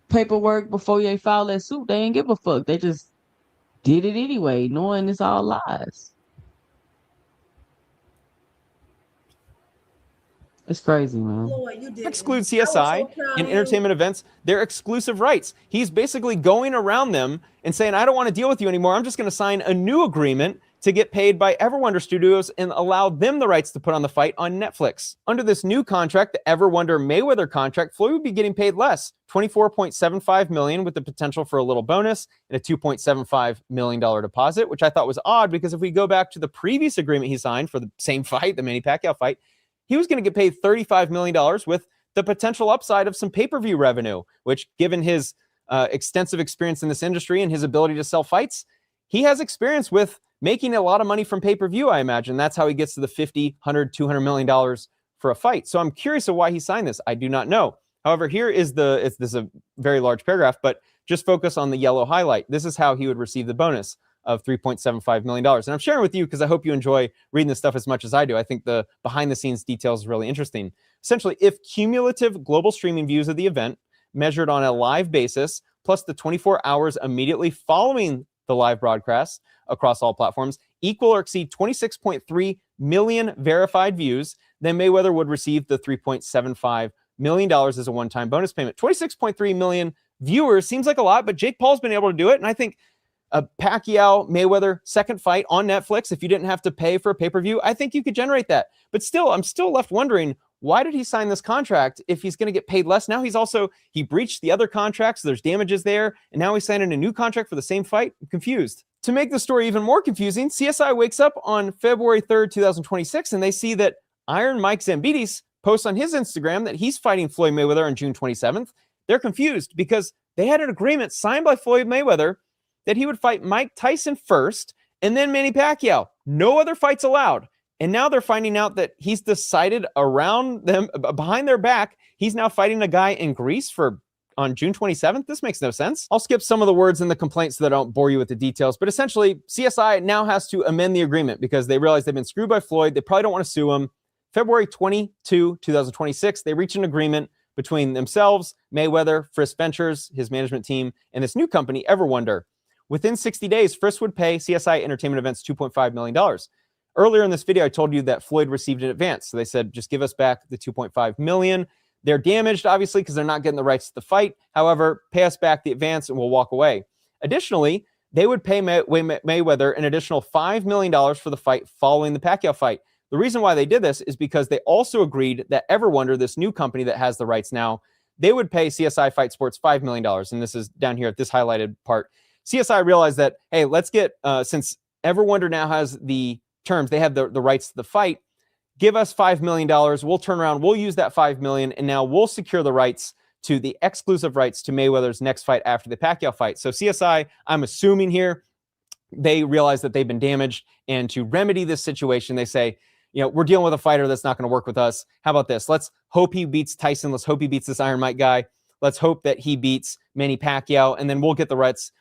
paperwork before they filed that suit. They ain't give a fuck. They just did it anyway, knowing it's all lies. It's crazy, man. Lord, you did. Exclude CSI in entertainment events, their exclusive rights. He's basically going around them and saying, I don't want to deal with you anymore. I'm just going to sign a new agreement to get paid by Ever Wonder Studios and allow them the rights to put on the fight on Netflix. Under this new contract, the Ever Wonder Mayweather contract, Floyd would be getting paid less, $24.75 million with the potential for a little bonus and a $2.75 million deposit, which I thought was odd because if we go back to the previous agreement he signed for the same fight, the Manny Pacquiao fight, he was going to get paid $35 million with the potential upside of some pay-per-view revenue, which given his extensive experience in this industry and his ability to sell fights, he has experience with making a lot of money from pay-per-view, I imagine. That's how he gets to the $50, $100, $200 million for a fight. So I'm curious of why he signed this. I do not know. However, here is this is a very large paragraph, but just focus on the yellow highlight. This is how he would receive the bonus of $3.75 million. And I'm sharing with you because I hope you enjoy reading this stuff as much as I do. I think the behind-the-scenes details is really interesting. Essentially, if cumulative global streaming views of the event measured on a live basis, plus the 24 hours immediately following the live broadcast across all platforms, equal or exceed 26.3 million verified views, then Mayweather would receive the $3.75 million as a one-time bonus payment. 26.3 million viewers seems like a lot, but Jake Paul's been able to do it, and I think a Pacquiao-Mayweather second fight on Netflix, if you didn't have to pay for a pay-per-view, I think you could generate that. But still, I'm still left wondering, why did he sign this contract if he's going to get paid less? Now he breached the other contracts, so there's damages there, and now he's signing a new contract for the same fight? I'm confused. To make the story even more confusing, CSI wakes up on February 3rd, 2026, and they see that Iron Mike Zambides posts on his Instagram that he's fighting Floyd Mayweather on June 27th. They're confused because they had an agreement signed by Floyd Mayweather that he would fight Mike Tyson first and then Manny Pacquiao. No other fights allowed. And now they're finding out that he's decided around them, behind their back, he's now fighting a guy in Greece on June 27th. This makes no sense. I'll skip some of the words in the complaint so that I don't bore you with the details. But essentially, CSI now has to amend the agreement because they realize they've been screwed by Floyd. They probably don't want to sue him. February 22, 2026, they reach an agreement between themselves, Mayweather, Frisk Ventures, his management team, and this new company, Everwonder. Within 60 days, Frisk would pay CSI Entertainment Events $2.5 million. Earlier in this video, I told you that Floyd received an advance. So they said, just give us back the $2.5 million. They're damaged, obviously, because they're not getting the rights to the fight. However, pay us back the advance and we'll walk away. Additionally, they would pay Mayweather an additional $5 million for the fight following the Pacquiao fight. The reason why they did this is because they also agreed that Everwonder, this new company that has the rights now, they would pay CSI Fight Sports $5 million. And this is down here at this highlighted part. CSI realized that, hey, let's get, since Everwonder now has the terms, they have the rights to the fight, give us $5 million. We'll turn around, we'll use that $5 million, and now we'll secure the rights to the exclusive rights to Mayweather's next fight after the Pacquiao fight. So CSI, I'm assuming here, they realize that they've been damaged, and to remedy this situation, they say, we're dealing with a fighter that's not going to work with us. How about this? Let's hope he beats Tyson. Let's hope he beats this Iron Mike guy. Let's hope that he beats Manny Pacquiao, and then we'll get the rights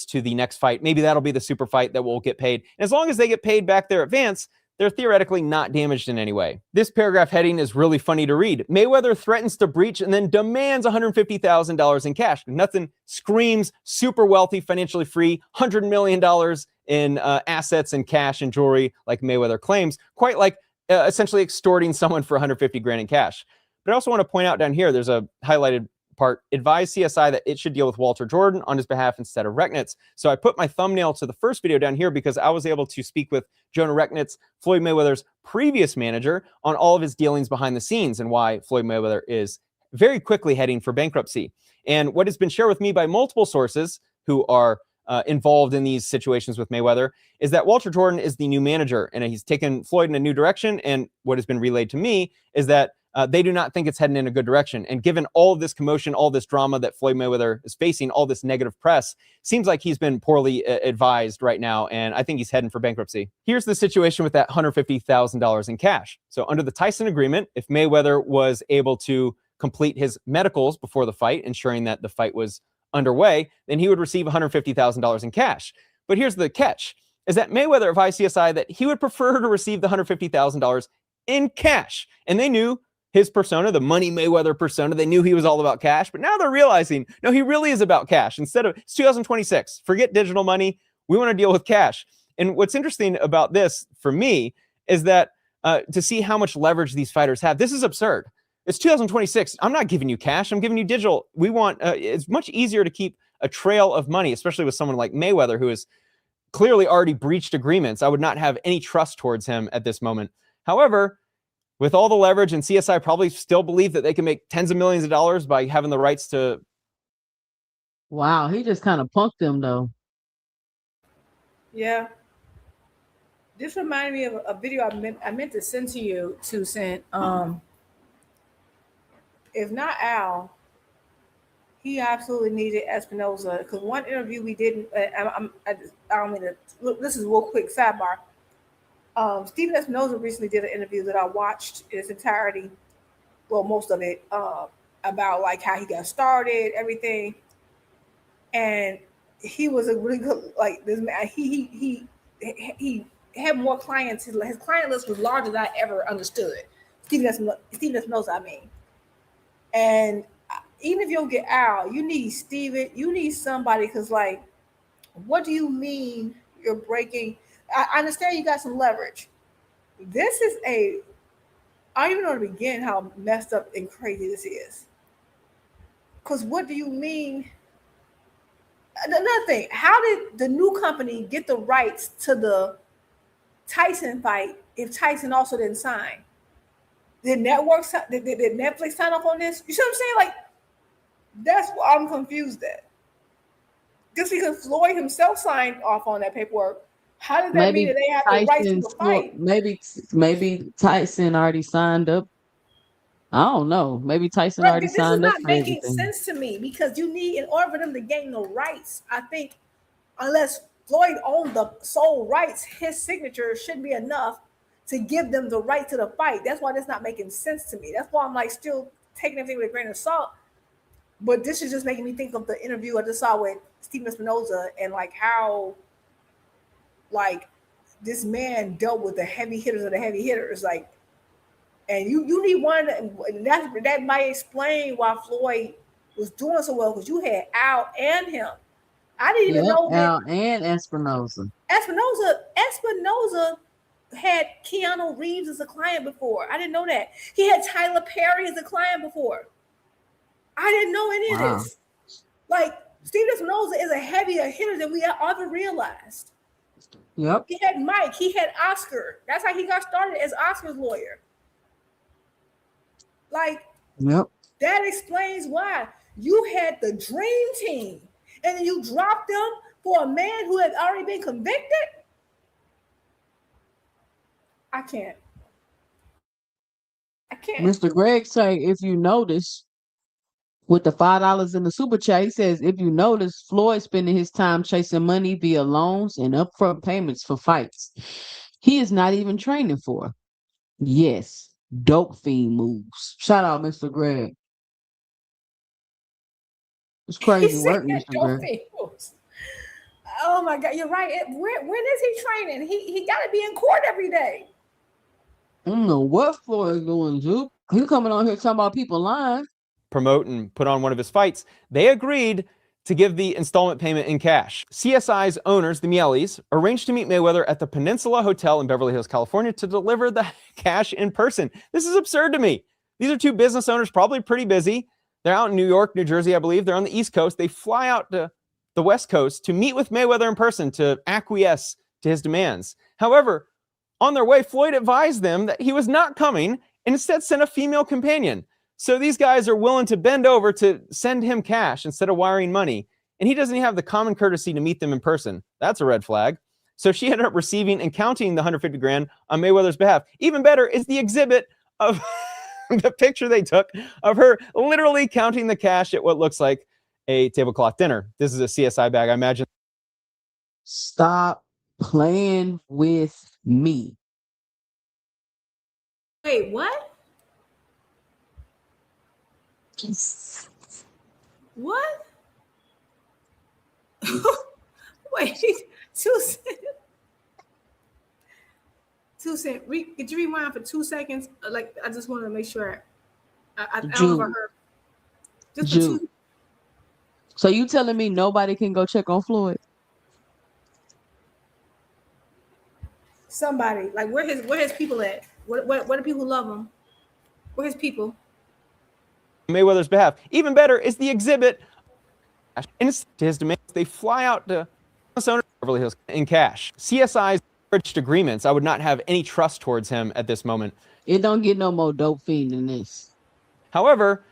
to the next fight. Maybe that'll be the super fight that will get paid. And as long as they get paid back their advance, they're theoretically not damaged in any way. This paragraph heading is really funny to read. Mayweather threatens to breach and then demands $150,000 in cash. Nothing screams super wealthy, financially free, $100 million in assets and cash and jewelry like Mayweather claims, quite like essentially extorting someone for $150,000 in cash. But I also want to point out down here, there's a highlighted part, advise CSI that it should deal with Walter Jordan on his behalf instead of Rechnitz. So I put my thumbnail to the first video down here because I was able to speak with Jonah Rechnitz, Floyd Mayweather's previous manager, on all of his dealings behind the scenes and why Floyd Mayweather is very quickly heading for bankruptcy. And what has been shared with me by multiple sources who are involved in these situations with Mayweather is that Walter Jordan is the new manager and he's taken Floyd in a new direction. And what has been relayed to me is that they do not think it's heading in a good direction. And given all of this commotion, all this drama that Floyd Mayweather is facing, all this negative press, seems like he's been poorly advised right now. And I think he's heading for bankruptcy. Here's the situation with that $150,000 in cash. So under the Tyson agreement, if Mayweather was able to complete his medicals before the fight, ensuring that the fight was underway, then he would receive $150,000 in cash. But here's the catch, is that Mayweather advised CSI that he would prefer to receive the $150,000 in cash. And they knew his persona, the Money Mayweather persona, they knew he was all about cash, but now they're realizing, no, he really is about cash. Instead of, it's 2026, forget digital money, we want to deal with cash. And what's interesting about this for me is that to see how much leverage these fighters have, this is absurd. It's 2026. I'm not giving you cash. I'm giving you digital. We want, it's much easier to keep a trail of money, especially with someone like Mayweather, who has clearly already breached agreements. I would not have any trust towards him at this moment. However, with all the leverage, and CSI probably still believe that they can make tens of millions of dollars by having the rights to. Wow, he just kind of punked them though. Yeah. This reminded me of a video I meant to send to you, Susan. If not Al, he absolutely needed Espinoza, because one interview we didn't. I don't mean to. Look, this is a real quick sidebar. Stephen Espinoza recently did an interview that I watched in its entirety, well, most of it, about like how he got started, everything. And he was a really good, like this man. He had more clients. His client list was larger than I ever understood. Stephen Espinoza, I mean. And even if you don't get Al, you need Steven, you need somebody, because like, what do you mean you're breaking? I understand you got some leverage. This is I don't even know to begin how messed up and crazy this is. Because what do you mean? Another thing, how did the new company get the rights to the Tyson fight if Tyson also didn't sign? Did Netflix sign up on this? You see what I'm saying? Like, that's what I'm confused at. Just because Floyd himself signed off on that paperwork, how does that mean that they have the rights to the fight? Maybe Tyson already signed up I don't know. Maybe Tyson But already this is signed up not for making everything. sense to me because you need, in order for them to gain the rights, I think, unless Floyd owned the sole rights, his signature should be enough to give them the right to the fight. That's why that's not making sense to me. That's why I'm like still taking everything with a grain of salt. But this is just making me think of the interview I just saw with Stephen Espinoza and like how like this man dealt with the heavy hitters of the heavy hitters. Like, and you need one, and that might explain why Floyd was doing so well because you had Al and him. I didn't even know that Al and Espinoza. Espinoza had Keanu Reeves as a client before. I didn't know that. He had Tyler Perry as a client before. I didn't know any of this. Like, Steve Espinoza is a heavier hitter than we ever realized. Yep. He had Mike. He had Oscar. That's how he got started, as Oscar's lawyer. Like, yep. That explains why you had the dream team and then you dropped them for a man who had already been convicted. I can't. Mr. Greg say, if you notice, with the $5 in the super chat, he says, if you notice, Floyd spending his time chasing money via loans and upfront payments for fights he is not even training for. Yes, dope fiend moves. Shout out, Mr. Greg. It's crazy work, Mr. Greg. Oh my God, you're right. When is he training? He got to be in court every day. I don't know what Floyd is doing, Zoop. He coming on here talking about people lying. Promote and put on one of his fights. They agreed to give the installment payment in cash. CSI's owners, the Mielis, arranged to meet Mayweather at the Peninsula Hotel in Beverly Hills, California, to deliver the cash in person. This is absurd to me. These are two business owners, probably pretty busy. They're out in New York, New Jersey, I believe. They're on the East Coast. They fly out to the West Coast to meet with Mayweather in person to acquiesce to his demands. However, on their way, Floyd advised them that he was not coming and instead sent a female companion. So these guys are willing to bend over to send him cash instead of wiring money. And he doesn't even have the common courtesy to meet them in person. That's a red flag. So she ended up receiving and counting the 150 grand on Mayweather's behalf. Even better is the exhibit of the picture they took of her literally counting the cash at what looks like a tablecloth dinner. This is a CSI bag, I imagine. Stop playing with me. Wait, what? What? Wait, 2 seconds. 2 seconds. Could you rewind for 2 seconds? Like, I just wanted to make sure I overheard. Just for 2. So you telling me nobody can go check on Floyd? Somebody, like, where his people at? Where the people who love him? Where his people? Mayweather's behalf. Even better is the exhibit. And to his demands, they fly out to Beverly Hills in cash. CSI's bridged agreements. I would not have any trust towards him at this moment. It don't get no more dope fiend than this. However,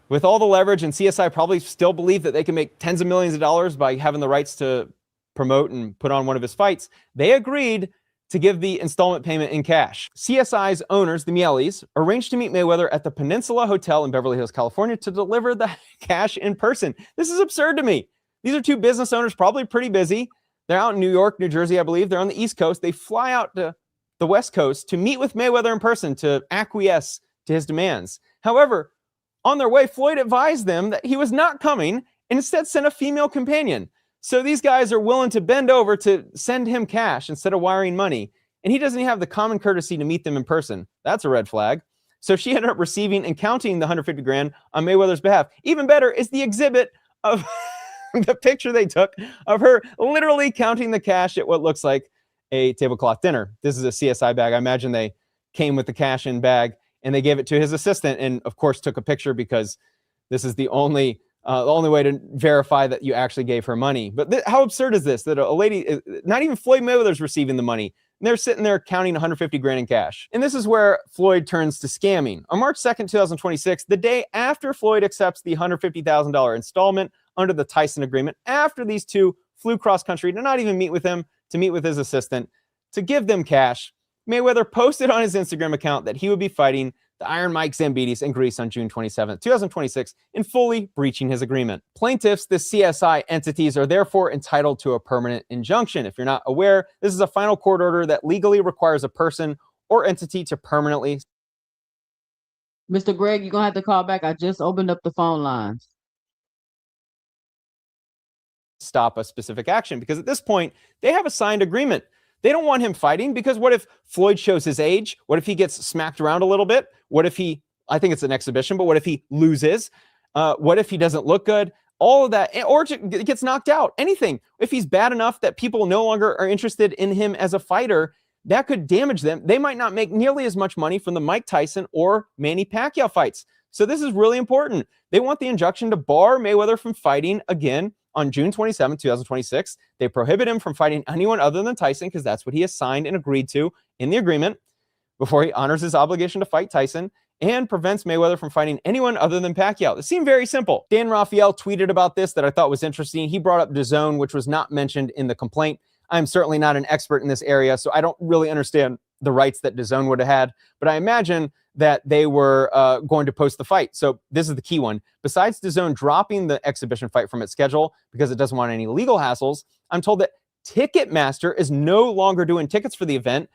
with all the leverage, and CSI probably still believe that they can make tens of millions of dollars by having the rights to promote and put on one of his fights, they agreed to give the installment payment in cash. CSI's owners, the Mielis, arranged to meet Mayweather at the Peninsula Hotel in Beverly Hills, California, to deliver the cash in person. This is absurd to me. These are two business owners, probably pretty busy. They're out in New York, New Jersey, I believe. They're on the East Coast. They fly out to the West Coast to meet with Mayweather in person to acquiesce to his demands. However, on their way, Floyd advised them that he was not coming and instead sent a female companion. So these guys are willing to bend over to send him cash instead of wiring money. And he doesn't even have the common courtesy to meet them in person. That's a red flag. So she ended up receiving and counting the 150 grand on Mayweather's behalf. Even better is the exhibit of the picture they took of her literally counting the cash at what looks like a tablecloth dinner. This is a CSI bag. I imagine they came with the cash in bag and they gave it to his assistant and, of course, took a picture because this is the only way to verify that you actually gave her money. But how absurd is this? That a lady, not even Floyd Mayweather's receiving the money. And they're sitting there counting 150 grand in cash. And this is where Floyd turns to scamming. On March 2nd, 2026, the day after Floyd accepts the $150,000 installment under the Tyson agreement, after these two flew cross-country to not even meet with him, to meet with his assistant, to give them cash, Mayweather posted on his Instagram account that he would be fighting the Iron Mike Zambides in Greece on June 27, 2026, in fully breaching his agreement. Plaintiffs, the CSI entities, are therefore entitled to a permanent injunction. If you're not aware, this is a final court order that legally requires a person or entity to permanently... Mr. Greg, you're going to have to call back. I just opened up the phone lines. stop a specific action, because at this point, they have a signed agreement. They don't want him fighting, because what if Floyd shows his age? What if he gets smacked around a little bit? What if he, I think it's an exhibition, but what if he loses? What if he doesn't look good? All of that, or gets knocked out, anything. If he's bad enough that people no longer are interested in him as a fighter, that could damage them. They might not make nearly as much money from the Mike Tyson or Manny Pacquiao fights. So this is really important. They want the injunction to bar Mayweather from fighting again on June 27, 2026. They prohibit him from fighting anyone other than Tyson, because that's what he has signed and agreed to in the agreement before he honors his obligation to fight Tyson, and prevents Mayweather from fighting anyone other than Pacquiao. It seemed very simple. Dan Raphael tweeted about this that I thought was interesting. He brought up DAZN, which was not mentioned in the complaint. I'm certainly not an expert in this area, so I don't really understand the rights that DAZN would have had, but I imagine that they were going to post the fight. So this is the key one. Besides DAZN dropping the exhibition fight from its schedule because it doesn't want any legal hassles, I'm told that Ticketmaster is no longer doing tickets for the event.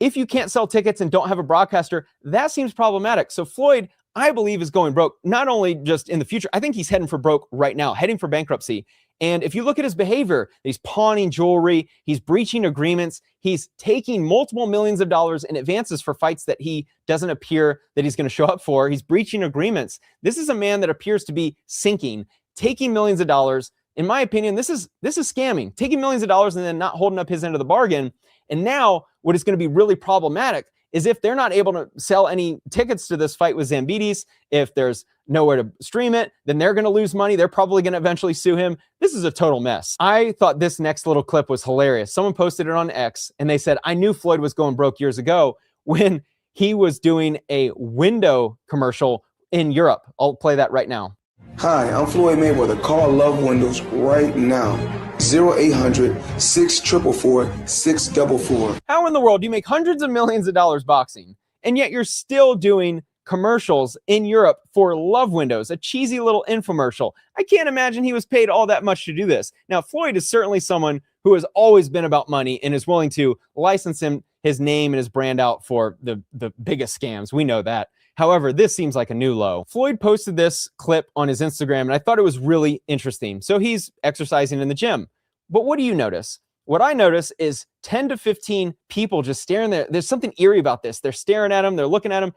If you can't sell tickets and don't have a broadcaster, that seems problematic. So Floyd, I believe, is going broke, not only just in the future. I think he's heading for broke right now, heading for bankruptcy. And if you look at his behavior, he's pawning jewelry, he's breaching agreements, he's taking multiple millions of dollars in advances for fights that he doesn't appear that he's going to show up for. He's breaching agreements. This is a man that appears to be sinking, taking millions of dollars. In my opinion, this is scamming, taking millions of dollars and then not holding up his end of the bargain. And now what is going to be really problematic is if they're not able to sell any tickets to this fight with Zambides, if there's nowhere to stream it, then they're going to lose money. They're probably going to eventually sue him. This is a total mess. I thought this next little clip was hilarious. Someone posted it on X, and they said, I knew Floyd was going broke years ago when he was doing a window commercial in Europe. I'll play that right now. Hi, I'm Floyd Mayweather. Call Love Windows right now. 0800-644-4644. How in the world do you make hundreds of millions of dollars boxing, and yet you're still doing commercials in Europe for Love Windows, a cheesy little infomercial? I can't imagine he was paid all that much to do this. Now, Floyd is certainly someone who has always been about money and is willing to license his name and his brand out for the biggest scams. We know that. However, this seems like a new low. Floyd posted this clip on his Instagram, and I thought it was really interesting. So he's exercising in the gym. But what do you notice? What I notice is 10 to 15 people just staring there. There's something eerie about this. They're staring at him. They're looking at him.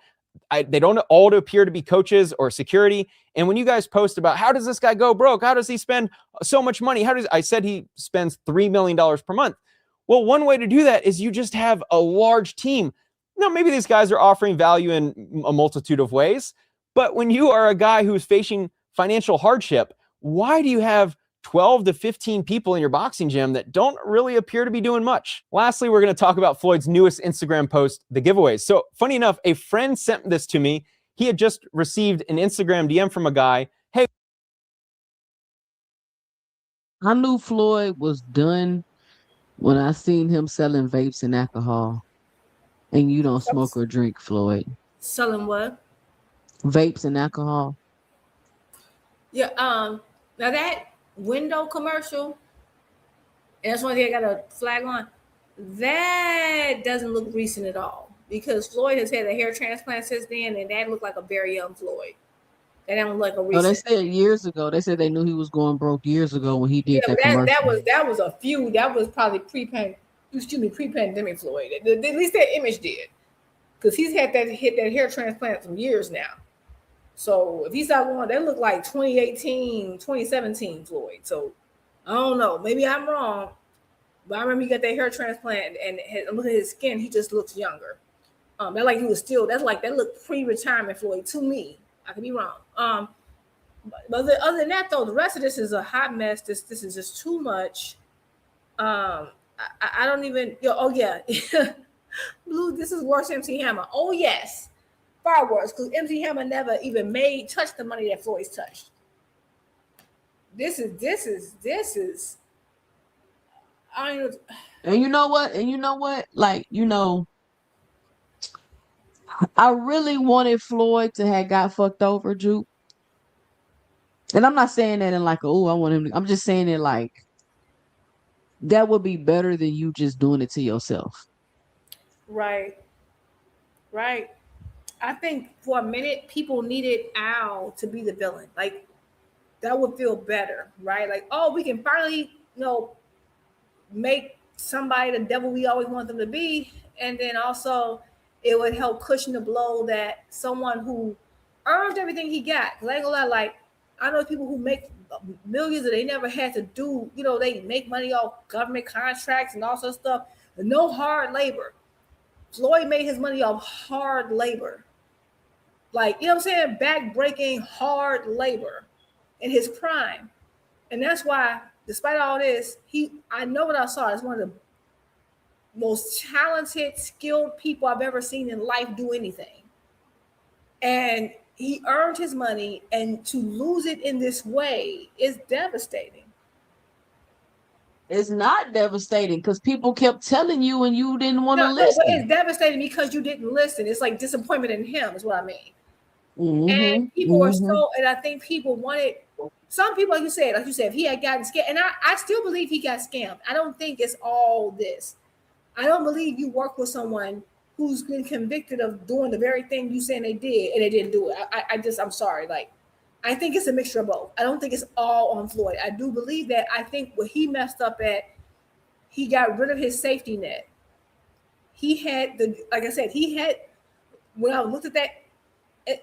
They don't all appear to be coaches or security. And when you guys post about how does this guy go broke? How does he spend so much money? I said he spends $3 million per month. Well, one way to do that is you just have a large team. Now, maybe these guys are offering value in a multitude of ways, but when you are a guy who's facing financial hardship, why do you have 12 to 15 people in your boxing gym that don't really appear to be doing much? Lastly, we're going to talk about Floyd's newest Instagram post, the giveaways. So funny enough, a friend sent this to me. He had just received an Instagram DM from a guy. Hey, I knew Floyd was done when I seen him selling vapes and alcohol. And you don't smoke or drink, Floyd. Selling what? Vapes and alcohol. Yeah. Now that window commercial, and that's one thing I got a flag on. That doesn't look recent at all, because Floyd has had a hair transplant since then, and that looked like a very young Floyd. That don't look like a recent. No, they said years ago. They said they knew he was going broke years ago when he did that commercial. That was a few. That was probably pre-pandemic Floyd. At least that image did, because he's had that hair transplant for years now. So if he's not going, that looked like 2018, 2017 Floyd. So I don't know. Maybe I'm wrong, but I remember he got that hair transplant, and look at his skin. He just looks younger. That like he was still. That looked pre-retirement Floyd to me. I could be wrong. But other than that, though, the rest of this is a hot mess. This is just too much. I don't even. Oh yeah, Blue. This is worse than MC Hammer. Oh yes, far worse, because MC Hammer never even touched the money that Floyd's touched. This is. I don't know. And you know what? Like, I really wanted Floyd to have got fucked over, Juke. And I'm not saying that in like, oh, I want him to. I'm just saying it like that would be better than you just doing it to yourself. Right. Right. I think for a minute people needed Al to be the villain. Like that would feel better, right? Like, oh, we can finally, make somebody the devil we always want them to be. And then also it would help cushion the blow that someone who earned everything he got. Cause I ain't gonna lie, like I know people who make millions and they never had to do, they make money off government contracts and all sorts of stuff. No hard labor. Floyd made his money off hard labor. Like, you know what I'm saying? Back-breaking hard labor in his prime. And that's why, despite all this, I know what I saw. It's one of the most talented, skilled people I've ever seen in life do anything. And he earned his money, and to lose it in this way is devastating. It's not devastating because people kept telling you and you didn't want to listen. But it's devastating because you didn't listen. It's like disappointment in him is what I mean. And people were and I think people wanted, some people, like you said, if he had gotten scammed, and I still believe he got scammed. I don't think it's all this. I don't believe you work with someone who's been convicted of doing the very thing you saying they did and they didn't do it. I'm sorry. Like, I think it's a mixture of both. I don't think it's all on Floyd. I do believe that. I think what he messed up at, he got rid of his safety net. He had like I said, when I looked at that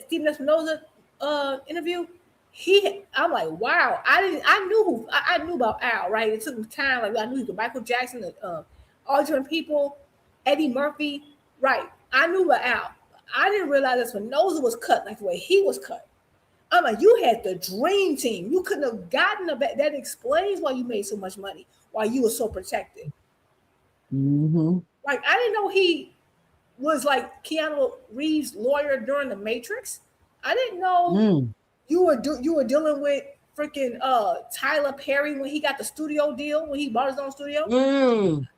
Stephen Espinosa interview, I'm like, wow, I knew about Al, right? It took time. Like I knew he was Michael Jackson, all different people, Eddie Murphy, right? I knew about Al. I didn't realize that Espinosa was cut like the way he was cut. I'm like, you had the dream team. You couldn't have gotten that. Explains why you made so much money, why you were so protected. Like I didn't know he was like Keanu Reeves' lawyer during The Matrix. I didn't know you were dealing with freaking Tyler Perry when he got the studio deal, when he bought his own studio.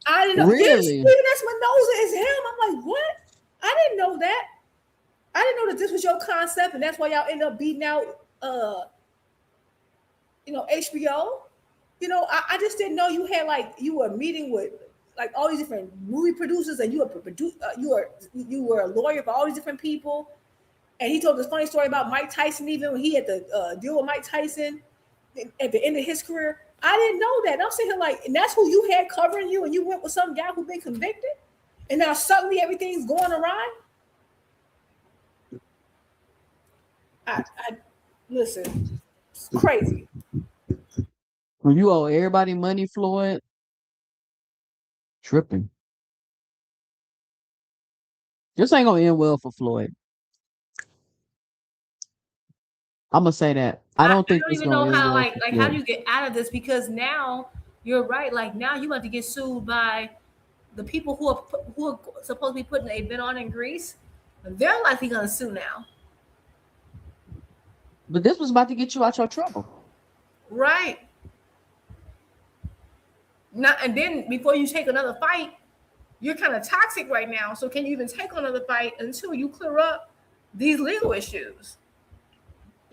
I didn't know. Really? Steven Espinosa is him. I'm like, what? I didn't know that. I didn't know that this was your concept, and that's why y'all end up beating out, HBO. I just didn't know you had you were meeting with like all these different movie producers, and you were a lawyer for all these different people. And he told this funny story about Mike Tyson, even when he had to deal with Mike Tyson at the end of his career. I didn't know that. And I'm saying like, and that's who you had covering you, and you went with some guy who's been convicted, and now suddenly everything's going awry. I listen, it's crazy. When you owe everybody money, Floyd, tripping. This ain't gonna end well for Floyd. I'm gonna say that. I don't even know how how do you get out of this, because now you're right. Like now you have to get sued by the people who are supposed to be putting an event on in Greece. They're likely gonna sue now. But this was about to get you out your trouble. Right. Now, and then before you take another fight, you're kind of toxic right now. So can you even take another fight until you clear up these legal issues?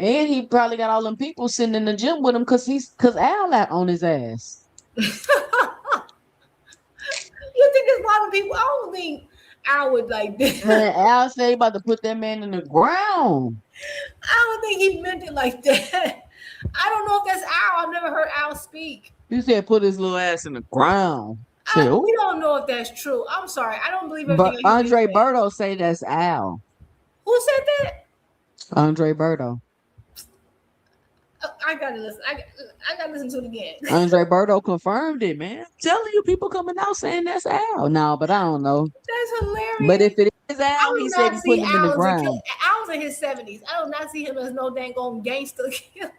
And he probably got all them people sitting in the gym with him because Al out on his ass. You think there's a lot of people? I don't think Al would like this. Man, Al said he about to put that man in the ground. I don't think he meant it like that. I don't know if that's Al. I've never heard Al speak. You said put his little ass in the ground. We don't know if that's true. I'm sorry. I don't believe everything. But Andre Berto say that's Al. Who said that? Andre Berto. I gotta listen. I gotta listen to it again. Andre Berto confirmed it, man. I'm telling you, people coming out saying that's Al. No, but I don't know. That's hilarious. But if it is Al, he said he put him in the ground. Al's in his 70s. I do not see him as no dang on gangster killer.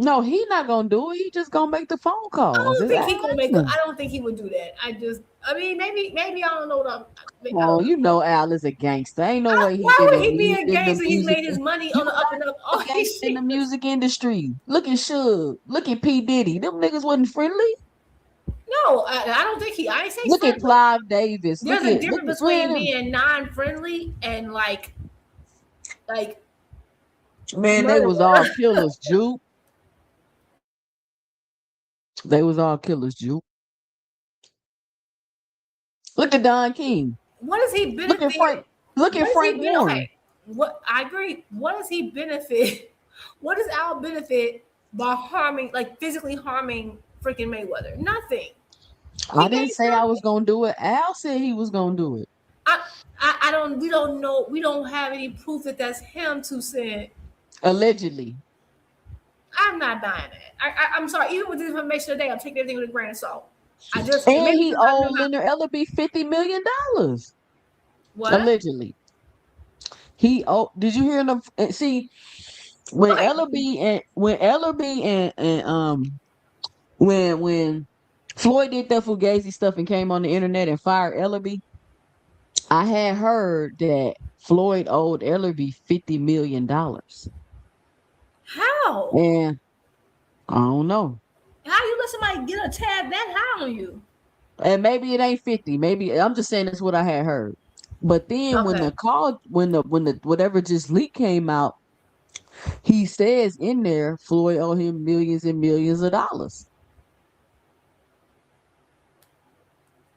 No, he not gonna do it. He just gonna make the phone calls. I don't think he gonna make it. I don't think he would do that. Maybe I don't know. Oh, you know Al is a gangster. Ain't no way. Why would he be a gangster? He's made his money on the up and up. Oh, he's in the music industry. Look at Suge. Look at P. Diddy. Them niggas wasn't friendly. No, No, I don't think I ain't say Look friendly. at Clive Davis. There's Look a at difference look between at him. being non-friendly and like Man, they was all killers, Juke. They was all killers, Juke. Look at Don King. what does he Look benefit? at Frank. Look at Frank Warren. Okay, what I agree. What does he benefit? What does Al benefit by harming, like physically harming freaking Mayweather? Nothing. I didn't say I was gonna do it. Al said he was gonna do it. I don't. We don't know. We don't have any proof that that's him to say. Allegedly. I'm not buying it. I'm sorry. Even with this information today, I'm taking everything with a grain of salt. And he owed Leonard Ellerby $50 million. What? Allegedly. He did you hear them? See, when Ellerby and when Floyd did that Fugazi stuff and came on the internet and fired Ellerby, I had heard that Floyd owed Ellerby $50 million. How? And I don't know. How you let somebody get a tab that high on you? And maybe it ain't 50. Maybe I'm just saying that's what I had heard. But then when the whatever just leak came out, he says in there Floyd owed him millions and millions of dollars.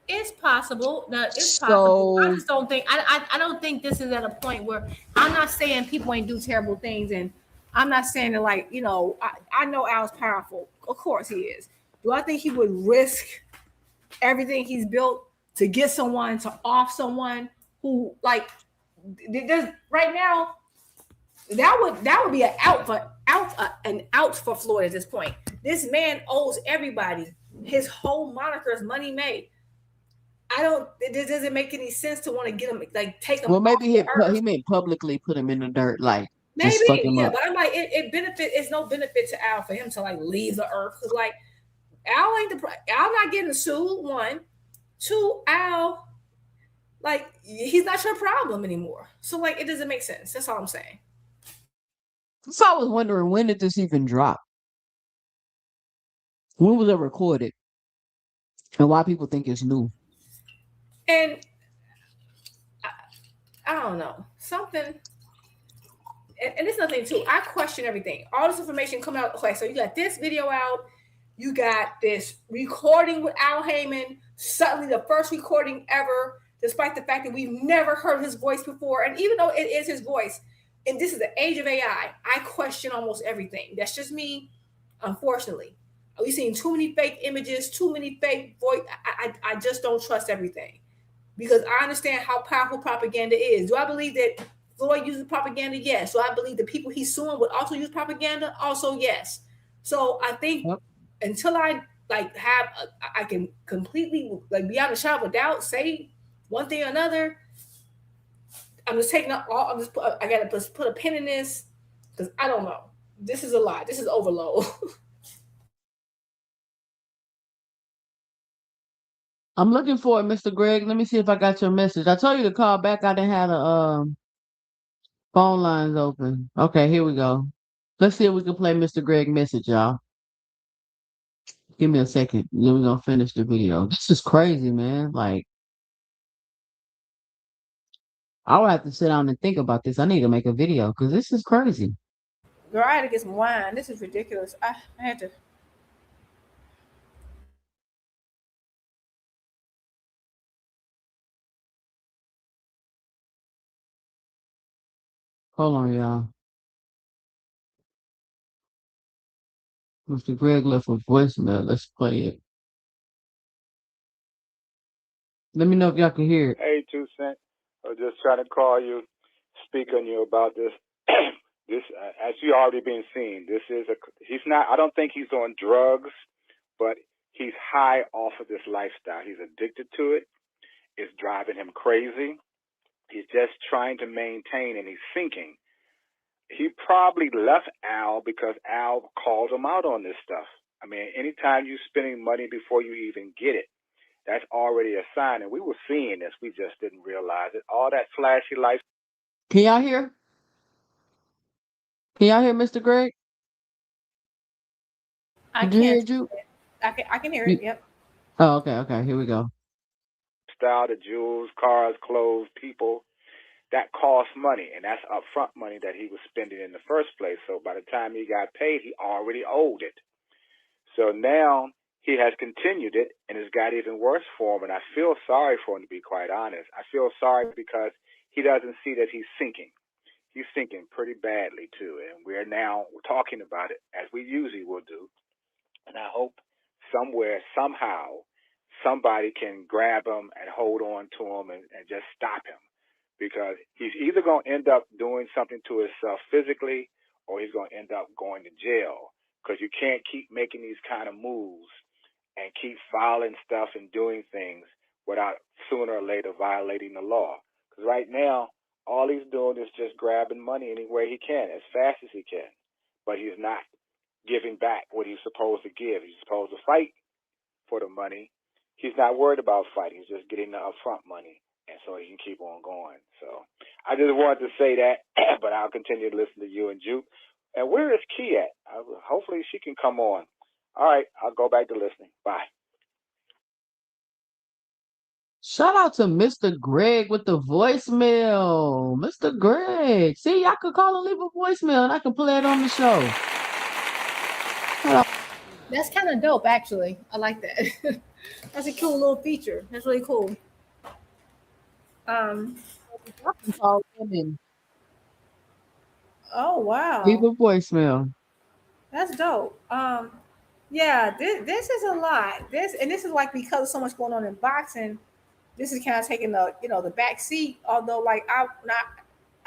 It's possible. Now it's possible. I just don't think I don't think this is at a point where I'm not saying people ain't do terrible things, and I'm not saying that like, you know, I know Al's powerful. Of course he is. Do I think he would risk everything he's built to get someone to off someone who like there's right now? That would be an out for Floyd at this point. This man owes everybody. His whole moniker is money made. It doesn't make any sense to want to get him, like take him. Well, maybe he meant publicly put him in the dirt, like maybe, just fuck him up. But I'm like, it's no benefit to Al for him to like leave the earth, because like Al not getting sued. 1, 2, Al, like he's not your problem anymore. So like it doesn't make sense. That's all I'm saying. So I was wondering, when did this even drop? When was it recorded? And why people think it's new? And I don't know, something, and it's nothing too. I question everything. All this information coming out. Okay, so you got this video out, you got this recording with Al Heyman, suddenly the first recording ever, despite the fact that we've never heard his voice before. And even though it is his voice, and this is the age of AI, I question almost everything. That's just me, unfortunately. We've seen too many fake images, too many fake voice. I just don't trust everything, because I understand how powerful propaganda is. Do I believe that Floyd uses propaganda? Yes. Do I believe the people he's suing would also use propaganda? Also, yes. So I think until I like I can completely like beyond a shadow of a doubt say one thing or another, I'm just taking up all. I gotta just put a pin in this, because I don't know. This is a lot. This is overload. I'm looking for it, Mr. Greg. Let me see if I got your message. I told you to call back. I didn't have the phone lines open. Okay, here we go. Let's see if we can play Mr. Greg message, y'all. Give me a second. Then we're gonna finish the video. This is crazy, man. Like, I would have to sit down and think about this. I need to make a video because this is crazy. Girl, I had to get some wine. This is ridiculous. I had to. Hold on, y'all. Mr. Greg left a voicemail. Let's play it. Let me know if y'all can hear it. Hey, 2 Cent. I was just trying to call you, speak on you about this. This, as you already been seeing, he's not, I don't think he's on drugs, but he's high off of this lifestyle. He's addicted to it. It's driving him crazy. He's just trying to maintain, and he's sinking. He probably left Al because Al called him out on this stuff. I mean, anytime you're spending money before you even get it, that's already a sign. And we were seeing this. We just didn't realize it. All that flashy life. Can y'all hear? Can y'all hear Mr. Did you hear it, Juke? I can hear it. Yep. Oh, okay. Here we go. Style, the jewels, cars, clothes, people, that costs money, and that's upfront money that he was spending in the first place. So by the time he got paid, he already owed it. So now he has continued it, and it's got even worse for him. And I feel sorry for him, to be quite honest. I feel sorry because he doesn't see that he's sinking. He's sinking pretty badly too, and we're now talking about it as we usually will do. And I hope somewhere, somehow, somebody can grab him and hold on to him and just stop him, because he's either going to end up doing something to himself physically, or he's going to end up going to jail, because you can't keep making these kind of moves and keep filing stuff and doing things without sooner or later violating the law. Because right now, all he's doing is just grabbing money any way he can, as fast as he can. But he's not giving back what he's supposed to give. He's supposed to fight for the money. He's not worried about fighting. He's just getting the upfront money, and so he can keep on going. So I just wanted to say that, but I'll continue to listen to you and Juke. And where is Key at? Hopefully she can come on. All right, I'll go back to listening. Bye. Shout out to Mr. Greg with the voicemail. Mr. Greg. See, I could call and leave a voicemail and I can play it on the show. That's kind of dope, actually. I like that. That's a cool little feature. That's really cool. Call women. Oh wow. Leave a voicemail. That's dope. Yeah, this is a lot. This is like, because of so much going on in boxing, this is kind of taking the back seat. Although, like, I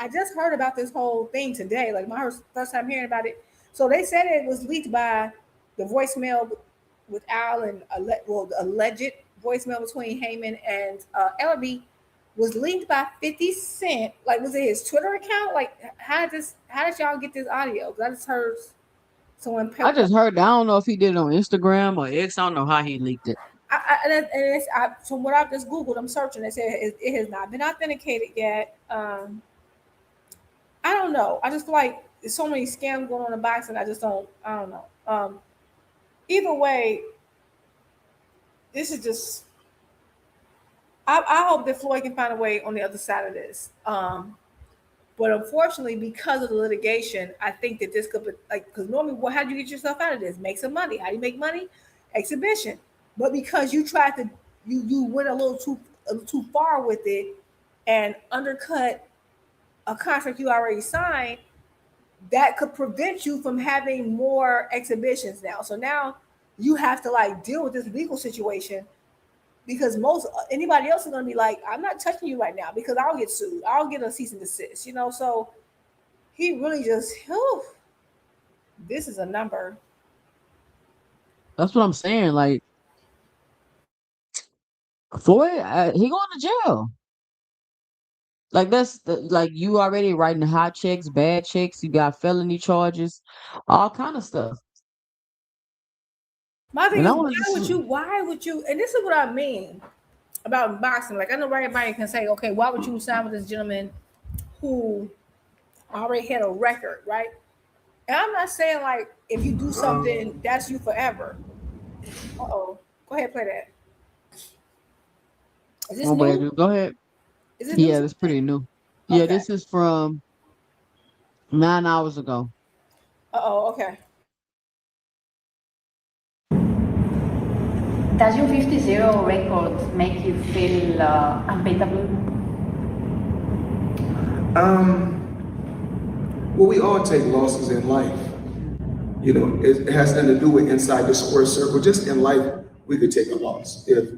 just heard about this whole thing today. Like, my first time hearing about it. So they said it was leaked by the voicemail with Al, and the alleged voicemail between Heyman and Ellerby was leaked by 50 Cent. Like, was it his Twitter account? Like, how did y'all get this audio? Because I just heard someone. I just heard. I don't know if he did it on Instagram or X. I don't know how he leaked it. From what I've just Googled, I'm searching. It said it has not been authenticated yet. I don't know. I just feel like there's so many scams going on in boxing. I don't know. Either way, this is just. I hope that Floyd can find a way on the other side of this. But unfortunately, because of the litigation, I think that this could be like, because normally, how do you get yourself out of this? Make some money. How do you make money? Exhibition. But because you tried to, you went a little too far with it and undercut a contract you already signed, that could prevent you from having more exhibitions now. So now you have to like deal with this legal situation, because anybody else is going to be like, I'm not touching you right now because I'll get sued. I'll get a cease and desist, So he really just, this is a number. That's what I'm saying. Like, Floyd, he going to jail. Like, like, you already writing hot checks, bad checks. You got felony charges, all kind of stuff. My thing is, why would you? And this is what I mean about boxing. Like, I know everybody can say, okay, why would you sign with this gentleman who already had a record, right? And I'm not saying like if you do something, that's you forever. Go ahead, play that. Is this new? Go ahead. Is it new? Yeah, it's pretty new. Okay. Yeah, this is from 9 hours ago. Okay. Does your 50-0 record make you feel unbeatable? Well, we all take losses in life. It has nothing to do with inside the square circle. Just in life, we could take a loss. If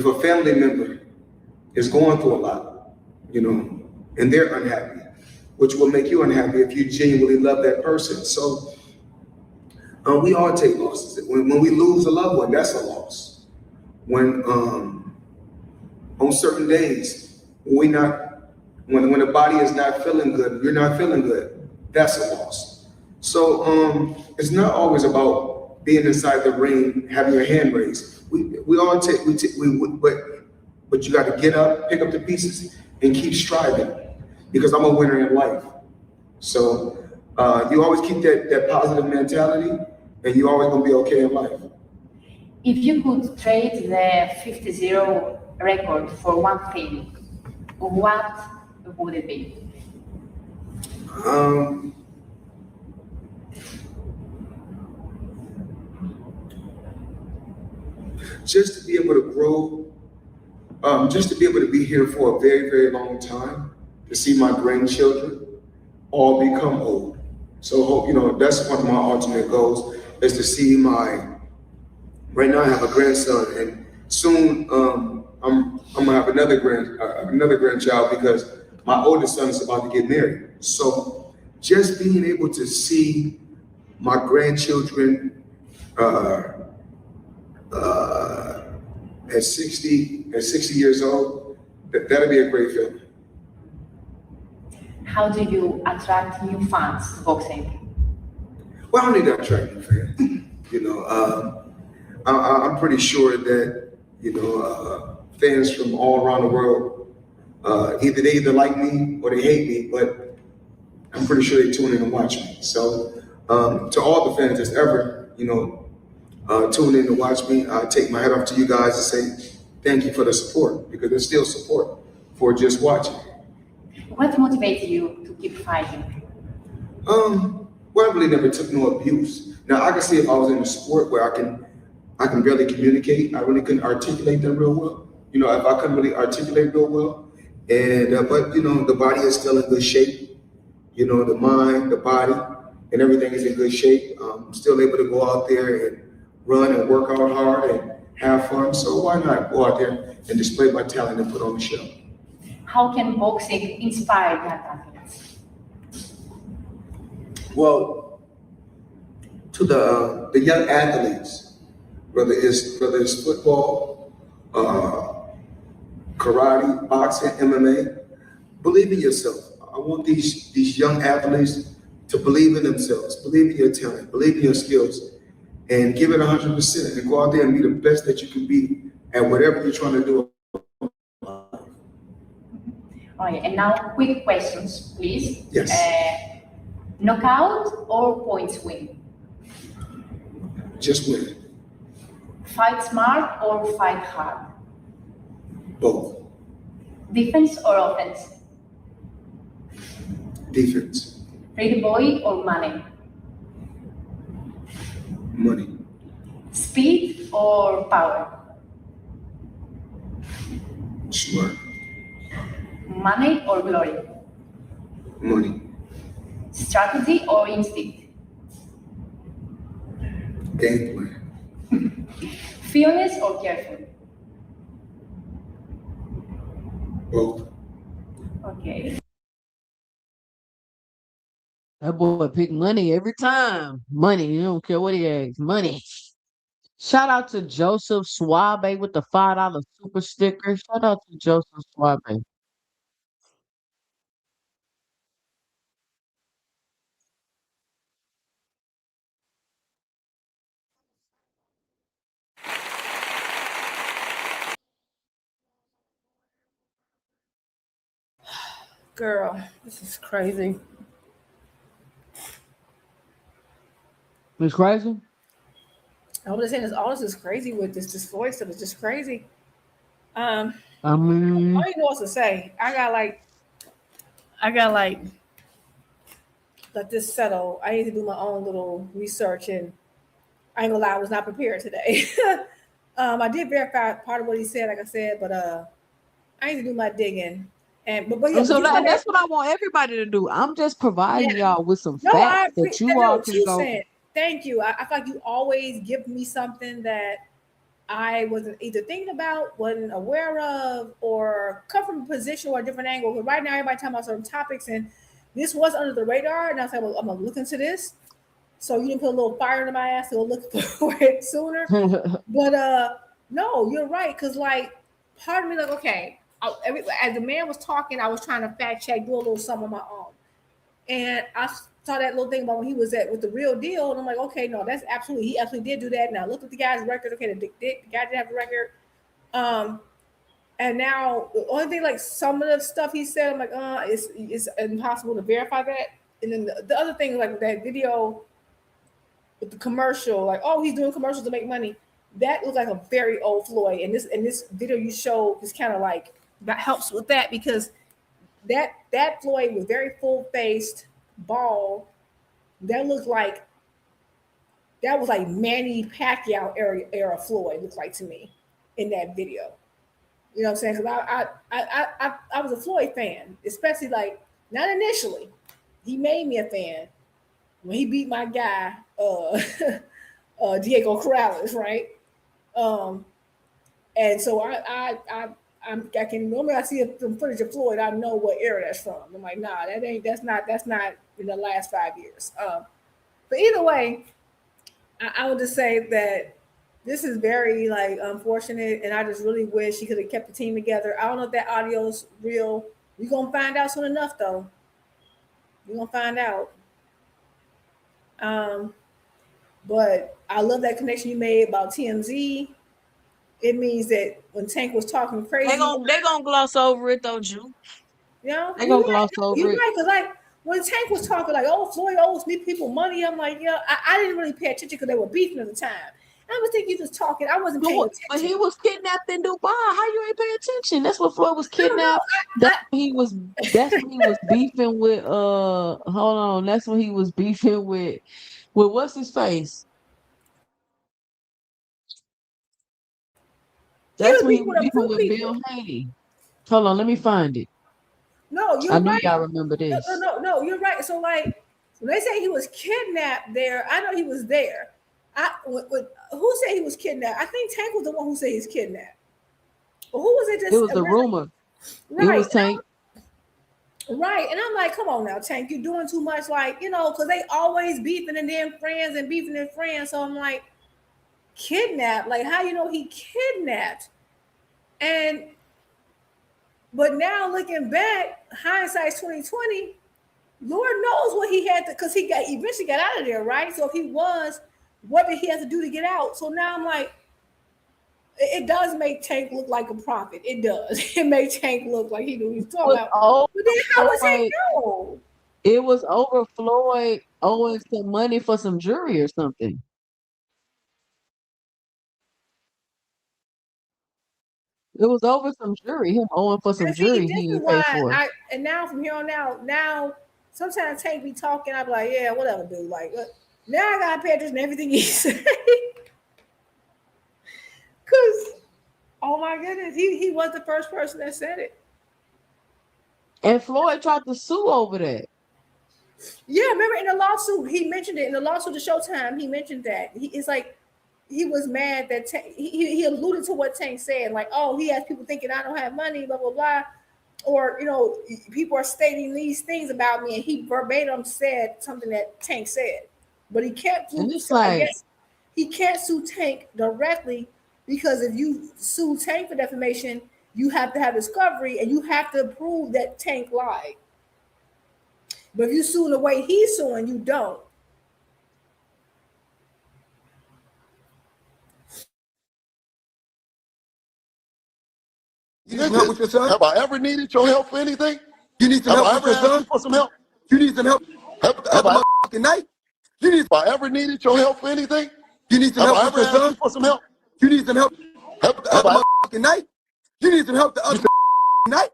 a family member is going through a lot, and they're unhappy, which will make you unhappy if you genuinely love that person. So we all take losses. When we lose a loved one, that's a loss. When on certain days, when the body is not feeling good, you're not feeling good, that's a loss. So it's not always about being inside the ring, having your hand raised. We all take, but you got to get up, pick up the pieces, and keep striving, because I'm a winner in life. So you always keep that positive mentality, and you're always gonna be okay in life. If you could trade the 50-0 record for one thing, what would it be? Just to be able to grow, just to be able to be here for a very, very long time, to see my grandchildren all become old. So, that's one of my ultimate goals, is to see right now I have a grandson, and soon I'm gonna have another grandchild, because my oldest son is about to get married. So just being able to see my grandchildren at 60 years old, that'll be a great feeling. How do you attract new fans to boxing? Well, I don't need to attract new fans. I'm pretty sure that fans from all around the world, either like me or they hate me, but I'm pretty sure they tune in and watch me. So to all the fans that's ever tune in to watch me, I take my hat off to you guys and say thank you for the support, because there's still support for just watching. What motivates you to keep fighting? Well, I really never took no abuse. Now I can see if I was in a sport where I can barely communicate, I really couldn't articulate them real well. If I couldn't really articulate real well, and but the body is still in good shape. The mind, the body, and everything is in good shape. I'm still able to go out there and run and work out hard and have fun. So why not go out there and display my talent and put on the show? How can boxing inspire young athletes? Well, to the young athletes, whether it's football, karate, boxing, MMA, believe in yourself. I want these young athletes to believe in themselves, believe in your talent, believe in your skills, and give it 100%, and go out there and be the best that you can be at whatever you're trying to do. All right, and now quick questions, please. Yes. Knockout or points win? Just win. Fight smart or fight hard? Both. Defense or offense? Defense. Pretty boy or money? Money. Speed or power? Smart. Money or glory? Money. Strategy or instinct? Game plan. Fearless or careful? Both. Okay. That boy pick money every time. Money, you don't care what he asks. Money. Shout out to Joseph Suave with the $5 super sticker. Shout out to Joseph Suave. Girl, this is crazy. It's crazy. I was saying all this is crazy with this voice stuff. It's just crazy. I I don't mean, even know what to say. I got like let this settle. I need to do my own little research, and I ain't gonna lie, I was not prepared today. I did verify part of what he said, like I said, but I need to do my digging. But yeah, and so but that's what I want everybody to do. I'm just providing yeah. y'all with some No, facts that you all what can you go. said. Thank you. I feel like you always give me something that I wasn't either thinking about, wasn't aware of, or come from a position or a different angle. Because right now, everybody talking about certain topics, and this was under the radar. And I was like, well, I'm gonna look into this. So you didn't put a little fire into my ass to go look for it sooner. But no, you're right. Because like, part of me like, okay, as the man was talking, I was trying to fact check, do a little something on my own, and I saw that little thing about when he was with the real deal, and I'm like, okay, no, he absolutely did do that. Now look at the guy's record. Okay, the guy did have a record. And now the only thing, like some of the stuff he said, I'm like, it's impossible to verify that. And then the other thing, like that video with the commercial, like, oh, he's doing commercials to make money. that was like a very old Floyd. And this video you showed is kind of like that helps with that because that Floyd was very full faced, bald. That looked like that was like Manny Pacquiao era Floyd looked like to me in that video. You know what I'm saying? Because I was a Floyd fan, especially like not initially. He made me a fan when he beat my guy, Diego Corrales, right? And so I can normally I see some footage of Floyd, I know what era that's from. I'm like, nah, that's not in the last 5 years. But either way, I would just say that this is very like unfortunate, and I just really wish he could have kept the team together. I don't know if that audio's real. We're gonna find out soon enough, though. We're gonna find out. But I love that connection you made about TMZ. It means that when Tank was talking crazy, They gonna gloss over it, though, Jew. you know, They gonna gloss over you're it. right, because like when Tank was talking like, "Oh, Floyd owes me people money," I'm like, yeah, I didn't really pay attention because they were beefing at the time. I was thinking he was talking. I wasn't paying attention. But he was kidnapped in Dubai. How you ain't pay attention? That's what Floyd was kidnapped. That's when he was beefing with hold on. That's when he was beefing with what's his face? That's when he was beefing with Bill Haney. Hold on, let me find it. No, you're I know right. y'all remember this. No, you're right. So like when they say he was kidnapped there, I know he was there. Who said he was kidnapped? I think Tank was the one who said he's kidnapped. Or who was it? It was the rumor. Right. It was Tank. Right. And I'm like, come on now, Tank, you're doing too much. Like, you know, because they always beefing and then friends and beefing and friends. So I'm like, kidnapped? Like, how you know he kidnapped? But now looking back, hindsight's 2020. Lord knows what he had to, because he eventually got out of there, right? So if he was, what did he have to do to get out? So now I'm like, it does make Tank look like a prophet. It does. It made Tank look like he knew what he was talking about. But then how was Tank know? It was over Floyd owing some money for some jewelry or something. It was over some jewelry. Him owing for some jewelry he didn't pay for. And now from here on out, now sometimes Tank be talking, I be like, yeah, whatever, dude. Like, now I gotta pay attention to everything he say. Cause oh my goodness, he was the first person that said it. And Floyd tried to sue over that. Yeah, remember in the lawsuit, he mentioned it in the lawsuit to Showtime. He mentioned that it's like he was mad that he alluded to what Tank said, like, oh, he has people thinking I don't have money, blah blah blah, or you know, people are stating these things about me, and he verbatim said something that Tank said, but he can't. I guess he can't sue Tank directly because if you sue Tank for defamation, you have to have discovery and you have to prove that Tank lied. But if you sue in the way he's suing, you don't. You need some help with your son? Have I ever needed your help for anything? You need some help with your son? For some help? You need some help? Have I fucking night? You need. Have I ever needed your help for anything? You need some help with your son? For some help? You need some help? Have I fucking night? You need some help the other night?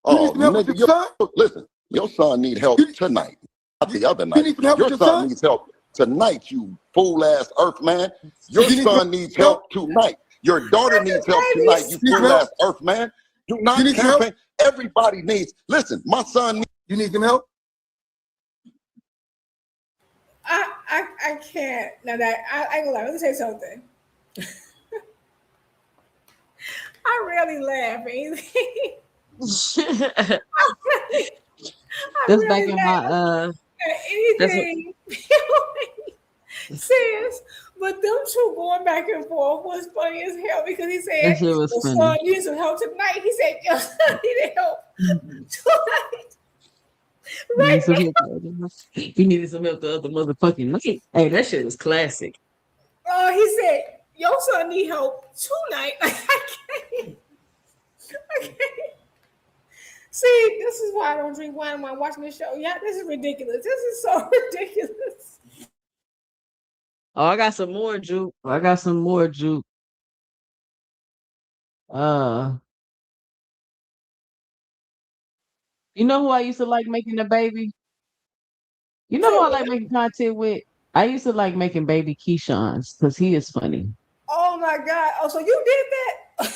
You need some help with your son? Listen, your son need help tonight, not the other night. You need some help with your son? Needs help tonight, you fool ass earth man. Your son needs help tonight. Your daughter needs help tonight, you fool ass earth man. Do not campaign. Everybody needs. Listen, my son needs. You need some help? I can't. Now that I ain't gonna lie, let me say something. I rarely laugh or anything. That's back in my anything says, but them two going back and forth was funny as hell because he said, "Your son needs some help tonight." He said, "Your son needed help tonight." Right? He needed some help the other motherfucking night. Hey, that shit was classic. He said, "Your son need help tonight." I can't. See, this is why I don't drink wine when I'm watching this show. Yeah, this is ridiculous. This is so ridiculous. Oh, I got some more juke. You know who I used to like making the baby? You know who I like making content with? I used to like making baby Keyshawn's because he is funny. Oh my God. Oh, so you did that?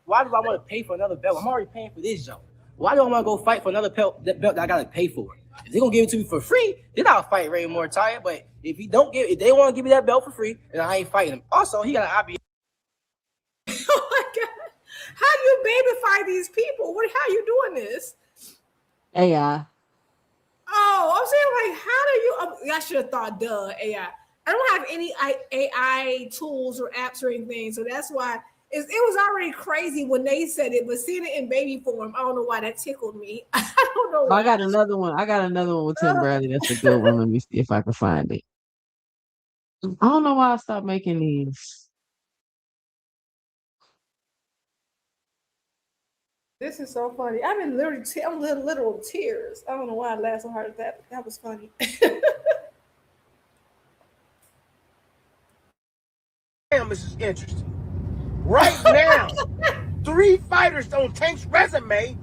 Why do I want to pay for another belt? I'm already paying for this job. Why do I want to go fight for another belt that I gotta pay for? If they're gonna give it to me for free, then I'll fight Ray Moore tired. But if they want to give me that belt for free, then I ain't fighting him. Also, he got an IBS. Oh my God. How do you babify these people? How are you doing this? AI. Oh, I'm saying like, how do you? I should have thought, AI. I don't have any AI tools or apps or anything, so that's why it was already crazy when they said it. But seeing it in baby form, I don't know why that tickled me. I don't know. I got another one. With Tim Bradley. That's a good one. Let me see if I can find it. I don't know why I stopped making these. This is so funny. I've been literally, I'm literal tears. I don't know why I laughed so hard at that. That was funny. Damn, this is interesting. Right now, 3 fighters on Tank's resume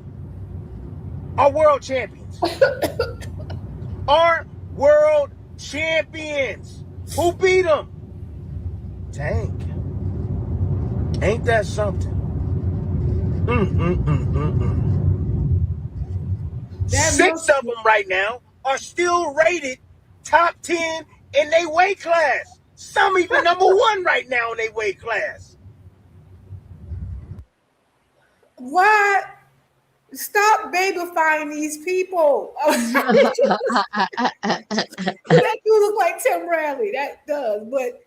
are world champions. Are world champions. Who beat them? Tank. Ain't that something? 6 of them right now are still rated top 10 in their weight class. Some even number 1 right now in their weight class. What? Stop babifying these people. That do look like Tim Bradley. That does. But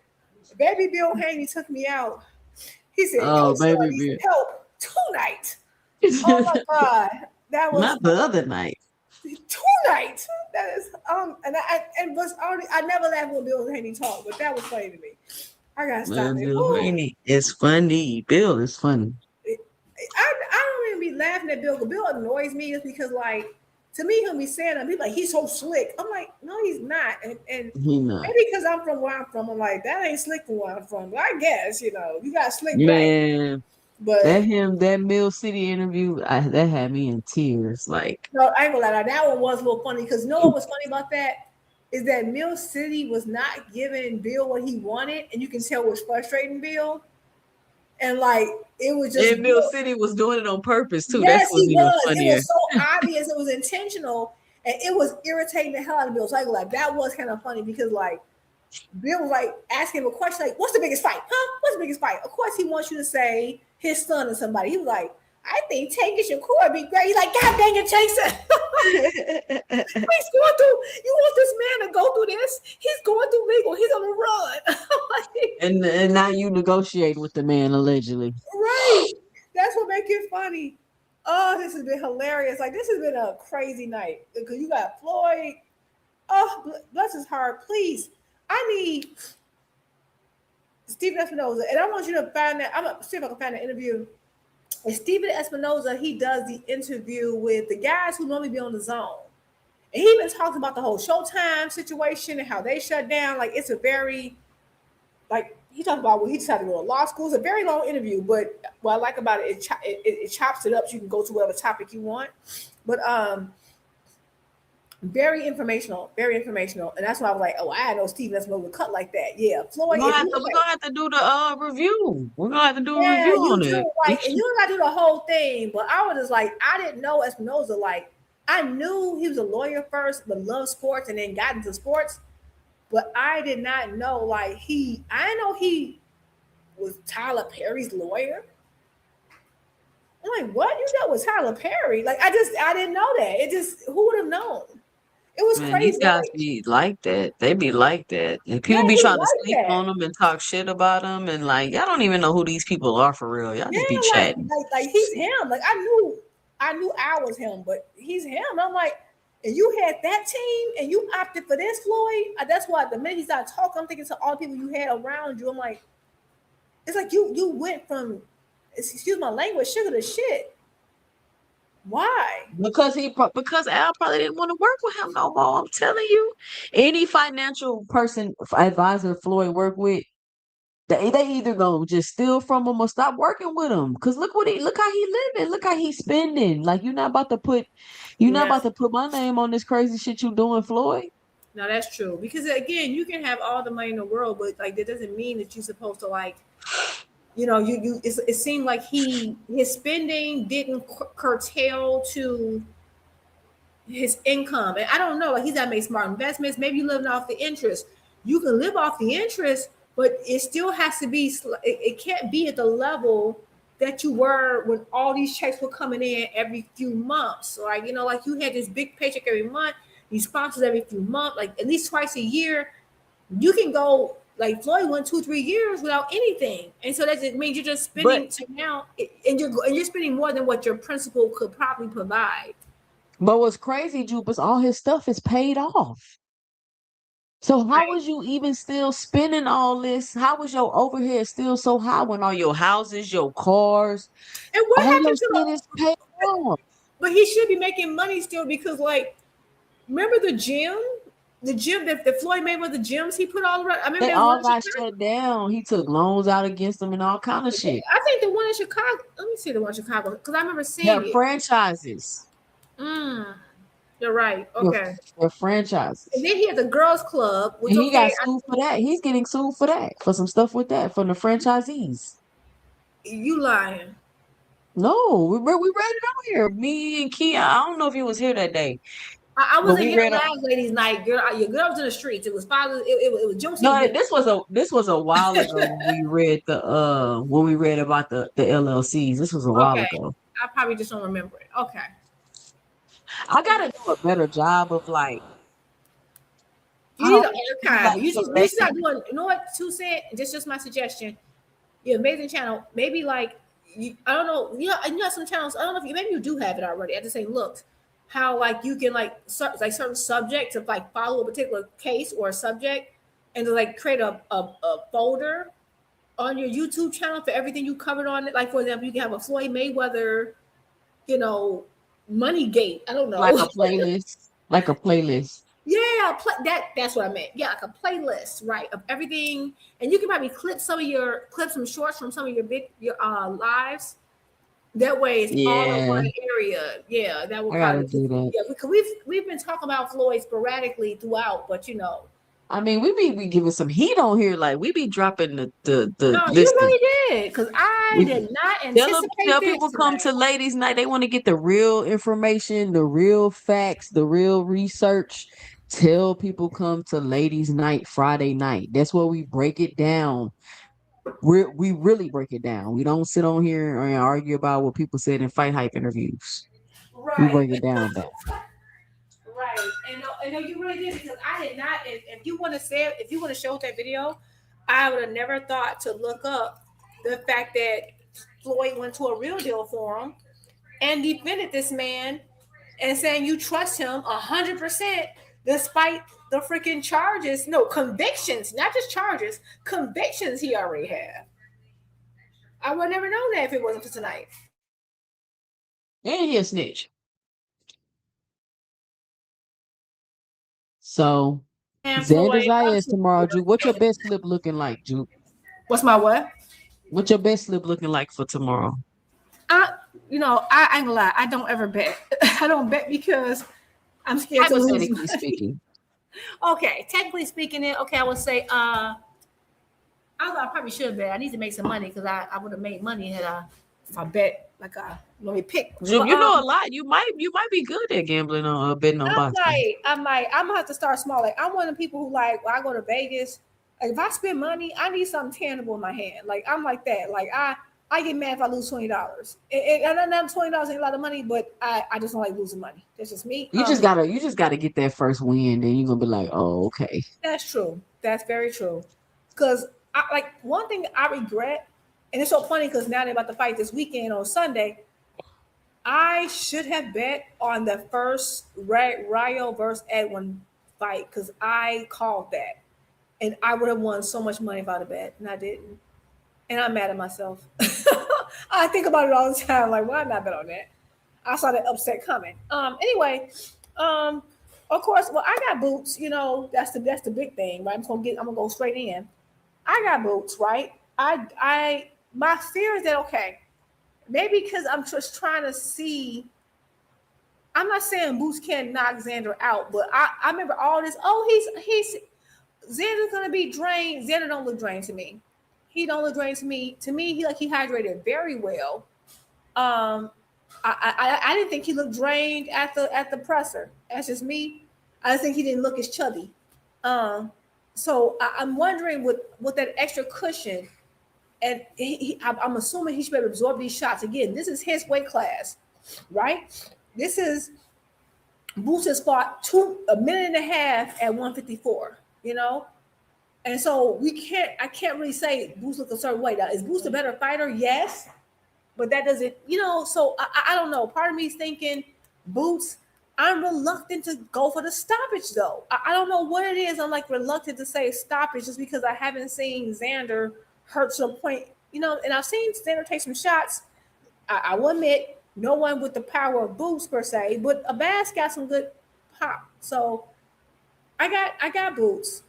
Baby Bill Haney took me out. He said, "Oh, Baby Bill, help tonight." Oh my God, that was not the other night. Tonight. That is I never laughed when Bill Haney talked, but that was funny to me. I gotta stop it. Bill Haney is funny. Bill is funny. I don't even be laughing at Bill, but Bill annoys me just because, like, to me, he'll be saying that. He's like, he's so slick. I'm like, no, he's not. And He not. maybe because I'm from where I'm from, I'm like, that ain't slick from where I'm from. But I guess, you got slick Man, back. But that Mill City interview, that had me in tears. Like, no, I ain't gonna lie, that one was a little funny because what was funny about that is that Mill City was not giving Bill what he wanted, and you can tell it was frustrating Bill. And like it was just Mill City was doing it on purpose too. Yes, That's what's he even was. funnier. It was so obvious. It was intentional, and it was irritating the hell out of Bill. So like that was kind of funny because like Bill was like asking him a question like, "What's the biggest fight? Huh? What's the biggest fight?" Of course, he wants you to say his son or somebody. He was like, "I think Tank Shakur would be great." He's like, "God dang it, Jason!" He's going through. You want this man to go through this? He's going through legal. He's on the run. And now you negotiate with the man allegedly. Right. That's what makes it funny. Oh, this has been hilarious. Like this has been a crazy night because you got Floyd. Oh, bless his heart. Please, I need Stephen Espinoza, and I want you to find that. I'm gonna see if I can find an interview. And Stephen Espinoza, he does the interview with the guys who normally be on the zone. And he even talks about the whole Showtime situation and how they shut down. Like it's a very, like he talked about when he decided to go to law school. It's a very long interview, but what I like about it, it chops it up so you can go to whatever topic you want. But very informational, and that's why I was like, oh, I didn't know Steve Espinoza would cut like that. Yeah, Floyd. We're gonna have to do the review. We're gonna have to do a review on it. Right, and you don't gotta do the whole thing. But I was just like, I didn't know Espinoza. Like, I knew he was a lawyer first, but loved sports, and then got into sports. But I did not know, like, I know he was Tyler Perry's lawyer. I'm like, what? You know with Tyler Perry? Like, I didn't know that. It just, who would have known? It was crazy. These guys be like that. They be like that. And people be trying to sleep on them and talk shit about them. And like, y'all don't even know who these people are for real. Y'all just be chatting. Like he's him. Like, I knew I was him, but he's him. And I'm like, and you had that team and you opted for this, Floyd. That's why the minute he started talking, I'm thinking to all the people you had around you. I'm like, it's like you went from, excuse my language, sugar to shit. Why? Because Al probably didn't want to work with him no more. I'm telling you, any financial person advisor Floyd worked with, they either gonna just steal from him or stop working with him. Cause look how he living, look how he's spending. Like you're not about to put my name on this crazy shit you doing, Floyd. No, that's true. Because again, you can have all the money in the world, but like that doesn't mean that you're supposed to like, it seemed like his spending didn't curtail to his income. And I don't know, like he's got to make smart investments. Maybe you living off the interest. You can live off the interest, but it still has to be, it can't be at the level that you were when all these checks were coming in every few months. Like, like you had this big paycheck every month, these sponsors every few months, like at least twice a year. You can go, like Floyd went 2-3 years without anything. And so that means you're just spending and you're spending more than what your principal could probably provide. But what's crazy, Jupe, is all his stuff is paid off. So how was you even still spending all this? How was your overhead still so high when all your houses, your cars, and what all happened your to shit is paid off? But he should be making money still because, like, remember the gym that Floyd made with the gyms he put all around. I remember they all got shut down. He took loans out against them and all kind of shit. I think the one in Chicago. Let me see the one in Chicago because I remember seeing it. Franchises. You're right. Okay. For franchises. And then he had the girls' club, which and he got sued for that. He's getting sued for that, for some stuff with that from the franchisees. You lying? No, we read it out here. Me and Kia. I don't know if you was here that day. I wasn't here last ladies' night. Your girl was in the streets. It was father. It was Joseph. No, this was a while ago when we read about the LLCs. This was a while ago. I probably just don't remember it. Okay. I gotta do a better job of like. You need to archive. You should start doing. You know what? Two said. Just my suggestion. Your amazing channel. Maybe like I don't know. You know some channels. I don't know if maybe you do have it already. I just say look. How like you can like certain subjects of like follow a particular case or a subject and to like create a folder on your YouTube channel for everything you covered on it. Like for example, you can have a Floyd Mayweather, money gate. I don't know. Like a playlist. Yeah, that's what I meant. Yeah, like a playlist, right, of everything. And you can probably clip some shorts from some of your lives. That way, it's all in one area. Yeah, that will probably do that. Yeah, because we've been talking about Floyd sporadically throughout, but I mean, we be giving some heat on here. Like we be dropping the. No, you really did, because I did not anticipate tell people come to ladies' night. They want to get the real information, the real facts, the real research. Tell people come to ladies' night Friday night. That's where we break it down. We really break it down. We don't sit on here and argue about what people said in fight hype interviews. Right. We break it down better. Right. And you really did, because I did not. If you want to show that video, I would have never thought to look up the fact that Floyd went to a Real Deal forum and defended this man and saying you trust him 100% despite the freaking charges, convictions, not just charges, convictions he already had. I would never known that if it wasn't for tonight. And he a snitch. So, Xander Zayas tomorrow, Juke. What's your best slip looking like, Juke? What's my what? What's your best slip looking like for tomorrow? I ain't gonna lie. I don't ever bet. I don't bet because I'm scared to lose. Hypothetically speaking. Okay, technically speaking, I would say I probably should bet. I need to make some money because I would have made money if I bet let me pick. Juke, you know a lot. You might be good at gambling on betting on boxing. I'm gonna have to start small. Like I'm one of the people who when I go to Vegas, like if I spend money, I need something tangible in my hand. Like I'm like that. Like I get mad if I lose $20. And I know $20 ain't a lot of money, but I just don't like losing money. That's just me. You just gotta get that first win, then you're gonna be like, oh, okay. That's true. That's very true. Because one thing I regret, and it's so funny because now they're about to fight this weekend on Sunday. I should have bet on the first Rayo versus Edwin fight because I called that, and I would have won so much money if I'd have bet, and I didn't. And I'm mad at myself. I think about it all the time. Like, why not bet on that? I saw that upset coming. Anyway, of course, well, I got boots. You know, that's the big thing, right? I'm gonna go straight in. I got boots, right? My fear is that okay, maybe because I'm just trying to see. I'm not saying Boots can't knock Xander out, but I remember all this. Oh, he's Xander's gonna be drained. Xander don't look drained to me. He don't look drained to me. To me, he hydrated very well. I didn't think he looked drained at the presser. That's just me. I think he didn't look as chubby. So I'm wondering with that extra cushion, and I'm assuming he should be able to absorb these shots again. This is his weight class, right? This is Boots has fought a minute and a half at 154. You know, and so I can't really say Boots look a certain way. Now, is Boots a better fighter? Yes. But that doesn't, so I don't know. Part of me is thinking, Boots, I'm reluctant to go for the stoppage, though. I don't know what it is. I'm like reluctant to say stoppage just because I haven't seen Xander hurt to a point, and I've seen Xander take some shots. I will admit, no one with the power of Boots per se, but Abbas got some good pop. So I got Boots.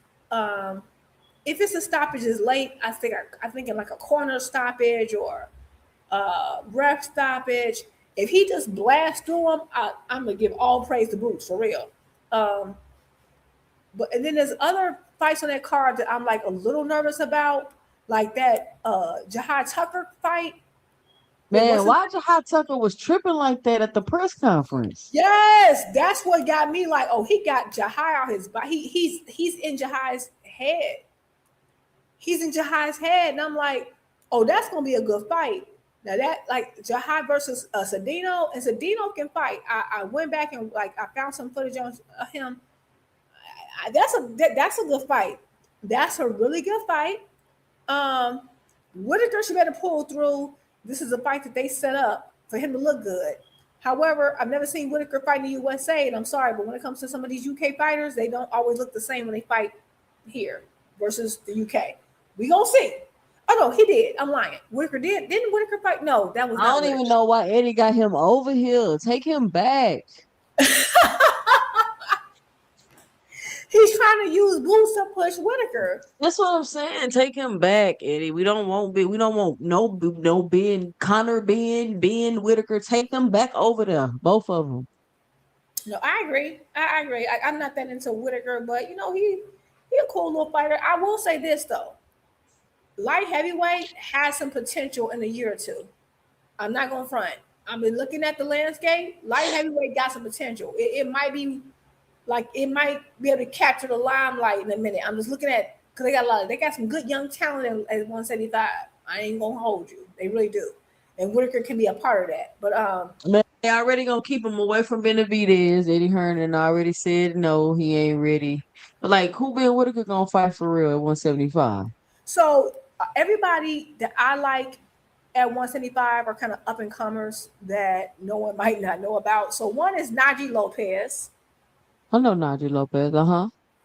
If it's a stoppage is late, I think in like a corner stoppage or ref stoppage. If he just blasts through him, I'm gonna give all praise to Boots for real. And then there's other fights on that card that I'm like a little nervous about, like that Jihad Tucker fight. Man, why Jihad Tucker was tripping like that at the press conference? Yes, that's what got me like, oh, he got Jihad out his body. He's in Jihad's head. He's in Jihad's head, and I'm like, oh, that's gonna be a good fight. Now that like Jihad versus Cedino, and Cedino can fight. I went back and I found some footage on him. That's a good fight. That's a really good fight. Whitaker should better pull through. This is a fight that they set up for him to look good. However, I've never seen Whitaker fight in the USA, and I'm sorry, but when it comes to some of these UK fighters, they don't always look the same when they fight here versus the UK. We gonna see. Oh no, he did. I'm lying. Whitaker did. Didn't Whitaker fight? No, that was not I don't even know why Eddie got him over here. Take him back. He's trying to use Boots to push Whitaker. That's what I'm saying. Take him back, Eddie. We don't want no Ben, Connor, Ben Whitaker. Take them back over there, both of them. No, I agree. I agree. I'm not that into Whitaker, but he a cool little fighter. I will say this though. Light heavyweight has some potential in a year or two. I'm not going to front. I've been looking at the landscape. Light heavyweight got some potential. It might be able to capture the limelight in a minute. I'm just looking at, because they got some good young talent at 175. I ain't going to hold you. They really do. And Whitaker can be a part of that. But man, they already going to keep him away from Benavidez. Eddie Hernan already said no, he ain't ready. But like, who Ben Whitaker going to fight for real at 175? So everybody that I like at 175 are kind of up and comers that no one might not know about. So one is Najee Lopez. I know Najee Lopez.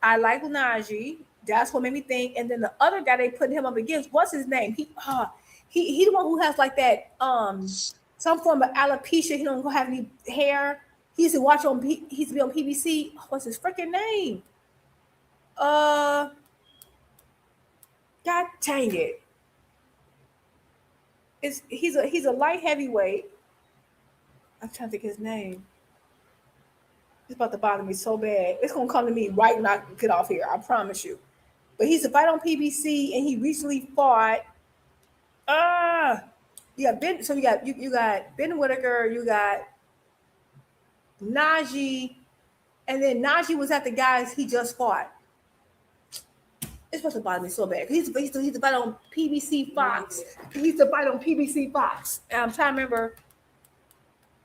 I like Najee. That's what made me think. And then the other guy they put him up against, what's his name? He the one who has like that some form of alopecia. He don't have any hair. He used to watch on. He used to be on PBC. What's his freaking name? God dang it. He's a light heavyweight. I'm trying to think his name. It's about to bother me so bad. It's gonna come to me right when I get off here. I promise you. But he's a fight on PBC, and he recently fought. You got Ben. So you got Ben Whitaker. You got Najee, and then Najee was at the guys he just fought. It's supposed to bother me so bad. He's to fight on PBC Fox. He used to fight on PBC Fox. And I'm trying to remember.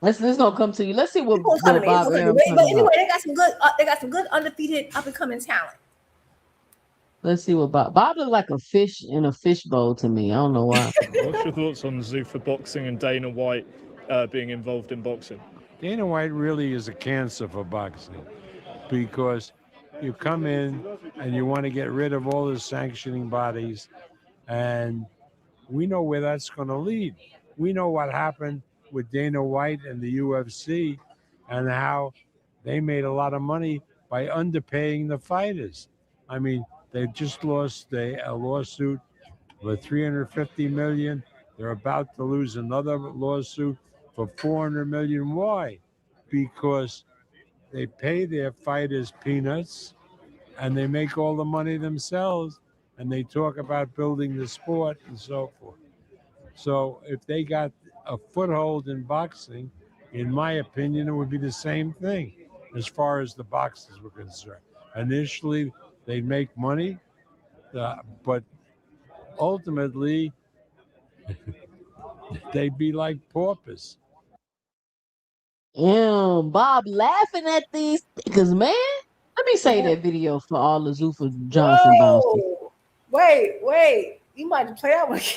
This gonna come to you. Let's see what Bob Arum. But anyway, they got some good undefeated up and coming talent. Let's see what Bob looked like a fish in a fishbowl to me. I don't know why. What's your thoughts on Zuffa boxing and Dana White being involved in boxing? Dana White really is a cancer for boxing because you come in and you want to get rid of all the sanctioning bodies, and we know where that's going to lead. We know what happened with Dana White and the UFC and how they made a lot of money by underpaying the fighters. I mean, they just lost a lawsuit for $350 million. They're about to lose another lawsuit for $400 million. Why? Because they pay their fighters peanuts and they make all the money themselves and they talk about building the sport and so forth. So if they got a foothold in boxing, in my opinion, it would be the same thing as far as the boxers were concerned. Initially, they'd make money, but ultimately, they'd be like paupers. Bob laughing at these because man, let me say that video for all the Zuffa Johnson bouncers. Whoa. Wait. You might have to play that one again.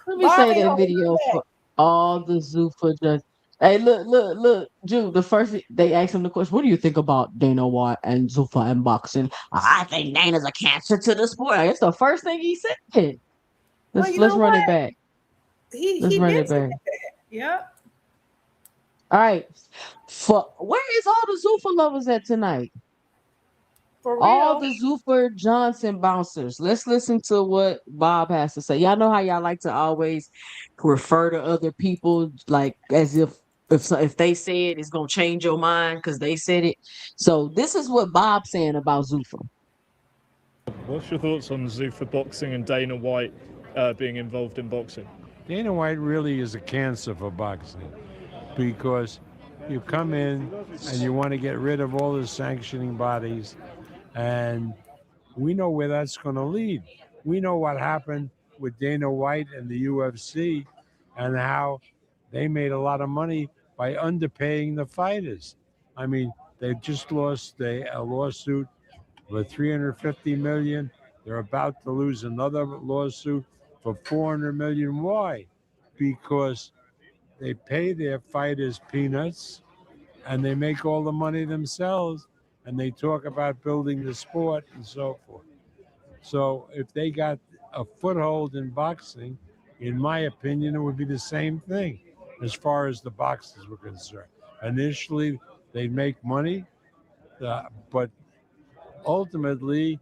Let me say that video for all the Zuffa Johnson. Hey, look, Jude. The first they asked him the question, "What do you think about Dana White and Zuffa and boxing?" I think Dana's a cancer to the sport. That's the first thing he said. Let's run it back. Let's run it back. Yeah. All right. Where is all the Zuffa lovers at tonight? For real. All the Zuffa Johnson bouncers. Let's listen to what Bob has to say. Y'all know how y'all like to always refer to other people like as if they say it, it's gonna change your mind because they said it. So this is what Bob's saying about Zuffa. What's your thoughts on Zuffa boxing and Dana White being involved in boxing? Dana White really is a cancer for boxing because you come in and you want to get rid of all the sanctioning bodies, and we know where that's going to lead. We know what happened with Dana White and the UFC and how they made a lot of money by underpaying the fighters. I mean, they just lost a lawsuit for $350 million. They're about to lose another lawsuit for $400 million. Why? Because they pay their fighters peanuts and they make all the money themselves and they talk about building the sport and so forth. So if they got a foothold in boxing, in my opinion, it would be the same thing as far as the boxers were concerned. Initially, they'd make money, but ultimately,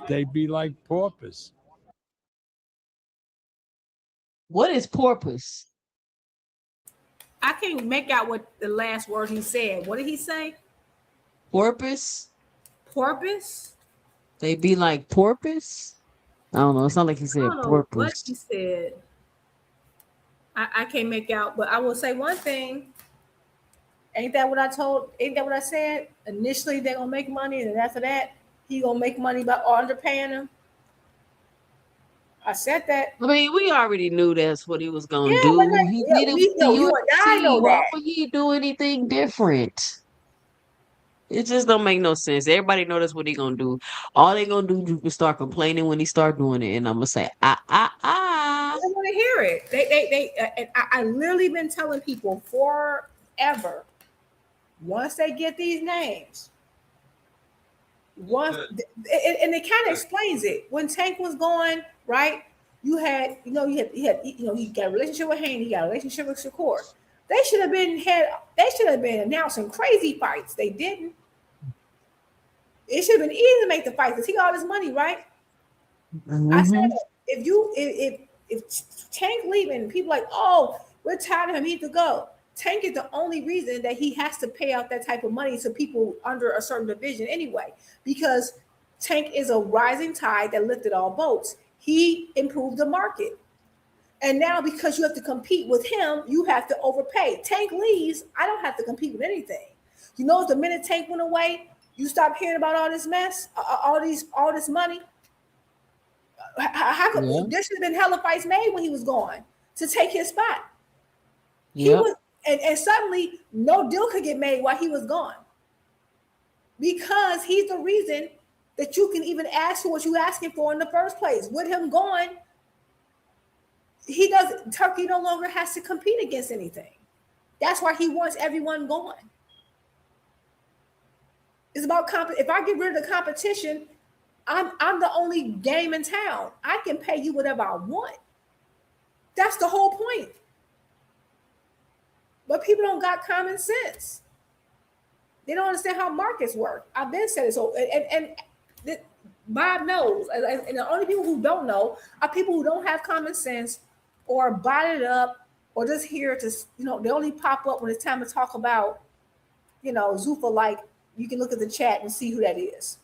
they'd be like paupers. What is porpoise? I can't make out what the last word he said. What did he say? Porpoise? Porpoise? They be like porpoise? I don't know. It's not like he said I don't know porpoise. what he said. I can't make out, but I will say one thing. Ain't that what I said? Initially, they're gonna make money, and then after that, he gonna make money by underpaying them. I said that. I mean, we already knew that's what he was gonna Yeah, do. but like, He yeah, did it we with the know, you and I know UFC. Why that. would he do anything different? It just don't make no sense. Everybody know that's what he gonna do. All they gonna do is start complaining when he start doing it, and I'm gonna say, I want to hear it. And I literally been telling people forever. Once they get these names, and it kind of explains it. When Tank was going right, he got a relationship with Haney, he got a relationship with Shakur. They should have been announcing crazy fights. They didn't. It should have been easy to make the fights because he got all this money, right? I said if Tank leaving, people like, oh, we're tired of him, he needs to go. Tank is the only reason that he has to pay out that type of money to people under a certain division anyway, because Tank is a rising tide that lifted all boats. He improved the market. And now because you have to compete with him, you have to overpay. Tank leaves, I don't have to compete with anything. You know, the minute Tank went away, you stop hearing about all this mess, all this money. How come there should have been hella fights made when he was gone to take his spot? He was, and suddenly no deal could get made while he was gone, because he's the reason that you can even ask for what you're asking for in the first place. With him gone, Turkey no longer has to compete against anything. That's why he wants everyone gone. It's about if I get rid of the competition, I'm the only game in town. I can pay you whatever I want. That's the whole point. But people don't got common sense. They don't understand how markets work. I've been said it. So and Bob knows, and the only people who don't know are people who don't have common sense, or bought it up, or just here to they only pop up when it's time to talk about Zufa. Like you can look at the chat and see who that is.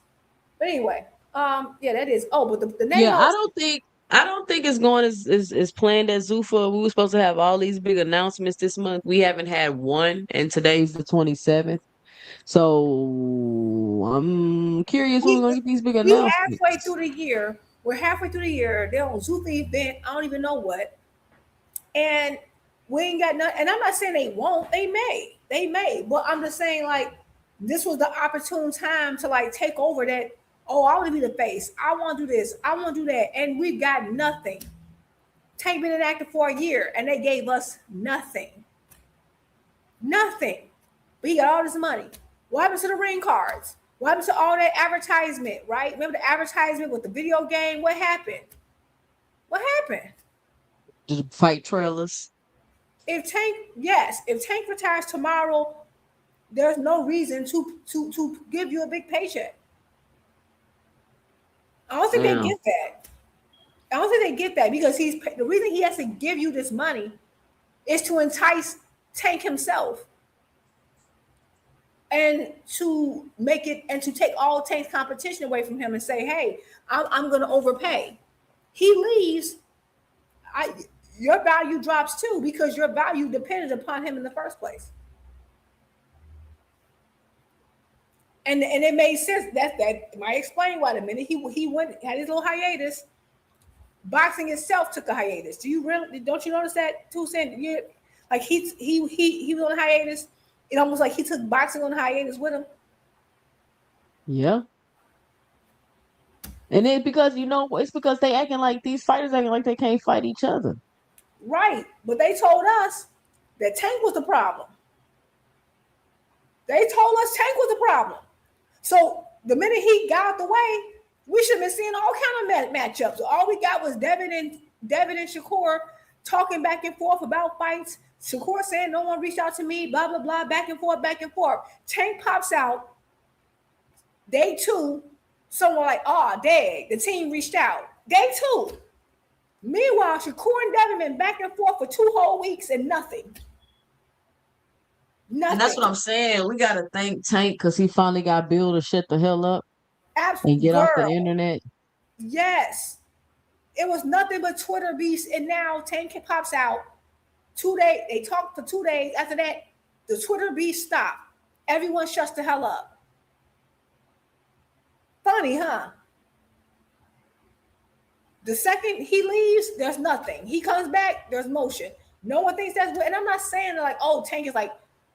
But anyway, yeah, that is. Oh, but the name. Yeah, I don't think it's going as planned as Zufa. We were supposed to have all these big announcements this month. We haven't had one, and today's the 27th. So I'm curious when we're gonna get these big announcements. Halfway through the year. We're halfway through the year. They're on Zufa event. I don't even know what. And we ain't got nothing. And I'm not saying they won't. They may. But I'm just saying, like, this was the opportune time to like take over that. Oh, I want to be the face. I want to do this. I want to do that. And we've got nothing. Tank been inactive for a year, and they gave us nothing. Nothing. But he got all this money. What happened to the ring cards? What happened to all that advertisement, right? Remember the advertisement with the video game? What happened? What happened? The fight trailers. If Tank retires tomorrow, there's no reason to give you a big paycheck. I don't think they get that. I don't think they get that because the reason he has to give you this money is to entice Tank himself and to make it and to take all Tank's competition away from him and say, hey, I'm going to overpay. He leaves. Your value drops too because your value depended upon him in the first place. And it made sense that might explain why the minute he went had his little hiatus, boxing itself took a hiatus. Don't you notice that too? Saying like he was on hiatus. It almost like he took boxing on hiatus with him. Yeah. And it's because it's because they acting like these fighters acting like they can't fight each other. Right, but they told us that Tank was the problem. They told us Tank was the problem. So the minute he got out the way, we should have been seeing all kind of matchups. All we got was Devin and Shakur talking back and forth about fights. Shakur saying no one reached out to me, blah, blah, blah, back and forth, back and forth. Tank pops out. Day 2, someone like, dang, the team reached out. Day 2. Meanwhile, Shakur and Devin been back and forth for 2 whole weeks and nothing. And that's what I'm saying. We gotta thank Tank because he finally got Bill to shut the hell up. Absolutely. And get off the internet. Yes. It was nothing but Twitter beast. And now Tank pops out. 2 days. They talked for 2 days. After that, the Twitter beast stopped. Everyone shuts the hell up. Funny, huh? The second he leaves, there's nothing. He comes back, there's motion. No one thinks that's good. And I'm not saying that like, Tank is like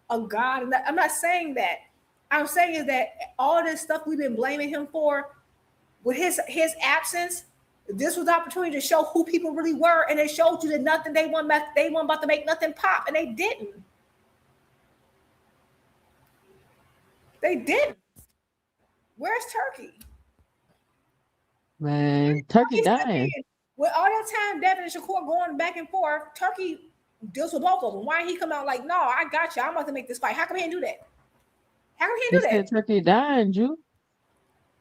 a god. I'm not saying that. I'm saying is that all this stuff we've been blaming him for, with his absence, this was the opportunity to show who people really were, and they showed you that nothing they weren't about to make nothing pop, and they didn't. They didn't. Where's Turkey? Man, Turkey dying. With all that time, Devin and Shakur going back and forth, Turkey deals with both of them. Why he come out like, no, I got you. I'm about to make this fight. How come he didn't do that? How come he didn't do that? Turkey dying, Drew.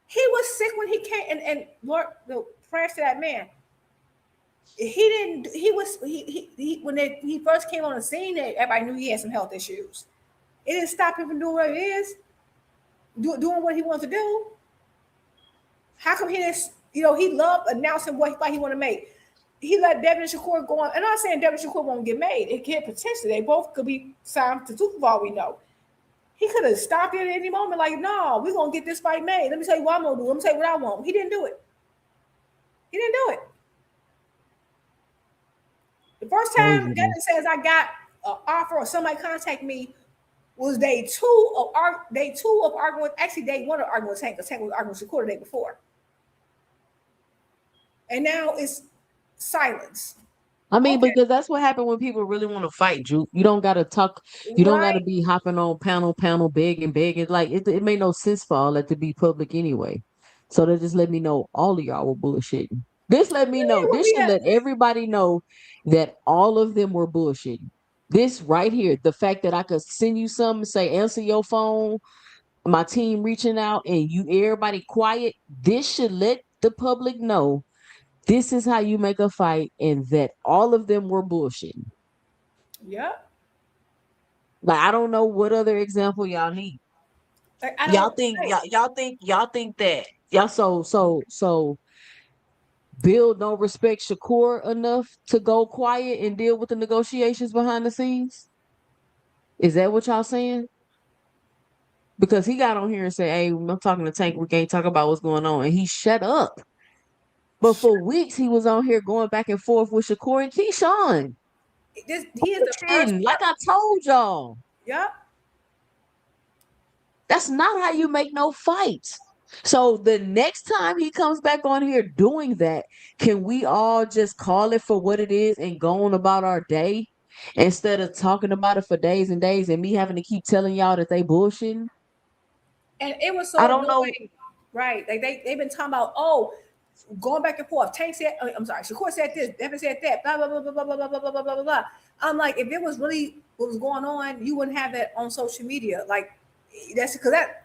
He was sick when he came, and Lord, the prayers to that man. He when he first came on the scene, everybody knew he had some health issues. It didn't stop him from doing what it is, doing what he wanted to do. How come he didn't? He loved announcing what fight he wanted to make. He let Devin and Shakur go on. And I'm not saying Devin and Shakur won't get made. It can't potentially. They both could be signed to Super Bowl, we know. He could have stopped it at any moment, like, no, we're going to get this fight made. Let me tell you what I'm going to do. Let me tell you what I want. He didn't do it. He didn't do it. The first time Devin says I got an offer or somebody contact me was day 2 of arguing. Actually, day 1 of arguing with Tank, because Tank was arguing with Shakur the day before. And now it's silence. I mean, because that's what happened when people really want to fight, Drew. You don't got to talk. You don't got to be hopping on panel, begging. Like, it made no sense for all that to be public anyway. So they just let me know all of y'all were bullshitting. This let me know. Where This we should at? let everybody know that all of them were bullshitting. This right here, the fact that I could send you something, say answer your phone, my team reaching out, and you everybody quiet. This should let the public know this is how you make a fight, and that all of them were bullshitting. Yep. Like I don't know what other example y'all need. Like I Y'all don't. think Hey, y'all think that y'all so Bill don't respect Shakur enough to go quiet and deal with the negotiations behind the scenes? Is that what y'all saying? Because he got on here and said, "Hey, I'm talking to Tank. We can't talk about what's going on," and he shut up. But for weeks he was on here going back and forth with Shakur and Keyshawn. he is the first. Like I told y'all, Yep. that's not how you make no fights. So the next time he comes back on here doing that, can we all just call it for what it is and go on about our day instead of talking about it for days and days and me having to keep telling y'all that they bullshitting? And it was I so don't know. annoying, right? Like they've been talking about going back and forth. Tank said, I'm sorry, Shakur said this, Devin said that, blah blah blah blah blah blah blah blah blah blah blah. I'm like, if it was really what was going on, you wouldn't have that on social media. Like that's because that.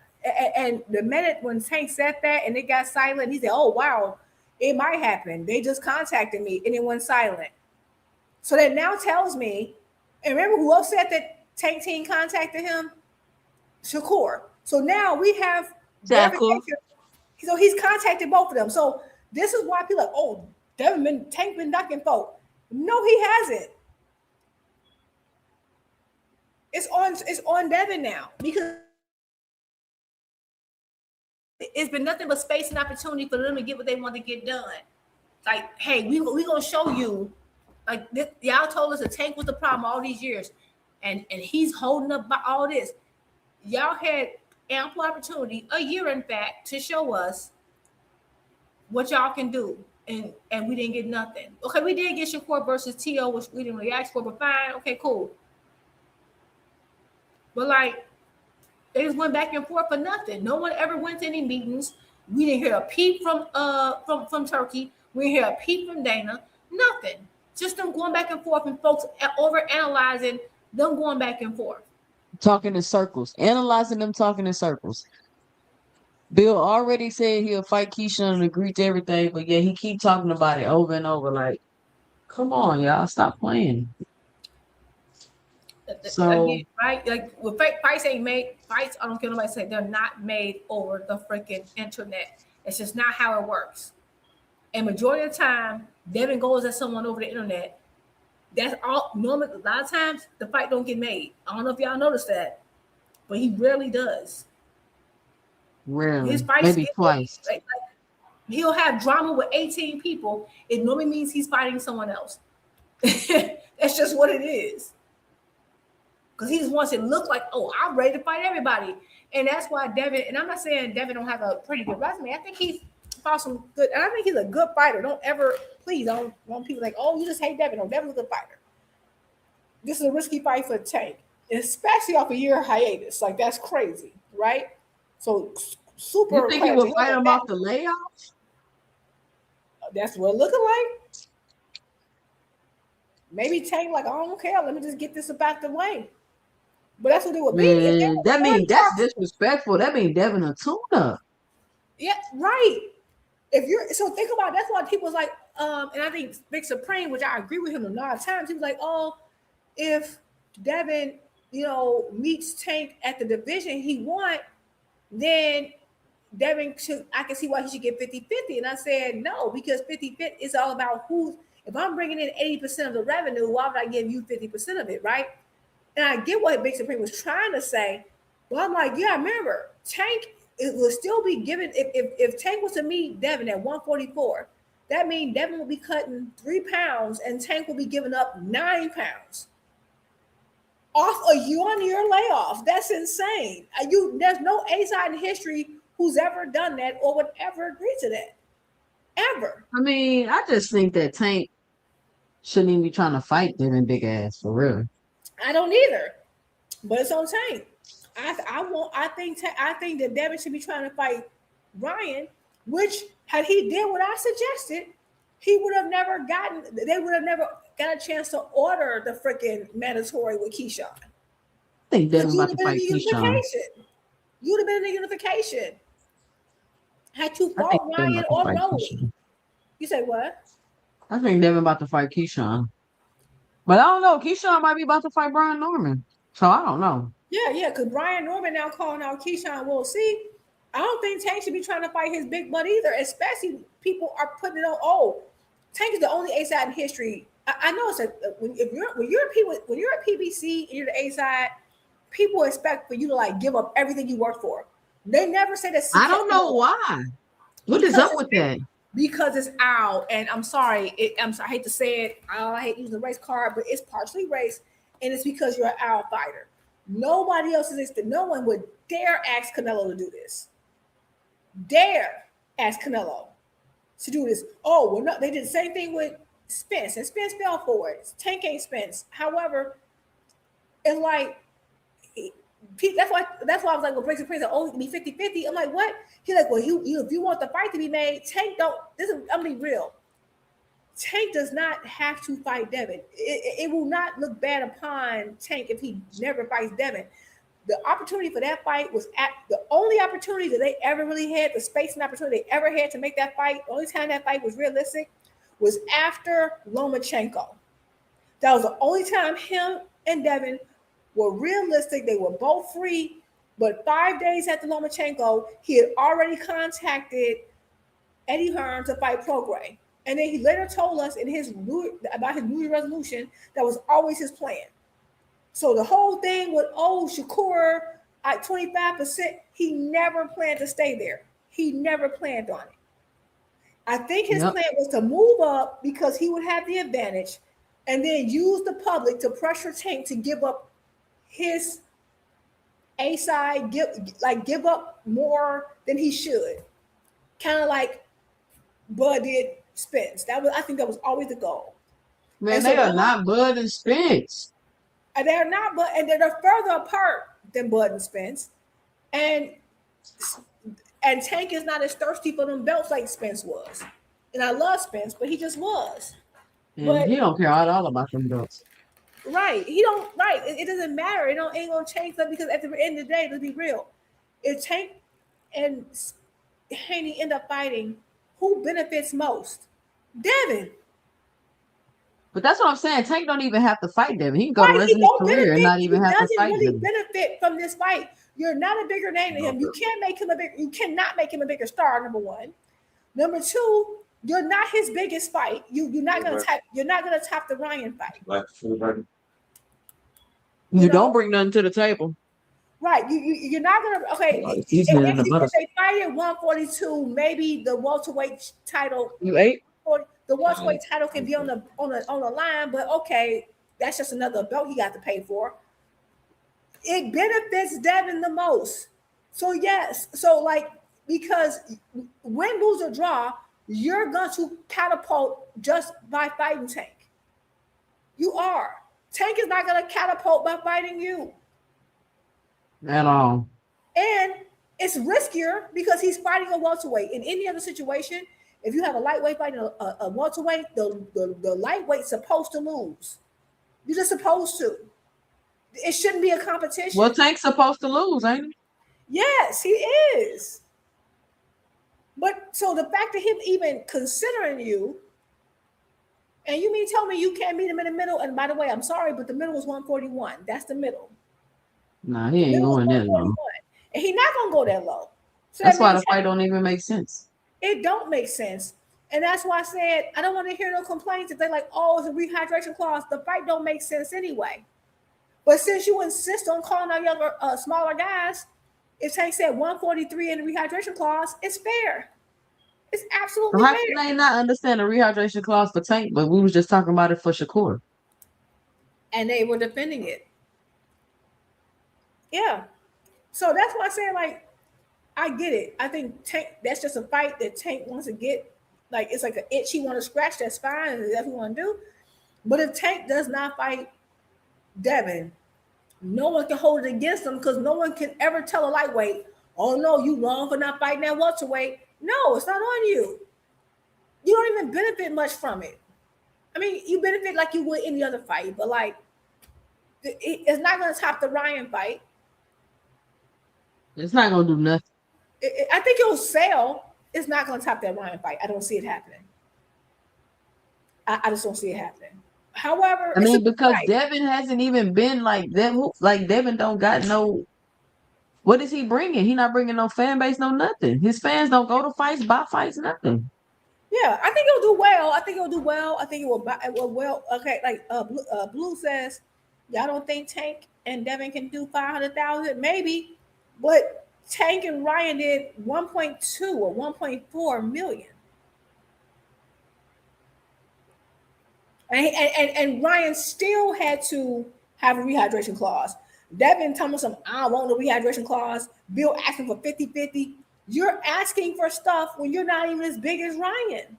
And the minute when Tank said that and it got silent, he said, "Oh wow, it might happen. They just contacted me and it went silent." So that now tells me, and remember who else said that Tank team contacted him? Shakur. So now we have Shakur. verification. So he's contacted both of them. So this is why people are like, oh, Tank been ducking folk. No, he hasn't. It's on Devin now because it's been nothing but space and opportunity for them to get what they want to get done. Like, hey, we gonna show you. Like y'all told us that Tank was the problem all these years, and he's holding up by all this. Y'all had ample opportunity, a year in fact, to show us what y'all can do, and we didn't get nothing. Okay, we did get Shakur versus T.O., which we didn't really ask for, but fine. Okay, cool. But like, they just went back and forth for nothing. No one ever went to any meetings. We didn't hear a peep from Turkey. We didn't hear a peep from Dana. Nothing. Just them going back and forth and folks over analyzing them going back and forth. Talking in circles, analyzing them talking in circles. Bill already said he'll fight Keyshawn and agree to everything, but yeah, he keep talking about it over and over. Like, come on, y'all, stop playing. So again, right? Like with fights ain't made. Fights, I don't care nobody say they're not made over the freaking internet. It's just not how it works. And majority of the time, Devin goes at someone over the internet. That's all. Normally, a lot of times the fight don't get made. I don't know if y'all noticed that, but he rarely does. rarely, His fights, maybe twice. like, he'll have drama with 18 people. It normally means he's fighting someone else. That's just what it is. Because he just wants it to look like, oh, I'm ready to fight everybody. And that's why Devin, and I'm not saying Devin don't have a pretty good resume. I think he's fought some good, and I think he's a good fighter. Don't ever, please, I don't want people like, oh, you just hate Devin. No, Devin's a good fighter. This is a risky fight for Tank, especially off a year hiatus. Like, that's crazy, right? So, super. You think he would fight him off the layoff? That's what it looking like. Maybe Tank, like, I don't care. Let me just get this about the way. But that's what it would be. Man, that means that's disrespectful. That means Devin a tuna. Yeah, right. If you're so think about it, that's why people's like, and I think Big Supreme, which I agree with him a lot of times, he was like, oh, if Devin, meets Tank at the division he want, then Devin should, I can see why he should get 50-50. And I said, no, because 50-50 is all about who's, if I'm bringing in 80% of the revenue, why would I give you 50% of it, right? And I get what Big Supreme was trying to say, but I'm like, yeah, remember, Tank, it will still be given, if Tank was to meet Devin at 144, that means Devin will be cutting 3 pounds and Tank will be giving up 9 pounds off a year-on-year layoff. That's insane. There's no A-side in history who's ever done that or would ever agree to that. Ever. I mean, I just think that Tank shouldn't even be trying to fight Devin big ass for real. I don't either, but it's on Tank. I think that Devin should be trying to fight Ryan, which had he did what I suggested, he would have never gotten. They would have never got a chance to order the freaking mandatory with Keyshawn. I think Devin You about would to have been in fight the Keyshawn. unification. You would have been in the unification. Had you I think fought Devin Ryan about to or fight Noe. Keyshawn. You say what? I think Devin about to fight Keyshawn. But I don't know. Keyshawn might be about to fight Brian Norman. So I don't know. Yeah, because Brian Norman now calling out Keyshawn. We'll see. I don't think Tank should be trying to fight his big butt either, especially people are putting it on. Oh, Tank is the only A side in history. I know it's when you're a PBC and you're the A side, people expect for you to like give up everything you work for. They never say that. I don't know why. What is up with that? Because it's Al, and I'm sorry. I hate to say it. I hate using the race card, but it's partially race, and it's because you're an Al fighter. Nobody else is. No one would dare ask Canelo to do this. Dare ask Canelo to do this. Oh, well, no, they did the same thing with Spence, and Spence fell for it. Tank ain't Spence. However, it's like that's why I was like, well, Briggs and Prince are only be 50-50. I'm like, what? He's like, well, you if you want the fight to be made, Tank don't. I'm being real. Tank does not have to fight Devin. It will not look bad upon Tank if he never fights Devin. The opportunity for that fight was at the only opportunity that they ever really had, the space and opportunity they ever had to make that fight. The only time that fight was realistic was after Lomachenko. That was the only time him and Devin were realistic. They were both free, but 5 days after Lomachenko, he had already contacted Eddie Hearn to fight Prograis. And then he later told us about his New Year's resolution that was always his plan. So the whole thing with Shakur at 25%, he never planned to stay there. He never planned on it. I think his plan was to move up because he would have the advantage, and then use the public to pressure Tank to give up his A side, give up more than he should, kind of like Bud did Spence. I think that was always the goal. Man, they are not Bud and Spence. And they're not, and they're further apart than Bud and Spence. And Tank is not as thirsty for them belts like Spence was. And I love Spence, but he just was. But he don't care at all about them belts. Right. He don't, right. It doesn't matter. It ain't gonna change that because at the end of the day, let's be real. If Tank and Haney end up fighting, who benefits most? Devin. But that's what I'm saying. Tank don't even have to fight Devin. He can go the rest of his career and not even have to fight really Devin. Benefit from this fight. You're not a bigger name than him. You cannot make him a bigger star, number one. Number two, you're not his biggest fight. You're not gonna top the Ryan fight. You don't bring nothing to the table. Right. You're not gonna if they fight at 142, maybe the welterweight title. The welterweight title can be on the line, but okay, that's just another belt he got to pay for. It benefits Devin the most. So yes, because win, lose, or draw, you're going to catapult just by fighting Tank. You are. Tank is not going to catapult by fighting you at all. And it's riskier because he's fighting a welterweight. In any other situation, if you have a lightweight fighting a welterweight, the lightweight's supposed to lose. You're just supposed to. It shouldn't be a competition. Well, Tank's supposed to lose, ain't he? Yes, he is. But so the fact of him even considering you, and you mean tell me you can't meet him in the middle? And by the way, I'm sorry, but the middle is 141. That's the middle. Nah, he ain't going that low. And he's not gonna go that low. So that's why the fight don't even make sense. It don't make sense. And that's why I said I don't want to hear no complaints if they're like, oh, it's a rehydration clause. The fight don't make sense anyway. But since you insist on calling out younger, smaller guys, if Tank said 143 in the rehydration clause, it's fair. It's absolutely fair. How can they not understand the rehydration clause for Tank, but we was just talking about it for Shakur? And they were defending it. Yeah. So that's why I say, like, I get it. I think Tank, that's just a fight that Tank wants to get. Like, it's like an itch he want to scratch. That's fine. That's what he want to do. But if Tank does not fight Devin, no one can hold it against him because no one can ever tell a lightweight, oh, no, you wrong for not fighting that welterweight. No, it's not on you. You don't even benefit much from it. I mean, you benefit like you would any other fight, but like it's not going to top the Ryan fight. It's not going to do nothing. I think it'll sell. It's not going to top that Ryan fight. I don't see it happening. I just don't see it happening. However, I mean, because Devin hasn't even been like that. Like Devin don't got no. What is he bringing? He not bringing no fan base, no nothing. His fans don't go to fights, buy fights, nothing. Yeah, I think it'll do well. I think it'll do well. I think it will well. Okay, like Blue says, y'all don't think Tank and Devin can do 500,000? Maybe, but Tank and Ryan did 1.2 or 1.4 million. And Ryan still had to have a rehydration clause. Devin told me I don't want no rehydration clause. Bill asking for 50-50. You're asking for stuff when you're not even as big as Ryan.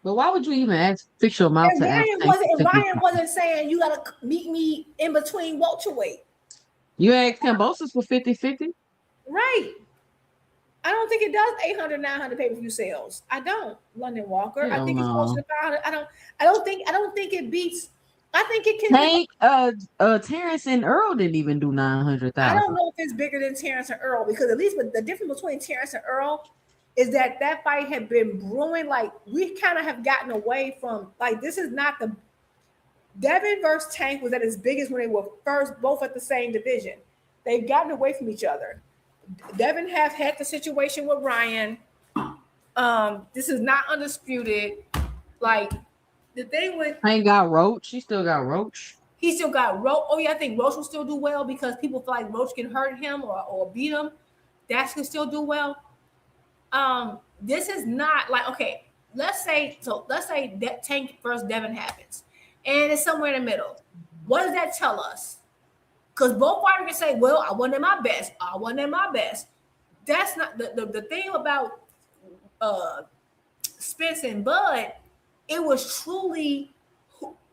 But why would you even fix your mouth and to Ryan ask? Ryan wasn't saying you gotta meet me in between welterweight. You asked Cambosos for 50-50? Right. I don't think it does 800, 900 pay-per-view sales. I don't. London Walker. I think it's closer to 500. I don't think it beats. I think it can. Tank, Terrence and Earl didn't even do 900,000. I don't know if it's bigger than Terrence and Earl because at least the difference between Terrence and Earl is that fight had been brewing. Like we kind of have gotten away from like this is not the Devin versus Tank was at its biggest when they were first both at the same division. They've gotten away from each other. Devin have had the situation with Ryan. This is not undisputed. Like the thing with Tank got Roach. He still got Roach. He still got Roach. Oh yeah, I think Roach will still do well because people feel like Roach can hurt him or beat him. That can still do well. This is not like okay. Let's say that Tank versus Devin happens, and it's somewhere in the middle. What does that tell us? Because both fighters can say, "Well, I wasn't at my best. I wasn't at my best." That's not the thing about Spence and Bud. It was truly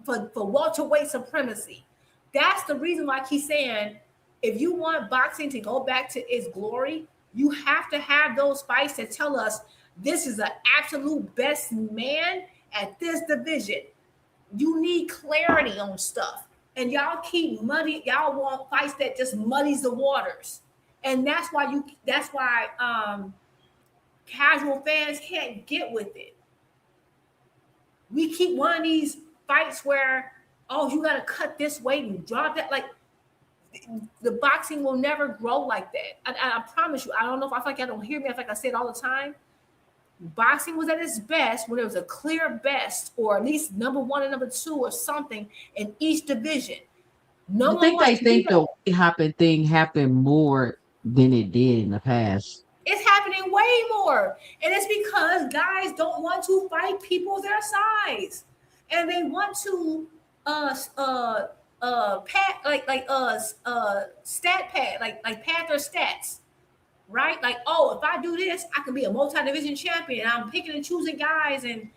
for welterweight supremacy. That's the reason why I keep saying, if you want boxing to go back to its glory, you have to have those fights that tell us this is an absolute best man at this division. You need clarity on stuff. And y'all keep muddy. Y'all want fights that just muddies the waters. And that's why casual fans can't get with it. We keep one of these fights where, oh, you got to cut this weight and drop that. Like, the boxing will never grow like that. I promise you. I don't know if I feel like I don't hear me. I feel like I say it all the time. Boxing was at its best when there was a clear best, or at least number one and number two, or something in each division. I think they think the weight hopping thing happened more than it did in the past. It's happening way more, and it's because guys don't want to fight people their size, and they want to stat pad like pad their stats. Right? Like, oh, if I do this, I can be a multi-division champion. I'm picking and choosing guys and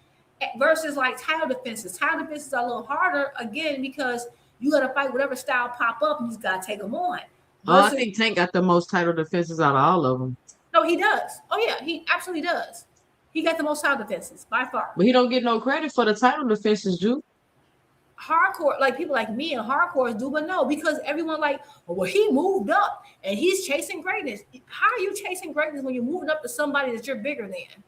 versus like title defenses. Title defenses are a little harder again because you got to fight whatever style pop up and you just got to take them on. I think Tank got the most title defenses out of all of them. No, he does. Oh yeah, he absolutely does. He got the most title defenses by far. But he don't get no credit for the title defenses, Drew. Hardcore, like people like me and hardcore do, but no, because everyone like, well, he moved up and he's chasing greatness. How are you chasing greatness when you're moving up to somebody that you're bigger than?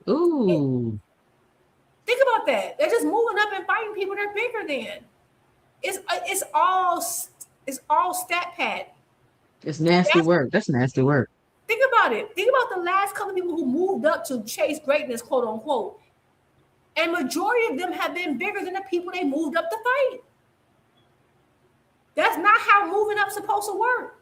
Ooh. Think about that. They're just moving up and fighting people they're bigger than. It's all stat pad. It's nasty work. That's nasty work. Think about it. Think about the last couple of people who moved up to chase greatness, quote unquote. And majority of them have been bigger than the people they moved up to fight. That's not how moving up supposed to work.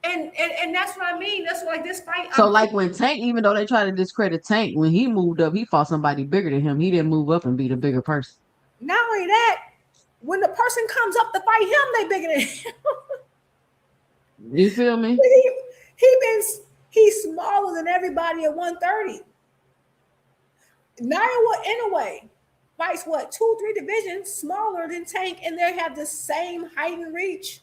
And that's what I mean. That's like this fight. So like when Tank, even though they try to discredit Tank, when he moved up, he fought somebody bigger than him. He didn't move up and be the bigger person. Not only that, when the person comes up to fight him, they bigger than him. You feel me? He's smaller than everybody at 130. Inoue fights 2-3 divisions smaller than Tank, and they have the same height and reach.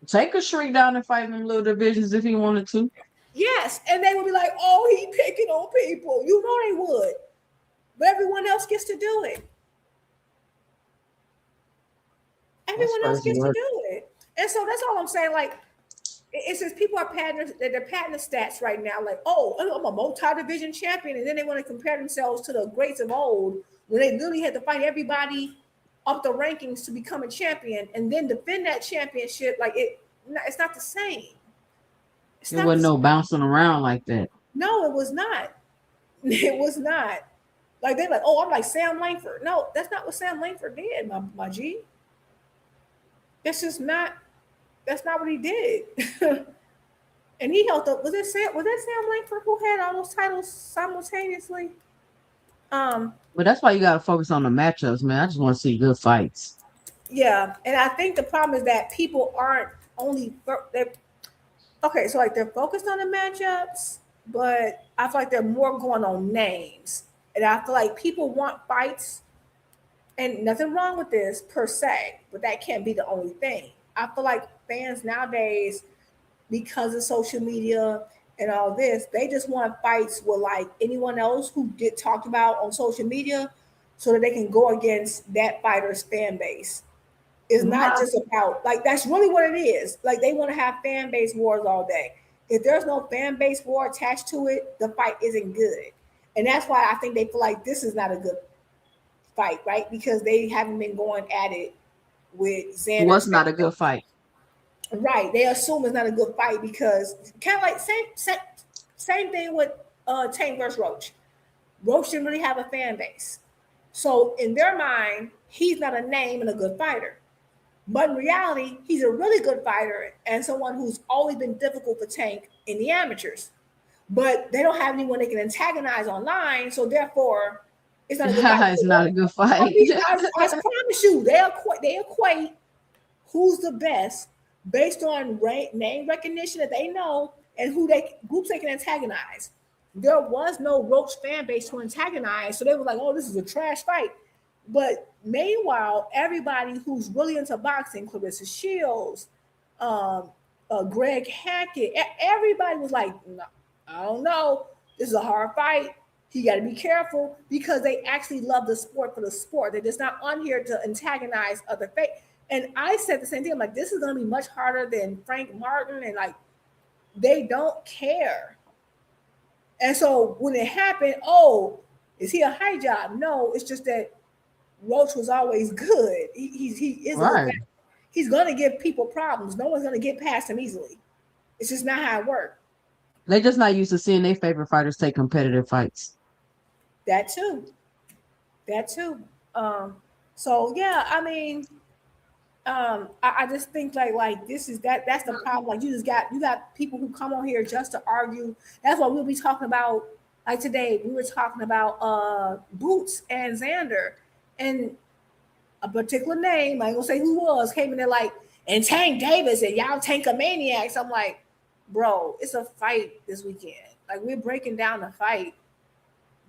Tank could shrink down and fight in them little divisions if he wanted to. Yes, and they would be like, "Oh, he picking on people." You know they would, but everyone else gets to do it. Everyone else gets to do it, and so that's all I'm saying. Like, it's just people are padding they're padding the stats right now. Like, oh, I'm a multi-division champion, and then they want to compare themselves to the greats of old when they literally had to fight everybody up the rankings to become a champion, and then defend that championship. Like it's not the same. There wasn't no bouncing around like that. No, it was not. It was not. Like they're like, oh, I'm like Sam Langford. No, that's not what Sam Langford did, my G. That's just not. That's not what he did. And he held up. Was that Sam Langford who had all those titles simultaneously? But that's why you gotta focus on the matchups, man. I just want to see good fights. Yeah, and I think the problem is that people aren't only okay. So like they're focused on the matchups, but I feel like they're more going on names, and I feel like people want fights, and nothing wrong with this per se, but that can't be the only thing. I feel like fans nowadays, because of social media and all this, they just want fights with like anyone else who get talked about on social media so that they can go against that fighter's fan base. It's not just about like that's really what it is. Like they want to have fan base wars all day. If there's no fan base war attached to it, the fight isn't good. And that's why I think they feel like this is not a good fight, right? Because they haven't been going at it with Xander. What's not a good fight? Right. They assume it's not a good fight because kind of like same thing with Tank versus Roach. Roach didn't really have a fan base. So in their mind, he's not a name and a good fighter. But in reality, he's a really good fighter and someone who's always been difficult for Tank in the amateurs. But they don't have anyone they can antagonize online, so therefore it's not a good fight. It's not a good fight. I promise you, they equate who's the best based on name recognition that they know and groups they can antagonize. There was no Roach fan base to antagonize, so they were like, "Oh, this is a trash fight." But meanwhile, everybody who's really into boxing, Clarissa Shields, Greg Hackett, everybody was like, "No, I don't know. This is a hard fight. You got to be careful," because they actually love the sport for the sport. They're just not on here to antagonize other faith. And I said the same thing. I'm like, this is going to be much harder than Frank Martin. And like, they don't care. And so when it happened, oh, is he a high job? No, it's just that Roach was always good. He is right. He's going to give people problems. No one's going to get past him easily. It's just not how it works. They're just not used to seeing their favorite fighters take competitive fights. That too. So yeah, I mean, I just think like this is that's the problem. Like you got people who come on here just to argue. That's what we'll be talking about. Like today, we were talking about Boots and Xander, and a particular name, I ain't gonna say who was, came in there like, and Tank Davis and y'all Tankomaniacs. I'm like, bro, it's a fight this weekend. Like we're breaking down the fight.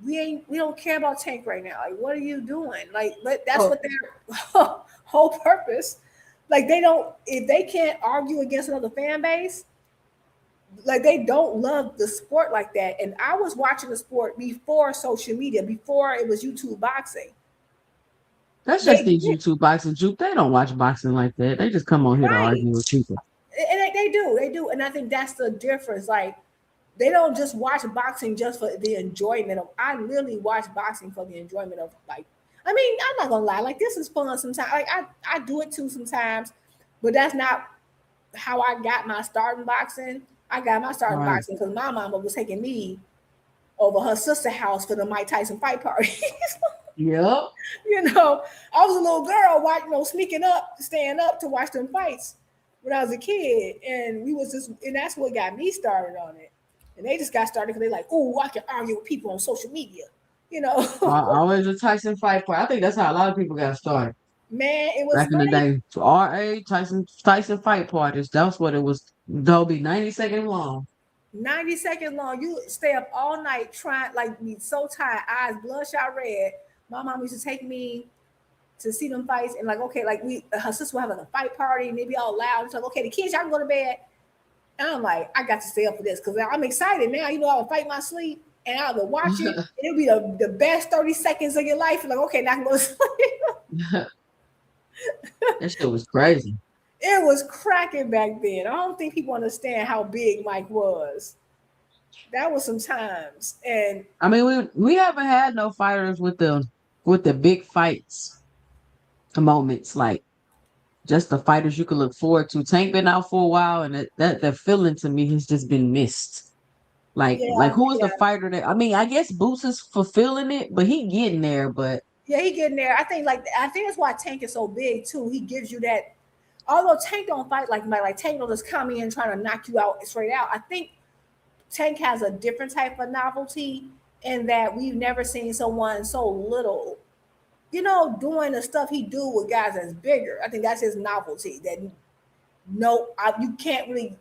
We don't care about Tank right now. Like, what are you doing? Like, but that's what their whole purpose. Like if they can't argue against another fan base, like they don't love the sport like that. And I was watching the sport before social media, before it was YouTube boxing. That's just these YouTube boxing. They don't watch boxing like that. They just come on here to argue with people. And they do. And I think that's the difference. Like, they don't just watch boxing just for the enjoyment of. I really watch boxing for the enjoyment of, like, I mean, I'm not gonna lie, like this is fun sometimes. Like I do it too sometimes, but that's not how I got my start in boxing. I got my start in boxing because my mama was taking me over her sister's house for the Mike Tyson fight parties. Yep. You know, I was a little girl watching, sneaking up, staying up to watch them fights when I was a kid, and that's what got me started on it. And they just got started because they're like, "Oh, I can argue with people on social media," you know. Always a Tyson fight part. I think that's how a lot of people got started. Man, it was back in the day. RA Tyson fight parties. That's what it was. They'll be 90 seconds long. 90 seconds long. You stay up all night trying, like, be so tired, eyes bloodshot red. My mom used to take me to see them fights, and like, okay, like her sister will have like a fight party, and they be all loud. It's like, okay, the kids, y'all can go to bed. And I'm like, I got to stay up for this because I'm excited now. You know, I'll fight my sleep and I'll go watch it. It'll be the best 30 seconds of your life. Like, okay, now I can go to sleep. That shit was crazy. It was cracking back then. I don't think people understand how big Mike was. That was some times. And I mean, we haven't had no fighters with the big fights moments, like just the fighters you could look forward to. Tank been out for a while, and that feeling to me has just been missed. Like who is the fighter that? I mean, I guess Boots is fulfilling it, but he getting there. But yeah, he getting there. I think that's why Tank is so big too. He gives you that. Although Tank don't fight like Tank don't just come in trying to knock you out straight out. I think Tank has a different type of novelty in that we've never seen someone so little, doing the stuff he do with guys that's bigger. I think that's his novelty. That you can't really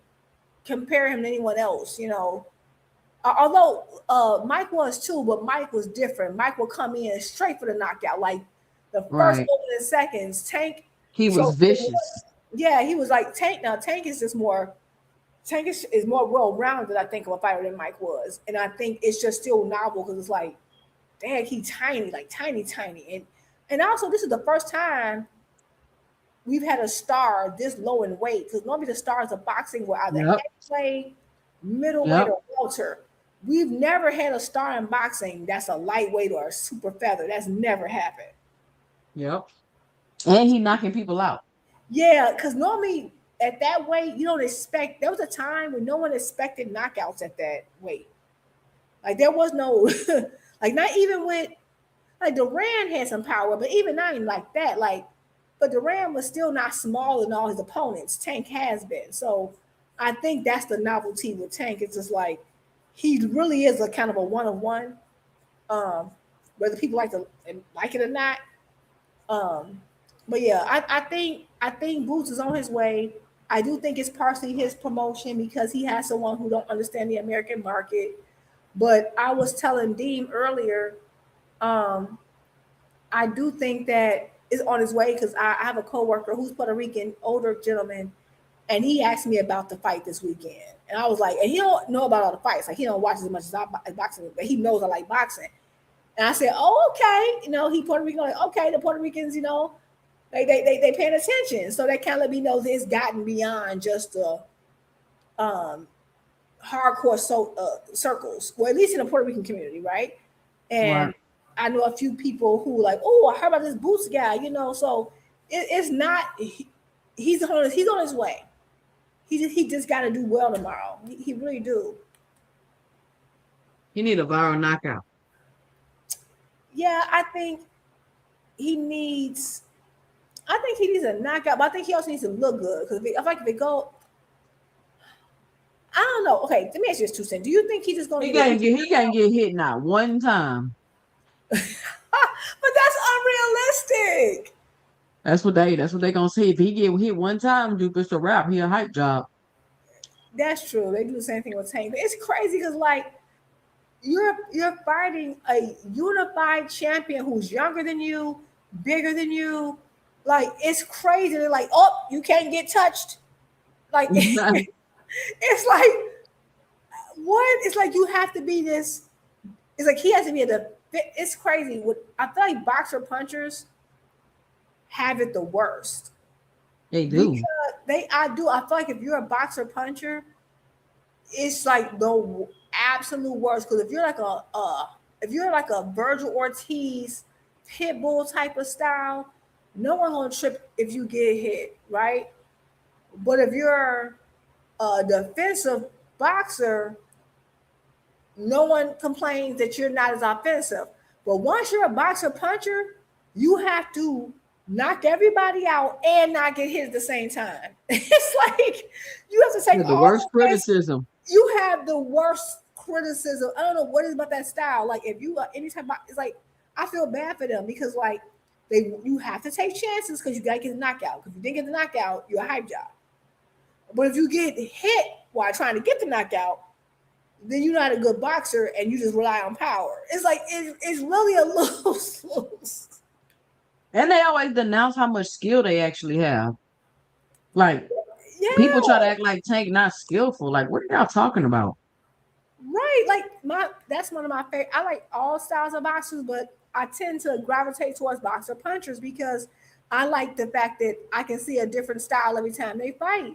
compare him to anyone else. Although Mike was too, but Mike was different. Mike would come in straight for the knockout, like the first opening seconds. Tank, he was vicious. Yeah, he was like Tank. Now Tank is just more. Tank is more well-rounded, I think, of a fighter than Mike was, and I think it's just still novel because it's like, dang, he's tiny, like tiny, and also this is the first time we've had a star this low in weight, because normally the stars of boxing were either heavyweight, middleweight, or welter. We've never had a star in boxing that's a lightweight or a super feather. That's never happened. Yep, and he knocking people out. Yeah, because normally at that weight, you don't expect. There was a time when no one expected knockouts at that weight. Like there was no, like not even with, like Duran had some power, but even not even like that. But Duran was still not smaller than all his opponents. Tank has been. So I think that's the novelty with Tank. It's just like he really is a kind of a one-of-one. Whether people like it or not. But yeah, I think Boots is on his way. I do think it's partially his promotion because he has someone who don't understand the American market. But I was telling Dean earlier, I do think that it's on his way because I have a coworker who's Puerto Rican, older gentleman, and he asked me about the fight this weekend. And I was like, and he don't know about all the fights. Like he don't watch as much as boxing, but he knows I like boxing. And I said, oh, okay. He Puerto Rican, like, okay, the Puerto Ricans, they paying attention. So that kind of let me know that it's gotten beyond just the hardcore circles, well, at least in the Puerto Rican community, right? And I know a few people who like, oh, I heard about this Boots guy, so it's not, he's on his way. He just got to do well tomorrow. He really do. He need a viral knockout. Yeah, I think he needs a knockout, but I think he also needs to look good because if they go, I don't know. Okay, let me ask you this, 2 cents. Do you think he's just going to he can't get hit not one time? But that's unrealistic. That's what they gonna say. If he get hit one time, dude, it's a wrap. He a hype job. That's true. They do the same thing with Tank. But it's crazy because like you're fighting a unified champion who's younger than you, bigger than you. Like it's crazy. They're like, oh, you can't get touched. Like it's like what? It's like you have to be this. It's like he has to be it's crazy. I feel like boxer punchers have it the worst. They do. Because I feel like if you're a boxer puncher, it's like the absolute worst. Because if you're like a Virgil Ortiz pit bull type of style, no one gonna trip if you get hit, right? But if you're a defensive boxer, no one complains that you're not as offensive. But once you're a boxer puncher, you have to knock everybody out and not get hit at the same time. It's like you have to take the worst criticism. You have the worst criticism. I don't know what is about that style. Like if you are anytime, it's like I feel bad for them because like you have to take chances because you gotta get the knockout. Because if you didn't get the knockout, you're a hype job. But if you get hit while trying to get the knockout, then you're not a good boxer and you just rely on power. It's like it's really a lose. And they always denounce how much skill they actually have. Like people try to Yeah. act like Tank not skillful. Like, what are y'all talking about? Right, like that's one of my favorite. I like all styles of boxers, but I tend to gravitate towards boxer punchers because I like the fact that I can see a different style every time they fight.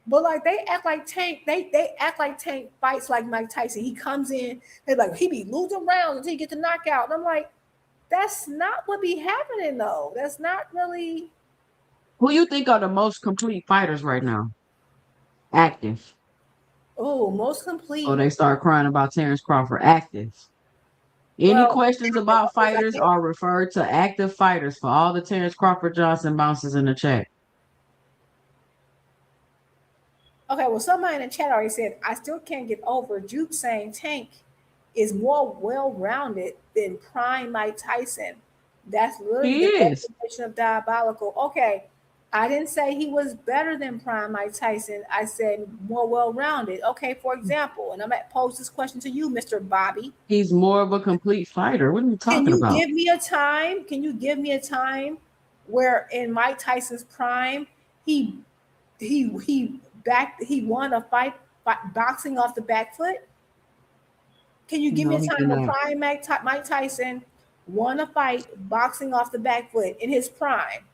But like they act like Tank, they act like Tank fights like Mike Tyson. He comes in, they're like he be losing rounds until he get the knockout. And I'm like, that's not what be happening though. That's not really. Who you think are the most complete fighters right now? Active. Oh, most Oh, complete. they start crying about Terrence Crawford. Active. Any Well, questions about fighters are referred to active fighters for all the Terrence Crawford Johnson bounces in the chat. Okay, well, somebody in the chat already said, I still can't get over Juke saying Tank is more well-rounded than prime Mike Tyson. That's literally He the is. definition of diabolical. Okay, I didn't say he was better than prime Mike Tyson. I said more well-rounded. Okay, for example, and I'm going to pose this question to you, Mr. Bobby. He's more of a complete fighter. What are you Can talking you about? give me a time? Can you give me a time where in Mike Tyson's prime he won a fight boxing off the back foot? Can you give me No, a he did time where not. prime Mike Tyson won a fight boxing off the back foot in his prime?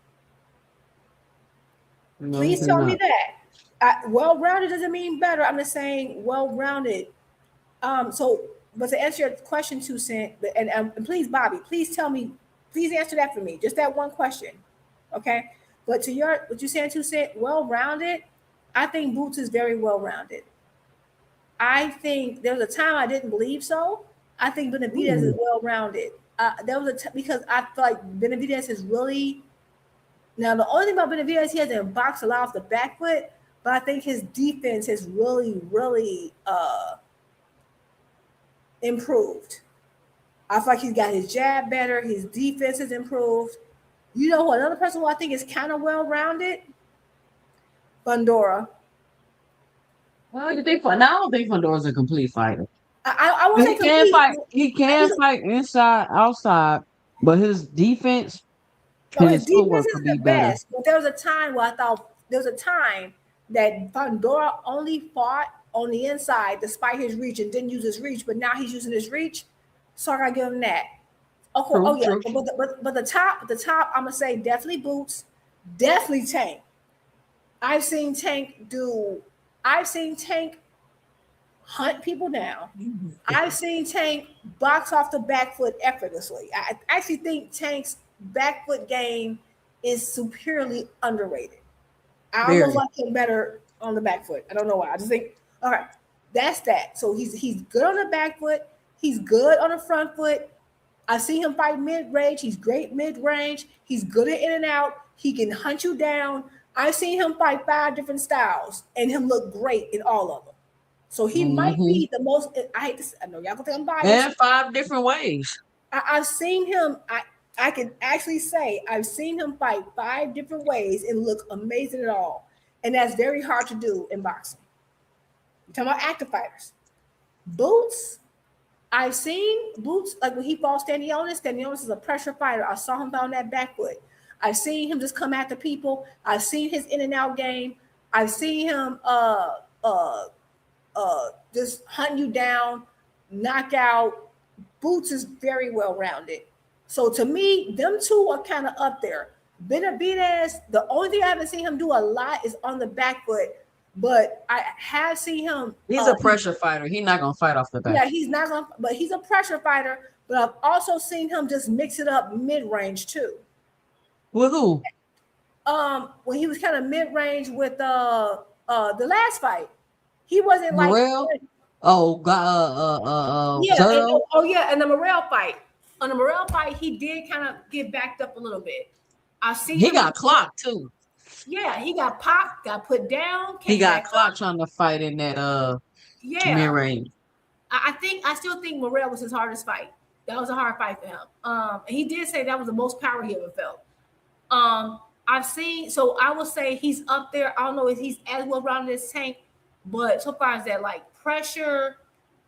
No, he Please did tell me not. that. Well-rounded doesn't mean better. I'm just saying well-rounded. But to answer your question, 2 Cent, and please, Bobby, please answer that for me. Just that one question, okay? But to what you saying, 2 Cent, well-rounded. I think Boots is very well-rounded. I think there was a time I didn't believe so. I think Benavidez is well-rounded. There was because I feel like Benavidez is really. Now the only thing about Benavidez, he hasn't boxed a lot off the back foot, but I think his defense has really, really improved. I feel like he's got his jab better. His defense has improved. You know what? Another person who I think is kind of well-rounded, Fundora. Well, you think? I don't think Fondora's a complete fighter. I won't say He can complete. fight. He can fight inside, outside, but his defense, So his his defense footwork could is the be better. best. But there was a time where I thought there was a time that Fundora only fought on the inside despite his reach and didn't use his reach, but now he's using his reach. So I gotta give him that. Okay, True, oh yeah, true. but the top, I'm gonna say definitely Boots, definitely Tank. I've seen Tank hunt people down. I've seen Tank box off the back foot effortlessly. I actually think Tank's back foot game is superiorly underrated. I almost Very. like him better on the back foot. I don't know why. I just think, all right, that's that. So he's good on the back foot. He's good on the front foot. I see him fight mid-range. He's great mid-range. He's good at in and out. He can hunt you down. I've seen him fight 5 different styles and him look great in all of them. So he might be the most. I hate to. I know y'all gonna think I'm biased. And 5 different ways. I've seen him. I can actually say I've seen him fight 5 different ways and look amazing at all, and that's very hard to do in boxing. You're talking about active fighters. Boots. I've seen Boots like when he fought Stanionis. Stanionis is a pressure fighter. I saw him on that back foot. I've seen him just come after people. I've seen his in and out game. I've seen him just hunt you down, knockout. Boots is very well-rounded. So to me, them two are kind of up there. Benavidez, the only thing I haven't seen him do a lot is on the back foot, but I have seen him. He's a pressure fighter. He's not gonna fight off the back. Yeah, he's not gonna, but he's a pressure fighter. But I've also seen him just mix it up mid-range too. With who? When he was kind of mid-range with the last fight. He wasn't like Morrell? Oh God, yeah, and the Morrell fight. On the Morrell fight, he did kind of get backed up a little bit. I see he got clocked too. Yeah, he got popped, got put down. He got clocked trying to fight in that mid range. I still think Morrell was his hardest fight. That was a hard fight for him. And he did say that was the most power he ever felt. I've seen, so I will say he's up there. I don't know if he's as well rounded as Tank, but so far as that like pressure,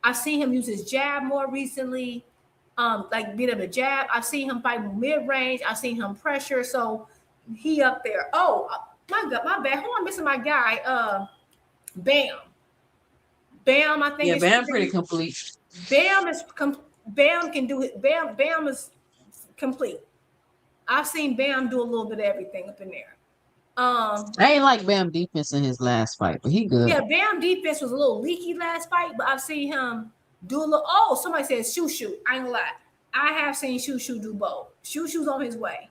I've seen him use his jab more recently. like beat up a jab. I've seen him fight mid-range. I've seen him pressure. So he up there. Oh, my God, my bad. Hold on, missing my guy. Bam. Bam, I think Yeah, Bam pretty complete. Bam can do it. Bam is complete. I've seen Bam do a little bit of everything up in there. I ain't like Bam defense in his last fight, but he good. Yeah, Bam defense was a little leaky last fight, but I've seen him do a little. Oh, somebody said Shoo. I ain't gonna lie. I have seen Shoo do both. Shoo's on his way.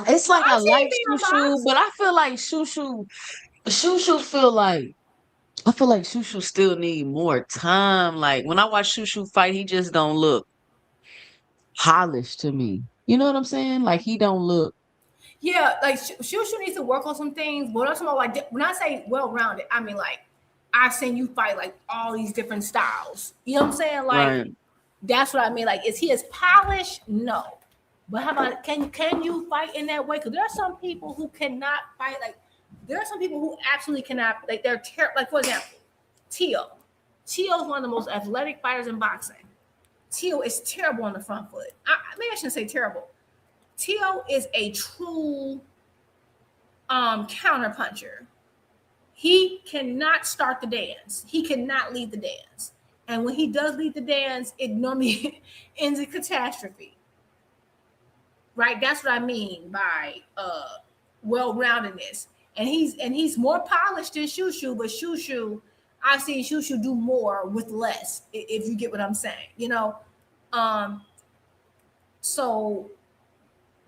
It's like I like Shoo, but I feel like Shoo feel like I feel like Shoo still need more time. Like when I watch Shoo fight, he just don't look polished to me. You know what I'm saying? Like he don't look. Yeah, like Shoo needs to work on some things. But I'm talking about like when I say well-rounded, I mean like I've seen you fight like all these different styles. You know what I'm saying? Like Right. That's what I mean. Like, is he as polished? No. But how about can you fight in that way? Because there are some people who cannot fight. Like there are some people who absolutely cannot. Like they're like for example, Tio. Tio is one of the most athletic fighters in boxing. Tio is terrible on the front foot. Maybe I shouldn't say terrible. Tio is a true counter puncher. He cannot start the dance. He cannot lead the dance. And when he does lead the dance, it normally ends in catastrophe. Right? That's what I mean by well-roundedness. And he's more polished than Shoo, but Shoo, I've seen Shoo do more with less, if you get what I'm saying. You know? So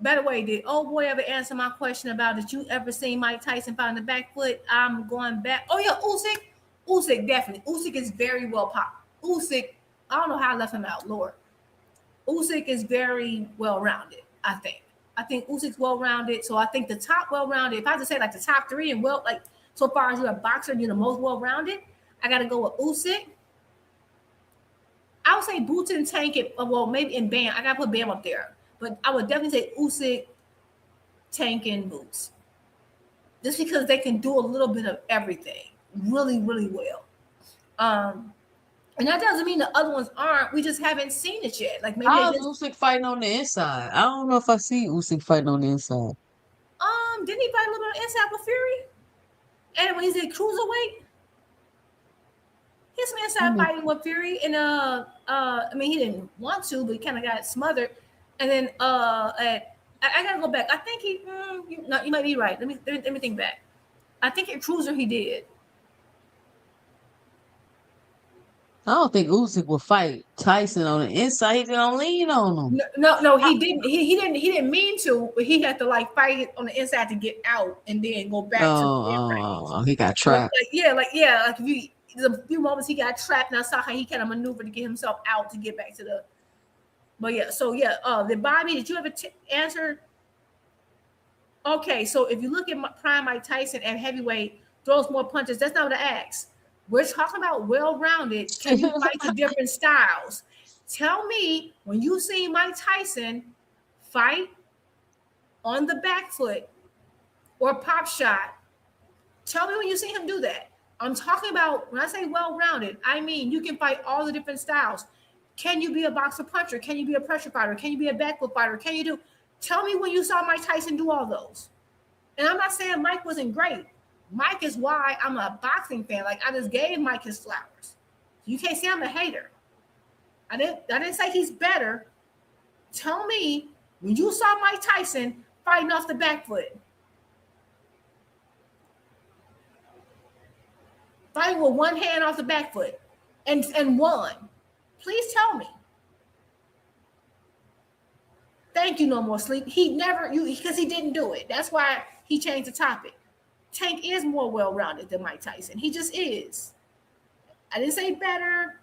by the way, did old boy ever answer my question about did you ever see Mike Tyson fight on the back foot? I'm going back. Oh yeah, Usyk definitely. Usyk is very well popped. Usyk, I don't know how I left him out, Lord. Usyk is very well-rounded, I think. I think Usyk's well-rounded. So I think the top well-rounded, if I had to say like the top three and like so far as you're a boxer and you're the most well-rounded, I gotta go with Usyk. I would say Boots and Tank it, well, maybe in Bam. I gotta put Bam up there. But I would definitely say Usyk, Tank, and Boots. Just because they can do a little bit of everything really, really well. And that doesn't mean the other ones aren't. We just haven't seen it yet. Like maybe How's Usyk fighting on the inside? I don't know if I see Usyk fighting on the inside. Didn't he fight a little bit on the inside with Fury? And when he's in cruiserweight, he's some inside fighting with Fury. And I mean he didn't want to, but he kind of got smothered. And then I gotta go back. I think you might be right. Let me think back. I think at Cruiser he did. I don't think Usyk will fight Tyson on the inside. He's gonna lean on him. No, he didn't. He didn't mean to, but he had to like fight it on the inside to get out and then go back to the range. He got trapped. Like there's a few moments he got trapped, and I saw how he kind of maneuvered to get himself out to get back to the. But yeah, so yeah, the Bobby, did you ever answer? Okay, so if you look at prime Mike Tyson at heavyweight, throws more punches. That's not what I asked. We're talking about well-rounded. Can you fight the different styles? Tell me when you see Mike Tyson fight on the back foot or pop shot. Tell me when you see him do that. I'm talking about when I say well-rounded, I mean you can fight all the different styles. Can you be a boxer puncher? Can you be a pressure fighter? Can you be a backfoot fighter? Tell me when you saw Mike Tyson do all those. And I'm not saying Mike wasn't great. Mike is why I'm a boxing fan. Like I just gave Mike his flowers. You can't say I'm a hater. I didn't say he's better. Tell me when you saw Mike Tyson fighting off the back foot. Fighting with one hand off the back foot and won. Please tell me. Thank you, no more sleep. Because he didn't do it. That's why he changed the topic. Tank is more well-rounded than Mike Tyson. He just is. I didn't say better.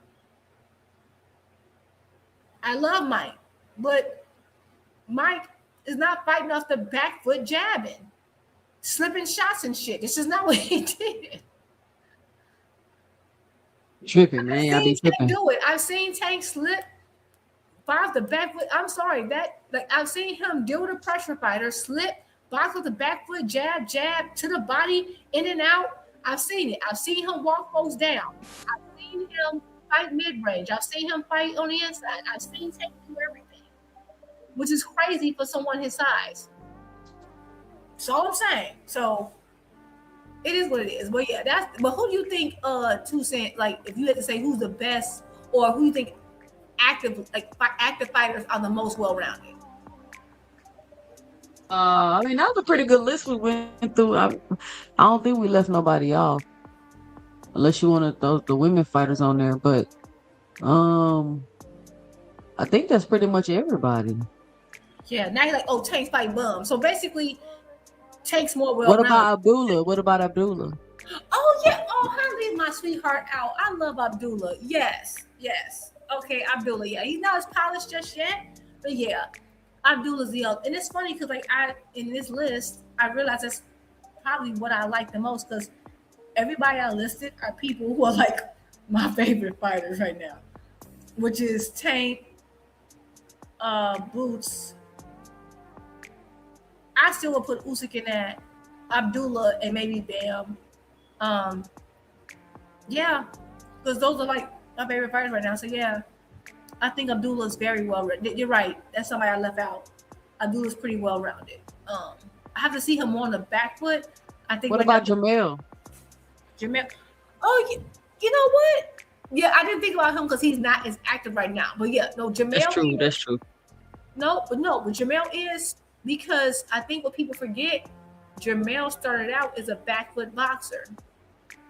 I love Mike, but Mike is not fighting off the back foot jabbing, slipping shots and shit. This is not what he did. Tripping, man. I'll be tripping. Do it. I've seen Tank slip off the back foot. I'm sorry, I've seen him deal with a pressure fighter, slip, box with the back foot, jab to the body, in and out. I've seen it. I've seen him walk folks down. I've seen him fight mid-range. I've seen him fight on the inside. I've seen Tank do everything, which is crazy for someone his size. That's all I'm saying. So it is what it is. But yeah, but who do you think 2 Cent, like if you had to say who's the best or who you think active fighters are the most well-rounded? I mean, that was a pretty good list we went through. I don't think we left nobody off, unless you want to throw the women fighters on there. But I think that's pretty much everybody. Yeah, now you're like, oh, Tank's fight bum. So basically, Tank's more well. What about Abdullah? What about Abdullah? Oh yeah. Oh, how leave my sweetheart out? I love Abdullah. Yes. Okay, Abdullah. Yeah, he's not as polished just yet, but yeah. Abdullah's the other. And it's funny because like in this list, I realized that's probably what I like the most because everybody I listed are people who are like my favorite fighters right now, which is Tank, Boots. I still would put Usyk in that, Abdullah, and maybe Bam. Yeah, because those are like my favorite fighters right now. So yeah. I think Abdullah is very well rounded. You're right. That's somebody I left out. Abdullah's pretty well rounded. I have to see him more on the back foot. I think. What about Jamel? Jamel. Oh, you know what? Yeah, I didn't think about him because he's not as active right now. But yeah, no, Jamel. That's true. But Jamel is because I think what people forget, Jamel started out as a back foot boxer.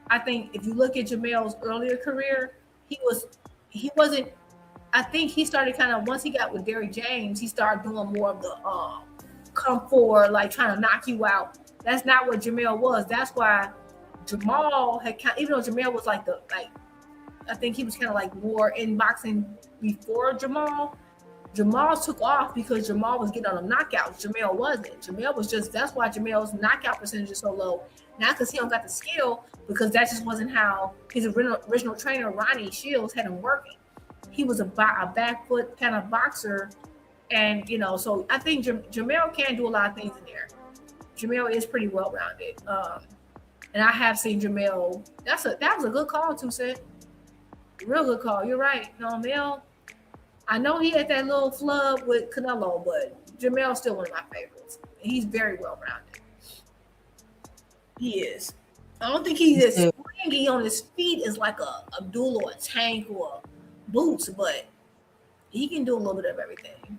I think if you look at Jamel's earlier career, he wasn't. I think he started kind of once he got with Derrick James, he started doing more of the come forward, like trying to knock you out. That's not what Jamel was. That's why Jamal had even though Jamel was I think he was kind of like more in boxing before Jamal. Jamal took off because Jamal was getting on the knockouts. Jamel wasn't. Jamel was that's why Jamel's knockout percentage is so low. Not because he don't got the skill, because that just wasn't how his original trainer, Ronnie Shields, had him working. He was a back foot kind of boxer. And, so I think Jamel can do a lot of things in there. Jamel is pretty well-rounded. And I have seen Jamel. That was a good call, 2 Cent. Real good call. You're right. No, Mel, I know he had that little flub with Canelo, but Jamel's still one of my favorites. He's very well-rounded. He is. I don't think he's as springy on his feet as like a Abdullah or a Tank or a Boots, but he can do a little bit of everything.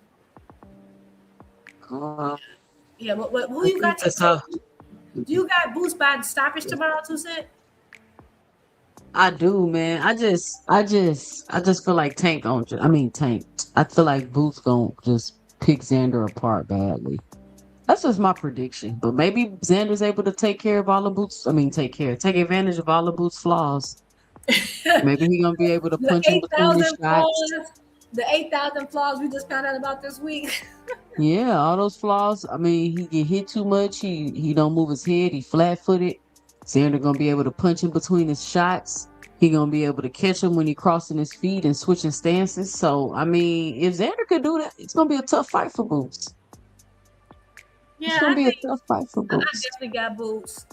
Yeah, but who you got? You got Boots by stoppage tomorrow, 2 Cent? I do, man. I just feel like Tank. I feel like Boots gonna just pick Xander apart badly. That's just my prediction. But maybe Xander's able to take advantage of all of Boots' flaws. Maybe he's gonna be able to punch him between the shots. The 8,000 flaws we just found out about this week. Yeah, all those flaws. He get hit too much. He don't move his head. He flat-footed. Xander gonna be able to punch him between his shots. He gonna be able to catch him when he crossing his feet and switching stances. So if Xander could do that, it's gonna be a tough fight for Boots. Yeah, it's gonna be a tough fight for Boots. I definitely got Boots.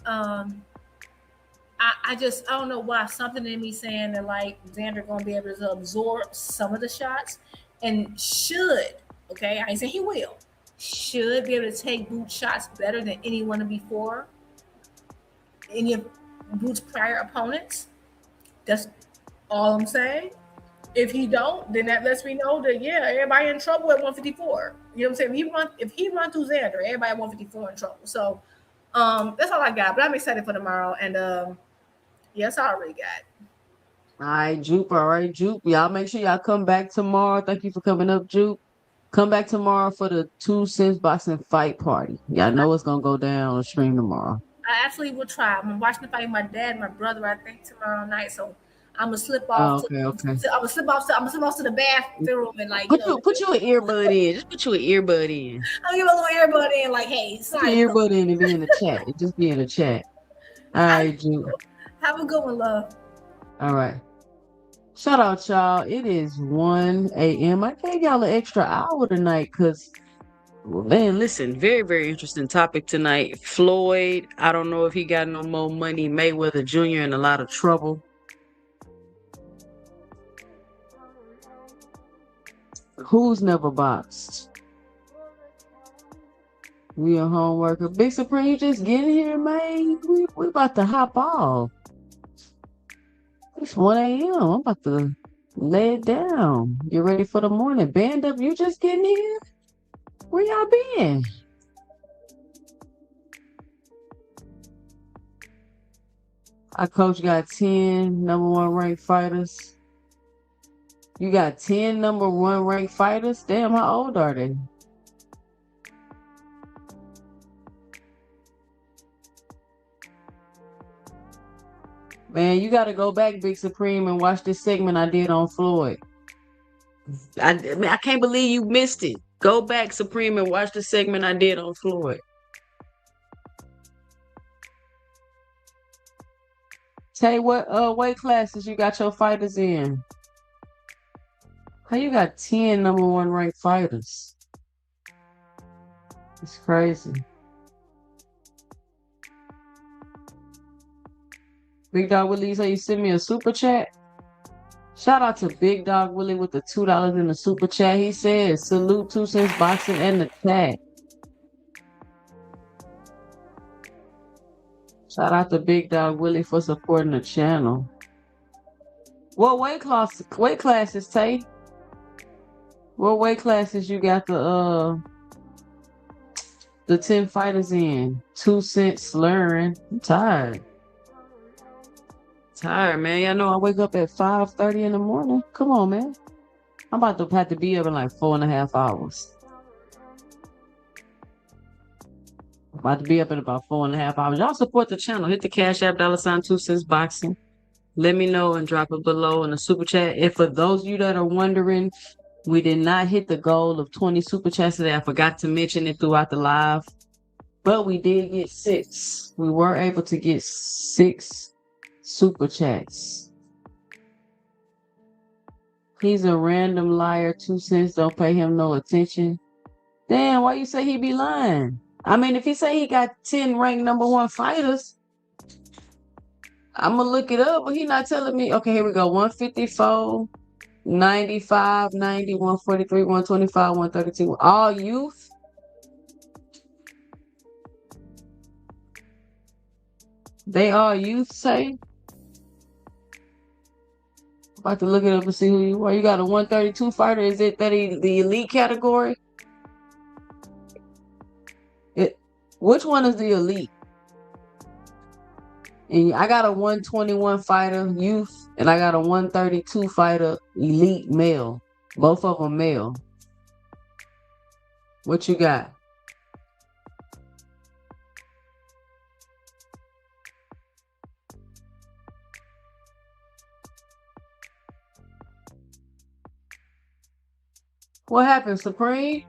I don't know why something in me saying that like Xander gonna be able to absorb some of the shots and should, okay, I ain't saying he will, should be able to take Boots shots better than anyone before any of Boots' prior opponents. That's all I'm saying. If he don't, then that lets me know that everybody in trouble at 154. You know what I'm saying? If he run through Xander, everybody at 154 in trouble. So that's all I got. But I'm excited for tomorrow. And that's all I already got. All right, Jupe. Y'all make sure y'all come back tomorrow. Thank you for coming up, Jupe. Come back tomorrow for the 2 Cents boxing fight party. Y'all know what's gonna go down on the stream tomorrow. I actually will try. I'm watching the fight with my dad and my brother, I think, tomorrow night. So I'm gonna slip off. Okay. I'm gonna slip off to the bathroom and like put you an earbud in. Just put you an earbud in. I'll give a little earbud in, like, hey, sorry. Earbud in and be in the chat. It just be in the chat. All right, Jupe. Have a good one, love. All right. Shout out, y'all. It is 1 a.m. I gave y'all an extra hour tonight because, man, listen, very, very interesting topic tonight. Floyd, I don't know if he got no more money. Mayweather Jr. in a lot of trouble. Who's never boxed? We a home worker. Big Supreme, you just getting here, man. We about to hop off. It's 1 a.m. I'm about to lay it down. Get ready for the morning. Band up, you just getting here? Where y'all been? Our coach got 10 number one ranked fighters. You got 10 number one ranked fighters? Damn, how old are they? Man, you got to go back, Big Supreme, and watch this segment I did on Floyd. I can't believe you missed it. Go back, Supreme, and watch the segment I did on Floyd. Tay, what weight classes you got your fighters in? How you got 10 number one ranked fighters? It's crazy. Big Dog Willie, you say you send me a super chat? Shout out to Big Dog Willie with the $2 in the super chat. He says, salute 2 Cents Boxing and the chat. Shout out to Big Dog Willie for supporting the channel. What weight classes, Tay? What weight classes you got the 10 fighters in? 2 Cents slurring. I'm tired. Tired, man. Y'all know I wake up at 5:30 in the morning. Come on, man. I'm about to have to be up in like 4.5 hours. I'm about to be up in about 4.5 hours. Y'all support the channel. Hit the Cash App $ 2 Cents Boxing. Let me know and drop it below in the super chat. And for those of you that are wondering, we did not hit the goal of 20 super chats today. I forgot to mention it throughout the live. But we did get 6. We were able to get 6 super chats. He's a random liar. 2 Cents. Don't pay him no attention. Damn, why you say he be lying? I mean, if he say he got 10 ranked number one fighters, I'm going to look it up, but he not telling me. Okay, here we go. 154, 95, 90, 143, 125, 132. All youth? They all youth, say? About to look it up and see who you are. You got a 132 fighter. Is it that the elite category? Which one is the elite? And I got a 121 fighter youth, and I got a 132 fighter elite male. Both of them male. What you got? What happened, Supreme?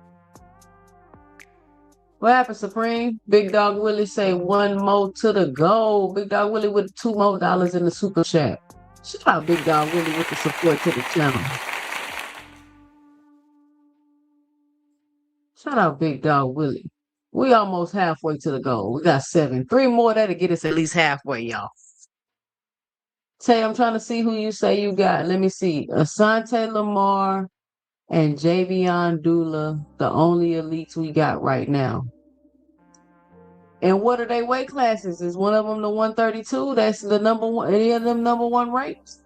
What happened, Supreme? Big Dog Willie say 1 more to the goal. Big Dog Willie with $2 more in the super chat. Shout out Big Dog Willie with the support to the channel. Shout out Big Dog Willie. We almost halfway to the goal. We got 7. 3 more that'll get us at least halfway, y'all. Tay, I'm trying to see who you say you got. Let me see. Asante Lamar and Javion Dula, the only elites we got right now. And what are they weight classes? Is one of them the 132? That's the number one. Any of them number one ranked?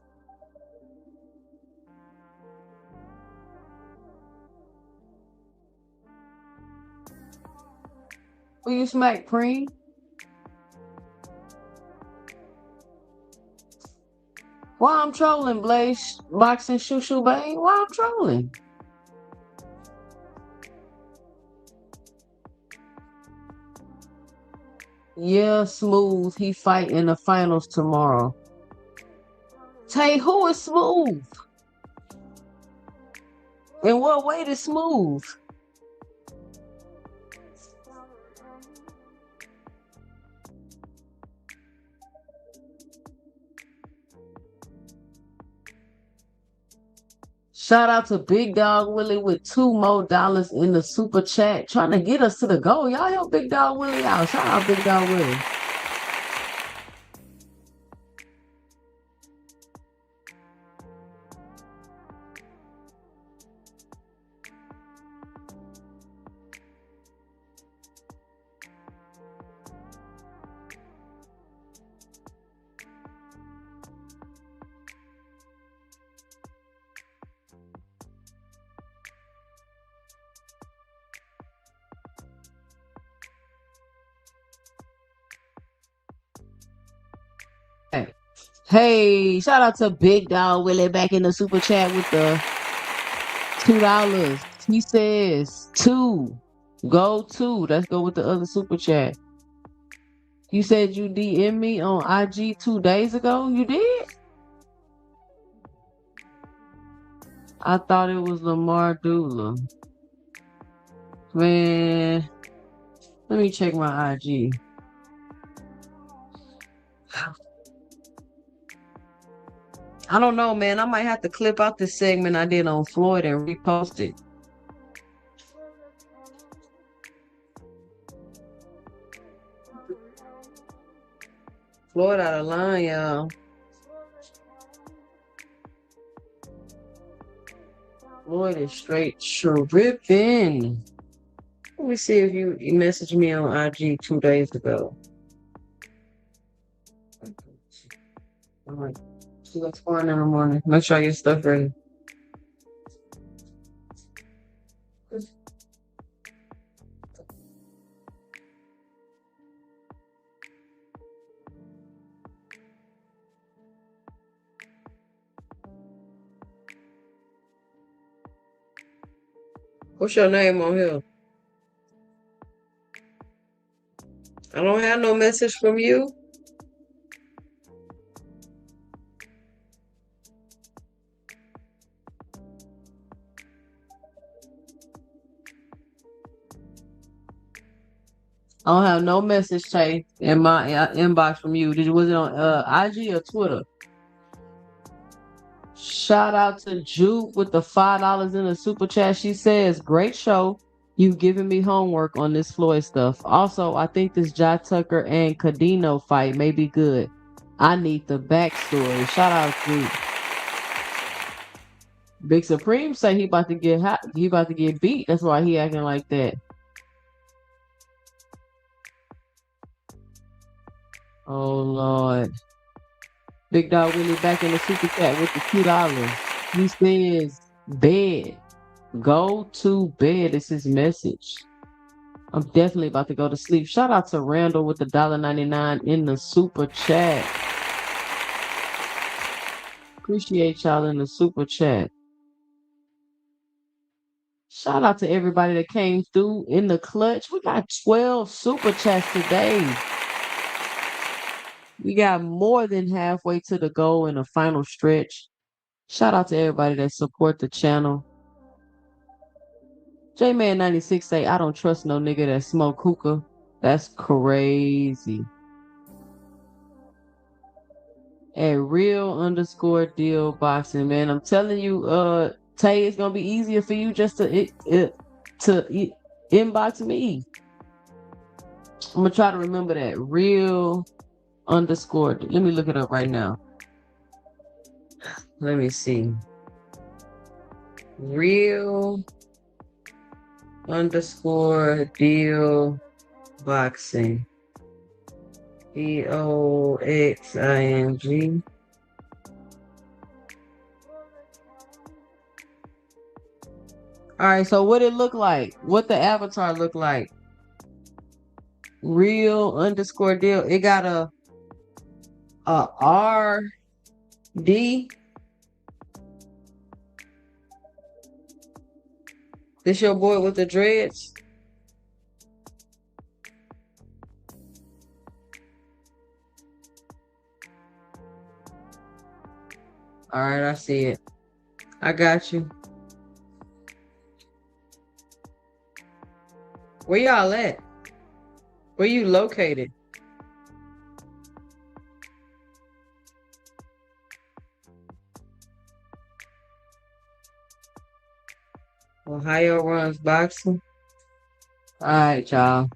Who you smack, Preem? Why I'm trolling, Blaze? Boxing Shushu Bang? Why I'm trolling? Yeah, Smooth. He fight in the finals tomorrow. Tay, who is Smooth? And what weight is Smooth? Shout out to Big Dog Willie with $2 more in the super chat, trying to get us to the goal. Y'all help Big Dog Willie out. Shout out Big Dog Willie. Hey, shout out to Big Dog Willie back in the super chat with the $2. He says two. Go two. Let's go with the other super chat. You said you DM me on IG 2 days ago? You did? I thought it was Lamar Dula. Man, let me check my IG. I don't know, man. I might have to clip out this segment I did on Floyd and repost it. Floyd out of line, y'all. Floyd is straight tripping. Let me see if you messaged me on IG 2 days ago. All right. So let's go in the morning. Make sure your stuff ready. What's your name on here? I don't have no message from you. I don't have no message, Tay, in my inbox from you. Was it on IG or Twitter? Shout out to Jude with the $5 in the super chat. She says, great show. You've given me homework on this Floyd stuff. Also, I think this Jai Tucker and Cadino fight may be good. I need the backstory. Shout out to Big Supreme say he about to get hot. He about to get beat. That's why he acting like that. Oh Lord. Big Dog Willie back in the super chat with the $2. He says, bed. Go to bed is his message. I'm definitely about to go to sleep. Shout out to Randall with the $1.99 in the super chat. Appreciate y'all in the super chat. Shout out to everybody that came through in the clutch. We got 12 super chats today. We got more than halfway to the goal in the final stretch. Shout out to everybody that support the channel. J-Man96 say, I don't trust no nigga that smoke hookah. That's crazy. At real_deal boxing, man. I'm telling you, Tay, it's gonna be easier for you just to inbox me. I'm gonna try to remember that. Real_. Let me look it up right now. Let me see. Real_deal boxing. EOXING. All right, so what it look like? What the avatar look like? Real_deal. It got a RD. This your boy with the dreads? All right, I see it. I got you. Where y'all at? Where you located? Ohio runs boxing. All right, y'all.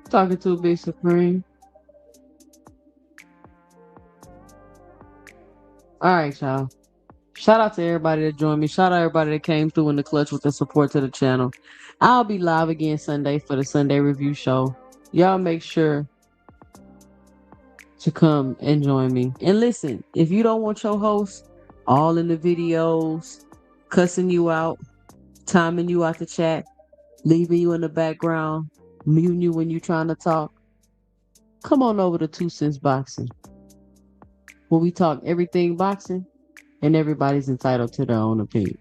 Talking to a Big Supreme. All right, y'all. Shout out to everybody that joined me. Shout out everybody that came through in the clutch with the support to the channel. I'll be live again Sunday for the Sunday review show. Y'all make sure to come and join me. And listen, if you don't want your host all in the videos, cussing you out, timing you out the chat, leaving you in the background, muting you when you're trying to talk, come on over to 2 Cents Boxing, where we talk everything boxing and everybody's entitled to their own opinion.